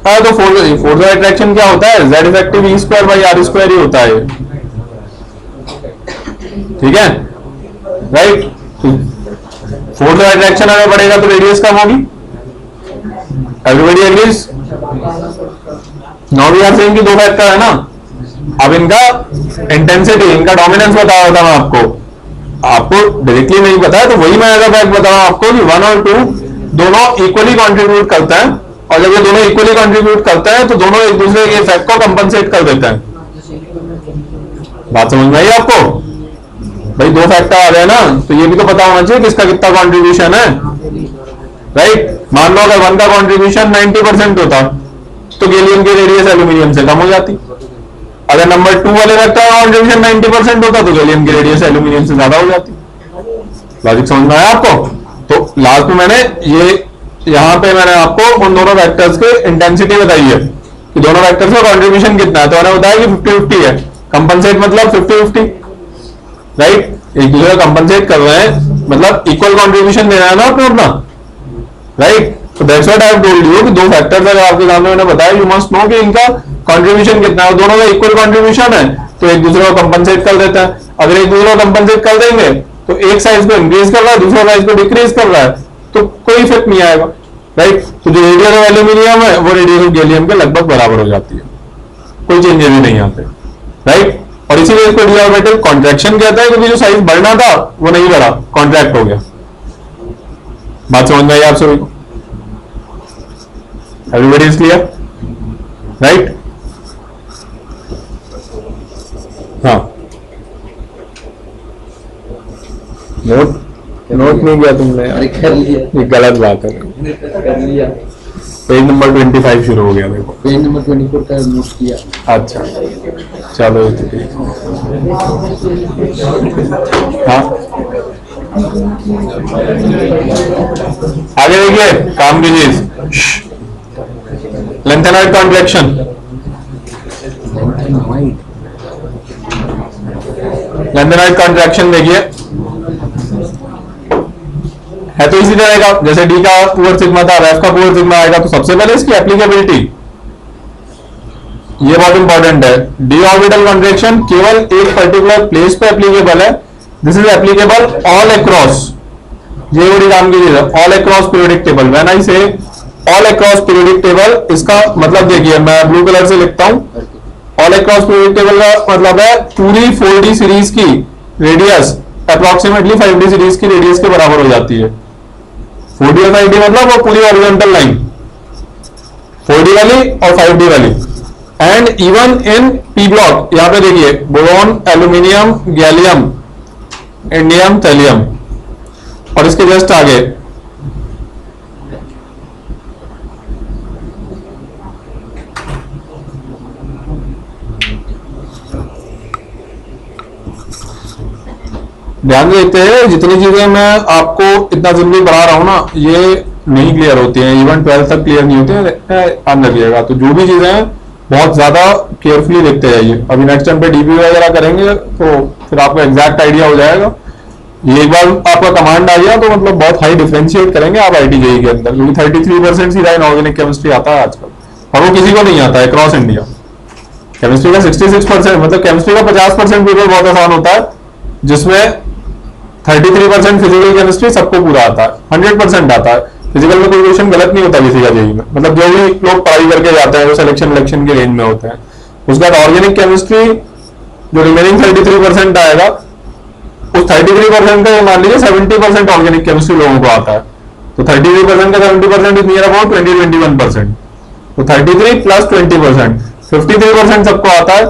[SPEAKER 1] हाँ, तो फोर्स ऑफ अट्रैक्शन क्या होता है, Z effective E square by R square ही होता है, ठीक है, राइट। फोर्स ऑफ अट्रैक्शन अगर बढ़ेगा तो रेडियस कम होगी, everybody agrees. Now we are saying कि दो फैक्टर है ना, अब इनका इंटेंसिटी, इनका डोमिनेंस बताया था मैं आपको डायरेक्टली नहीं पता है तो वही मैं अगर फैक्ट बताऊं आपको कि 1 और 2 दोनों इक्वली कंट्रीब्यूट करते हैं, और जब ये दोनों इक्वली कंट्रीब्यूट करते हैं तो दोनों एक दूसरे के इफेक्ट को कंपनसेट कर देते हैं। बात समझ में आई आपको? भाई दो फैक्टर आ गए ना, तो ये भी तो पता होना चाहिए किसका कितना कंट्रीब्यूशन है, राइट। मान लो अगर 1 का कंट्रीब्यूशन 90% होता तो गैलियम की रेडियस एल्यूमिनियम से कम हो जाती। अगर नंबर 2 वाले फैक्टर का कंट्रीब्यूशन 90% होता तो गैलियम की रेडियस एल्यूमिनियम से ज्यादा हो जाती। लॉजिक समझ में आया आपको? तो लास्ट में मैंने ये यहां पे मैंने आपको उन दोनों वेक्टर्स के इंटेंसिटी बताई है कि दोनों वेक्टर्स का कंट्रीब्यूशन कितना है, तो मैंने बताया कि 50-50 है। कंपनसेट मतलब 50-50, राइट, एक दूसरे का कंपनसेट कर रहे हैं, मतलब इक्वल कंट्रीब्यूशन देना है ना अपना अपना, राइट। तो that's what I have told you कि दो फैक्टर्स अगर आपके सामने मैंने बताया, यू मस्ट नो कि इनका कंट्रीब्यूशन कितना है, दोनों का इक्वल कंट्रीब्यूशन है तो एक दूसरे को कंपनसेट कर देता है। अगर एक दूसरे को कंपनसेट कर देंगे तो एक साइज को इंक्रीज कर रहा है, दूसरा साइज को डिक्रीज कर रहा है, तो कोई इफेक्ट नहीं आएगा, राइट। तो जो रेडियस ऑफ एल्यूमिनियम है वो रेडियस ऑफ गैलियम के लगभग बराबर हो जाती है, कोई चेंजेस भी नहीं आते, राइट। और इसीलिए इसको डी ऑर्बिटल कॉन्ट्रैक्शन कहता है, क्योंकि जो साइज बढ़ना था वो नहीं बढ़ा, कॉन्ट्रैक्ट हो गया। बात समझ में आई आप सभी को? Everybody is clear, right? हाँ, नोट नहीं किया तुमने यार,
[SPEAKER 3] कर लिया,
[SPEAKER 1] ये गलत बात है।
[SPEAKER 3] कर लिया।
[SPEAKER 1] पेज नंबर 25 शुरू हो गया, देखो
[SPEAKER 3] पेज नंबर 24 का नोट किया।
[SPEAKER 1] अच्छा चलो ये तो ठीक। हाँ आगे देखिए, काम की चीज, लेंथेनॉइड कॉन्ट्रैक्शन। लेंथेनॉइड कॉन्ट्रैक्शन देखिए है तो इसी तरह का, जैसे डी का पुअर सिग्मा था, एफ का पुअर सिग्मा आएगा, तो सबसे पहले इसकी एप्लीकेबिलिटी, ये बहुत इंपॉर्टेंट है। डी ऑर्बिटल कॉन्ट्रैक्शन केवल एक पर्टिकुलर प्लेस पे एप्लीकेबल है, this is applicable all across, ये बड़ी काम की चीज है, all across periodic table. When I से ऑल अक्रॉस पीरियोडिक टेबल, इसका मतलब देखिए मैं ब्लू कलर से लिखता हूं, ऑल अक्रॉस पीरियोडिक टेबल का मतलब है पूरी 4D सीरीज की रेडियस अप्रोक्सीमेटली 5D सीरीज की रेडियस के बराबर हो जाती है। 4D और 5D मतलब वो पूरी हॉरिजॉन्टल लाइन, 4D वाली और 5D वाली, and even in P block, यहां पे देखिए boron, aluminium, gallium, indium, thallium, और इसके जस्ट आगे ध्यान देते हैं, जितनी चीजें मैं आपको इतना जल्दी पढ़ा रहा हूं ना, ये नहीं क्लियर होती हैं, इवन 12 तक क्लियर नहीं होते हैं, ध्यान रखिएगा। तो जो भी चीजें हैं बहुत ज्यादा केयरफुली देखते जाइए। अभी नेक्स्ट टाइम पे डीपी वगैरह करेंगे तो फिर आपको एग्जैक्ट आइडिया हो जाएगा। ये एक बार आपका कमांड आ गया तो मतलब बहुत हाई डिफरेंशिएट करेंगे आप IIT-JEE के अंदर, क्योंकि 33% सीधा इनऑर्गेनिक केमिस्ट्री आता है आजकल, और वो किसी को नहीं आता है क्रॉस इंडिया। केमिस्ट्री का 66%, मतलब केमिस्ट्री का 50% पेपर बहुत आसान होता है, जिसमें 33% फिजिकल केमिस्ट्री सबको पूरा आता है, 100% आता है। फिजिकल में कोई क्वेश्चन गलत नहीं होता किसी का JEE में, मतलब जो भी लोग पढ़ाई करके जाते हैं वो सिलेक्शन के रेंज में होते हैं। उसके बाद ऑर्गेनिक केमिस्ट्री जो रिमेनिंग 33% आएगा, उस 33% का मान लीजिए 70% ऑर्गेनिक केमिस्ट्री लोगों को आता है, तो 33% का 70% इज नियर अबाउट 20-21%, तो 33 प्लस 20%, 53% सबको आता है।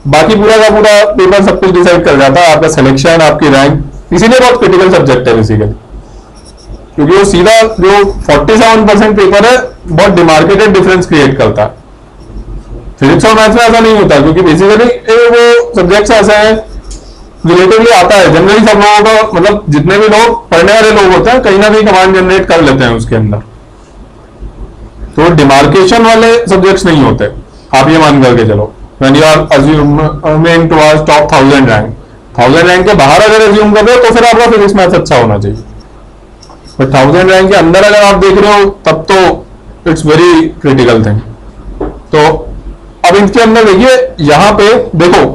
[SPEAKER 1] बाकी पूरा का पूरा पेपर सब कुछ डिसाइड कर जाता है, आपका सिलेक्शन, आपकी रैंक, इसीलिए बहुत क्रिटिकल सब्जेक्ट है बेसिकली, क्योंकि वो सीधा जो 47% पेपर है बहुत डिमार्केटेड डिफरेंस क्रिएट करता है। फिजिक्स और मैथ्स में ऐसा नहीं होता, क्योंकि बेसिकली वो सब्जेक्ट्स ऐसे हैं रिलेटिवली आता है जनरली सब लोगों का, मतलब जितने भी लोग पढ़ने वाले लोग होते हैं कहीं ना कहीं कमांड जनरेट कर लेते हैं उसके अंदर, तो डिमार्केशन वाले सब्जेक्ट्स नहीं होते। आप ये मान करके चलो, when you are assuming towards top 1000 rank, 1000 rank के बाहर अगर एज्यूम कर रहे हो तो फिर आपका फिजिक्स मैथ्स अच्छा होना चाहिए, बट 1000 रैंक के अंदर अगर आप देख रहे हो तब तो इट्स वेरी क्रिटिकल थिंग। तो अब इनके अंदर देखिए, यहां पे देखो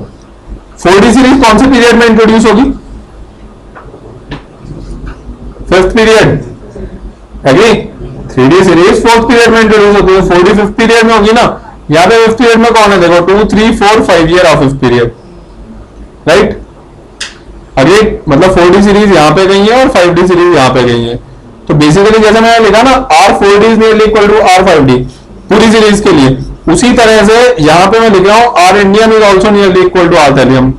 [SPEAKER 1] 4D सीरीज कौन से पीरियड में इंट्रोड्यूस होगी? 5th period, agree? 3D series 4th period में इंट्रोड्यूस होती है, 4D 5th पीरियड में होगी ना। यहां पे 5th पीरियड में कौन है? देखो 2, 3, 4, 5 year of 5th period, right? अरे मतलब 4D सीरीज यहां पे गई है और 5D सीरीज यहां पे गई है, तो बेसिकली जैसे मैंने लिखा ना R4D is nearly equal to R5D पूरी सीरीज के लिए, उसी तरह से यहां पे मैं लिख रहा हूं R indium is also nearly equal to R thallium,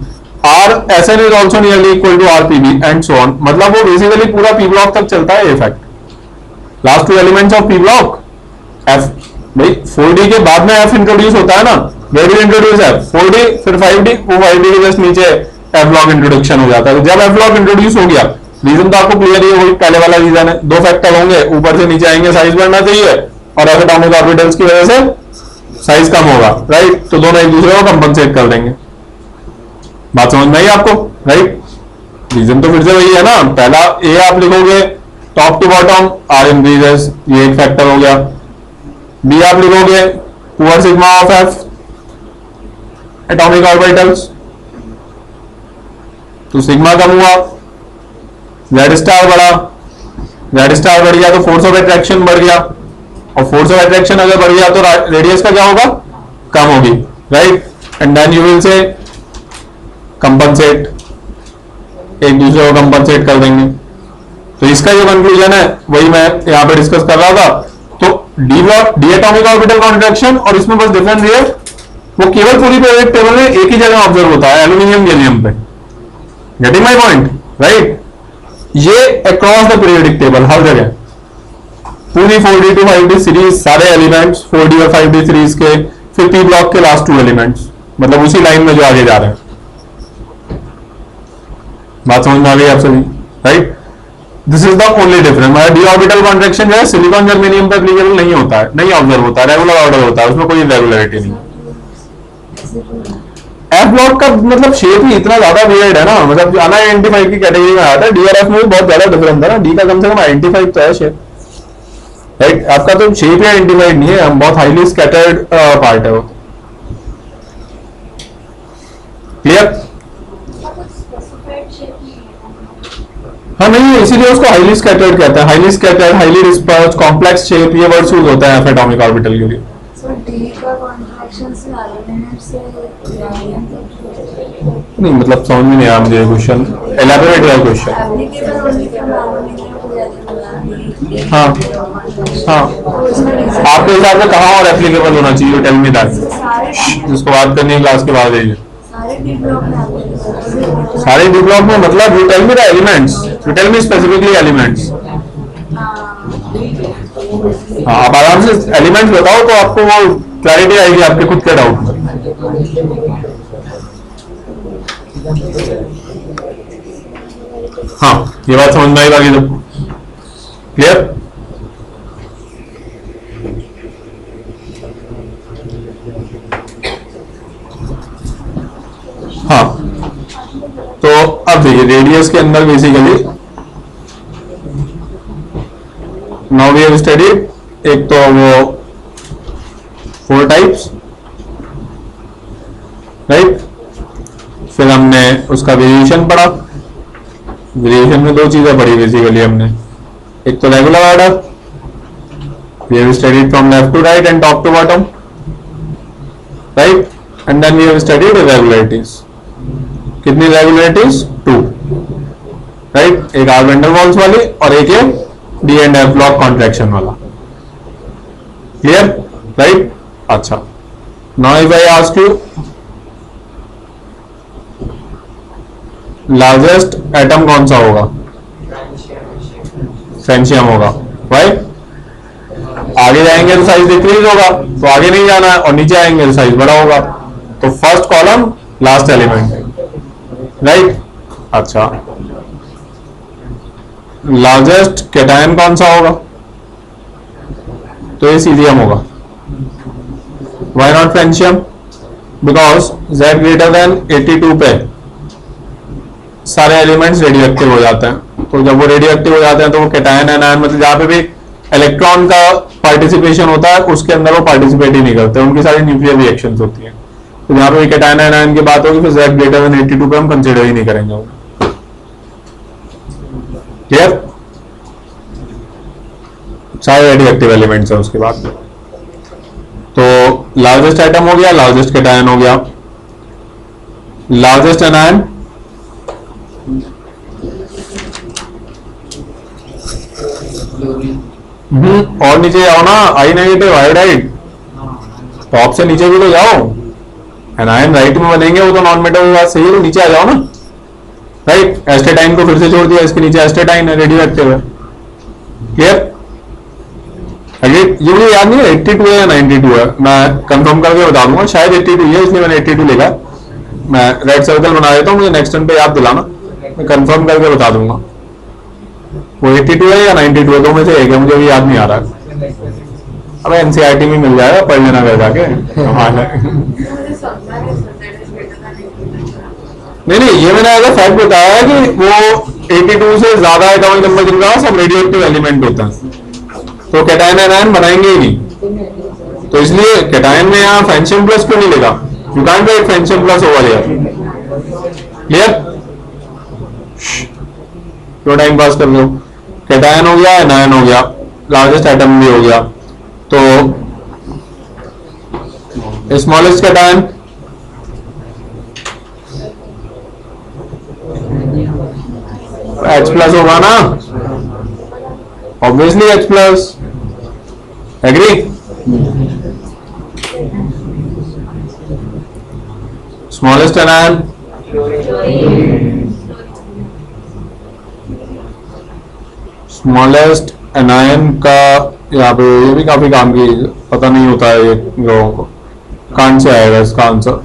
[SPEAKER 1] R SN is also nearly equal to R PB and so on. मतलब वो बेसिकली पूरा P ब्लॉक तक चलता है ये fact. Last 2 elements of P block F, भाई 4D के बाद में F इंट्रोड्यूस होता है ना, where will introduce F 4D, फिर 5D, वो 5D के जस्ट नीचे F ब्लॉक इंट्रोडक्शन हो जाता है। तो जब F ब्लॉक इंट्रोड्यूस हो गया, रीजन तो आपको क्लियर ही है, वही पहले वाला रीजन है, 2 फैक्टर होंगे, ऊपर से नीचे आएंगे, साइज बढ़ना चाहिए, और एटॉमिक ऑर्बिटल्स की वजह से साइज कम होगा, राइट? तो दोनों एक दूसरे को कंपनसेट कर देंगे। बात समझ में आई आपको, राइट? रीजन तो फिर से वही है ना, पहला ए आप लिखोगे top to bottom R increases, ये एक फैक्टर हो गया। बी आप लिखोगे poor sigma of F atomic orbitals, तो सिग्मा कम हुआ, Z स्टार बढ़ा, Z स्टार बढ़ गया तो फोर्स ऑफ अट्रैक्शन बढ़ गया, और फोर्स ऑफ अट्रैक्शन अगर बढ़ गया तो रेडियस का क्या होगा? कम होगी, right? And then you will say compensate, एक दूसरे को कंपनसेट कर देंगे। तो इसका जो कंक्लूजन है वही मैं यहां पे डिस्कस कर रहा था। तो डी एटॉमिक ऑर्बिटल कॉन्ट्रैक्शन, और इसमें बस डिफरेंस ये वो केवल पूरी पीरियोडिक टेबल में एक ही जगह ऑब्जर्व होता है, एल्यूमिनियम गैलियम पे। Getting my point, right? ये अक्रॉस द पीरियोडिक टेबल हर जगह पूरी 4D to 5D सीरीज, सारे एलिमेंट्स 4D और 5D सीरीज के, फिर P ब्लॉक के लास्ट 2 एलिमेंट्स, मतलब उसी लाइन में जो आगे जा रहे हैं। बात समझ में आ गई आप सभी, right? This is the only difference. D orbital contraction जो है सिलिकॉन जर्मेनियम पर एप्लीकेबल नहीं होता है, नहीं ऑब्जर्व होता है, रेगुलर ऑर्डर होता है, उसमें कोई इरेगुलरिटी नहीं। F ब्लॉक का मतलब शेप ही इतना ज्यादा वियर्ड है ना, मतलब अनआइडेंटिफाइड की कैटेगरी में आता है। DRF में भी बहुत ज्यादा डिफरेंस है ना, डी का कम से कम आइडेंटिफाइड तो है शेप, राइट? आपका तो शेप ही आइडेंटिफाइड नहीं है, बहुत हाईली स्कैटर्ड पार्ट है वो। क्लियर? हाँ नहीं है, इसीलिए उसको हाईली स्कैटर्ड कहते हैं। Highly scattered, highly dispersed, complex shape, ये वर्ड्स यूज होता है एटॉमिक ऑर्बिटल के लिए। नहीं मतलब समझ में नहीं आया मुझे क्वेश्चन, एलैबोरेट है क्वेश्चन। हाँ हाँ, आपके हिसाब से कहाँ और एप्लीकेबल होना चाहिए? Tell me that. जिसको बात करनी है क्लास के बाद आइए।
[SPEAKER 2] सारे डी ब्लॉक में आते हैं।
[SPEAKER 1] सारे डी ब्लॉक में मतलब you tell me the elements, you tell me specifically elements. हाँ, आप आराम से एलिमेंट्स बताओ तो आपको वो क्लैरिटी आएगी आपके खुद के डाउट में। हाँ, ये बात समझ में आई बाकी तो क्लियर। हाँ, तो अब देखिए रेडियस के अंदर basically now we have studied एक तो वो 4 टाइप्स, राइट। फिर हमने उसका वेरिएशन पढ़ा। वेरिएशन में 2 चीजें पढ़ी बेसिकली हमने, एक तो regular order, we have studied from left to right and top to bottom, right, and then we have studied irregularities. कितनी रेगुलरिटीज? 2, राइट। एक आर वेंडर वॉल्स वाली और एक है D and F block contraction वाला। Clear, right. अच्छा, now if I ask you largest atom कौन सा होगा? फ्रेंशियम होगा। वाई? आगे जाएंगे तो साइज डिक्रीज होगा, तो आगे नहीं जाना है, और नीचे आएंगे तो साइज बड़ा होगा। तो first column last element, right. अच्छा, लार्जेस्ट कैटायन कौन सा होगा? तो ये सीलियम होगा। Why not francium? Because Z greater than 82 पे सारे एलिमेंट्स रेडियो एक्टिव हो जाते हैं। तो जब वो रेडियो एक्टिव हो जाते हैं तो वो कैटायन एनायन, मतलब जहां पे भी इलेक्ट्रॉन का पार्टिसिपेशन होता है उसके अंदर वो पार्टिसिपेट ही नहीं करते, उनकी सारी न्यूक्लियर रिएक्शंस होती हैं। तो जहां पे कैटायन एनायन की बात होगी फिर Z ग्रेटर देन 82 पे हम कंसिडर ही नहीं करेंगे। क्लियर? सारे रेडियो एक्टिव एलिमेंट्स हैं उसके बाद। तो लार्जेस्ट एटम हो गया, लार्जेस्ट कैटायन हो गया, लार्जेस्ट एनायन और नीचे जाओ ना, आई नेगेटिव आयोडाइड, टॉप से नीचे भी तो जाओ। एनायन राइट में बनेंगे, वो तो नॉन मेटल की बात सही है, तो नीचे आ जाओ ना, राइट। एस्टेटाइन को फिर से छोड़ दिया, इसके नीचे एस्टेटाइन है, रेडियो एक्टिव है। क्लियर? ये मुझे याद नहीं है 82 है या 92 है, मैं कंफर्म करके बता दूंगा, शायद 82 है इसलिए मैंने 82 लिखा। मैं रेड सर्कल बना देता हूँ, मुझे नेक्स्ट टाइम पे याद दिलाना, मैं कंफर्म करके बता दूंगा वो 82 है या 92 है, दो में से एक है, मुझे भी याद नहीं आ रहा है। अब एनसीईआरटी में मिल जाएगा, पढ़ लेना घर जाके। नहीं, ये मैंने ऐसा फैक्ट बताया है कि वो 82 से ज्यादा एटॉमिक नंबर जिनका सब रेडियोएक्टिव एलिमेंट होता है, तो कैटायन एनायन बनाएंगे ही नहीं। तो इसलिए कैटायन में यहाँ फ्रेंशियम प्लस क्यों नहीं लिखा? You can't right francium plus over here. Clear? क्यों टाइम पास कर लो? कैटायन हो गया, एनायन हो गया, लार्जेस्ट एटम भी हो गया। तो स्मॉलेस्ट कैटायन H प्लस होगा ना, obviously H plus. Agree? Smallest anion smallest anion का यहाँ पे ये भी काफी काम की पता नहीं होता है ये लोगों को। कांट से आएगा इसका आंसर?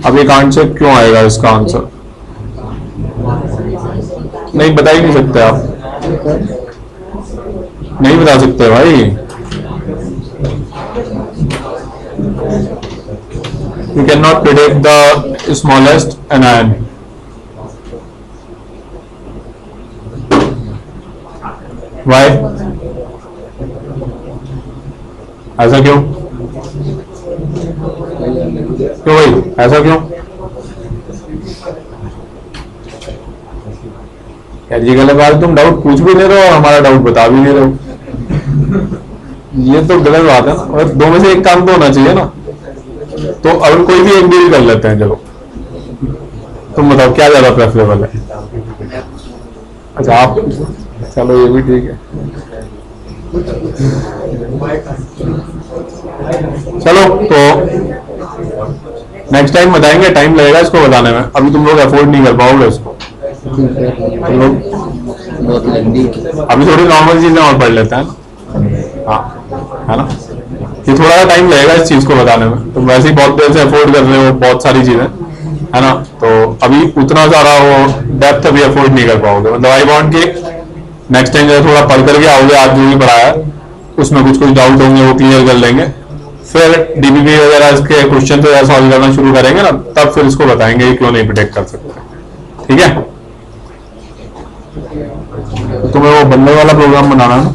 [SPEAKER 1] अब ये कांट से क्यों आएगा इसका आंसर? नहीं बता ही नहीं सकते आप, नहीं बता सकते भाई। You cannot predict the smallest anion. Why? ऐसा क्यों? क्यों भाई, ऐसा क्यों? यार ये गलत बात, तुम डाउट पूछ भी नहीं रहे हो और हमारा डाउट बता भी नहीं रहे हो, ये तो गलत बात है ना। और दो में से एक काम तो होना चाहिए ना, तो अब कोई भी एक डील कर लेते हैं। चलो तुम बताओ क्या ज्यादा प्रेफरेबल है? अच्छा आप, चलो ये भी ठीक है। चलो तो नेक्स्ट टाइम बताएंगे, टाइम लगेगा इसको बताने में, अभी तुम लोग अफोर्ड नहीं कर पाओगे उसको। तुम लोग
[SPEAKER 3] बहुत लेंदी।
[SPEAKER 1] अभी थोड़ी नॉर्मल चीजें और पढ़ लेते हैं ना, हाँ है ना। ये थोड़ा सा टाइम लगेगा इस चीज को बताने में, तुम वैसे ही बहुत देर से अफोर्ड कर रहे हो बहुत सारी चीजें, है ना, तो अभी उतना सारा वो डेप्थ अभी अफोर्ड नहीं कर पाओगे। मतलब आई वांट कि नेक्स्ट टाइम जब थोड़ा पढ़ करके आओगे, आज जो भी पढ़ाया उसमें कुछ डाउट होंगे वो क्लियर कर लेंगे, फिर डीबीबी वगैरह इसके क्वेश्चन तो सॉल्व करना शुरू करेंगे ना, तब फिर इसको बताएंगे कि क्यों नहीं प्रिडिक्ट कर सकते। ठीक है, तुम्हें वो बंदे वाला प्रोग्राम बनाना है ना।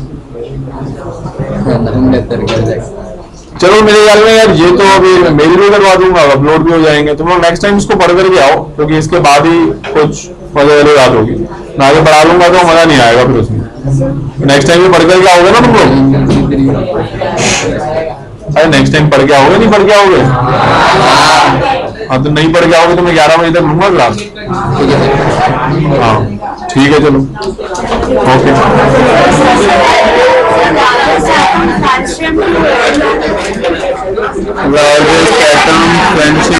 [SPEAKER 1] चलो मेरे ख्याल में यार ये तो अभी मेरी भी करवा दूंगा, अपलोड भी हो जाएंगे। तुम लोग नेक्स्ट टाइम इसको पढ़ करके आओ, क्योंकि इसके बाद ही कुछ मजे वाली बात होगी। मैं आगे पढ़ा लूंगा तो मजा नहीं आएगा फिर उसमें। नेक्स्ट टाइम भी पढ़ करके आओगे ना तुम लोग? अरे नेक्स्ट टाइम पढ़ के आओगे, नहीं पढ़ के आओगे? हाँ तो नहीं पढ़ के आओगे तो मैं 11 बजे तक लूंगा क्लास। हाँ ठीक है, चलो ओके।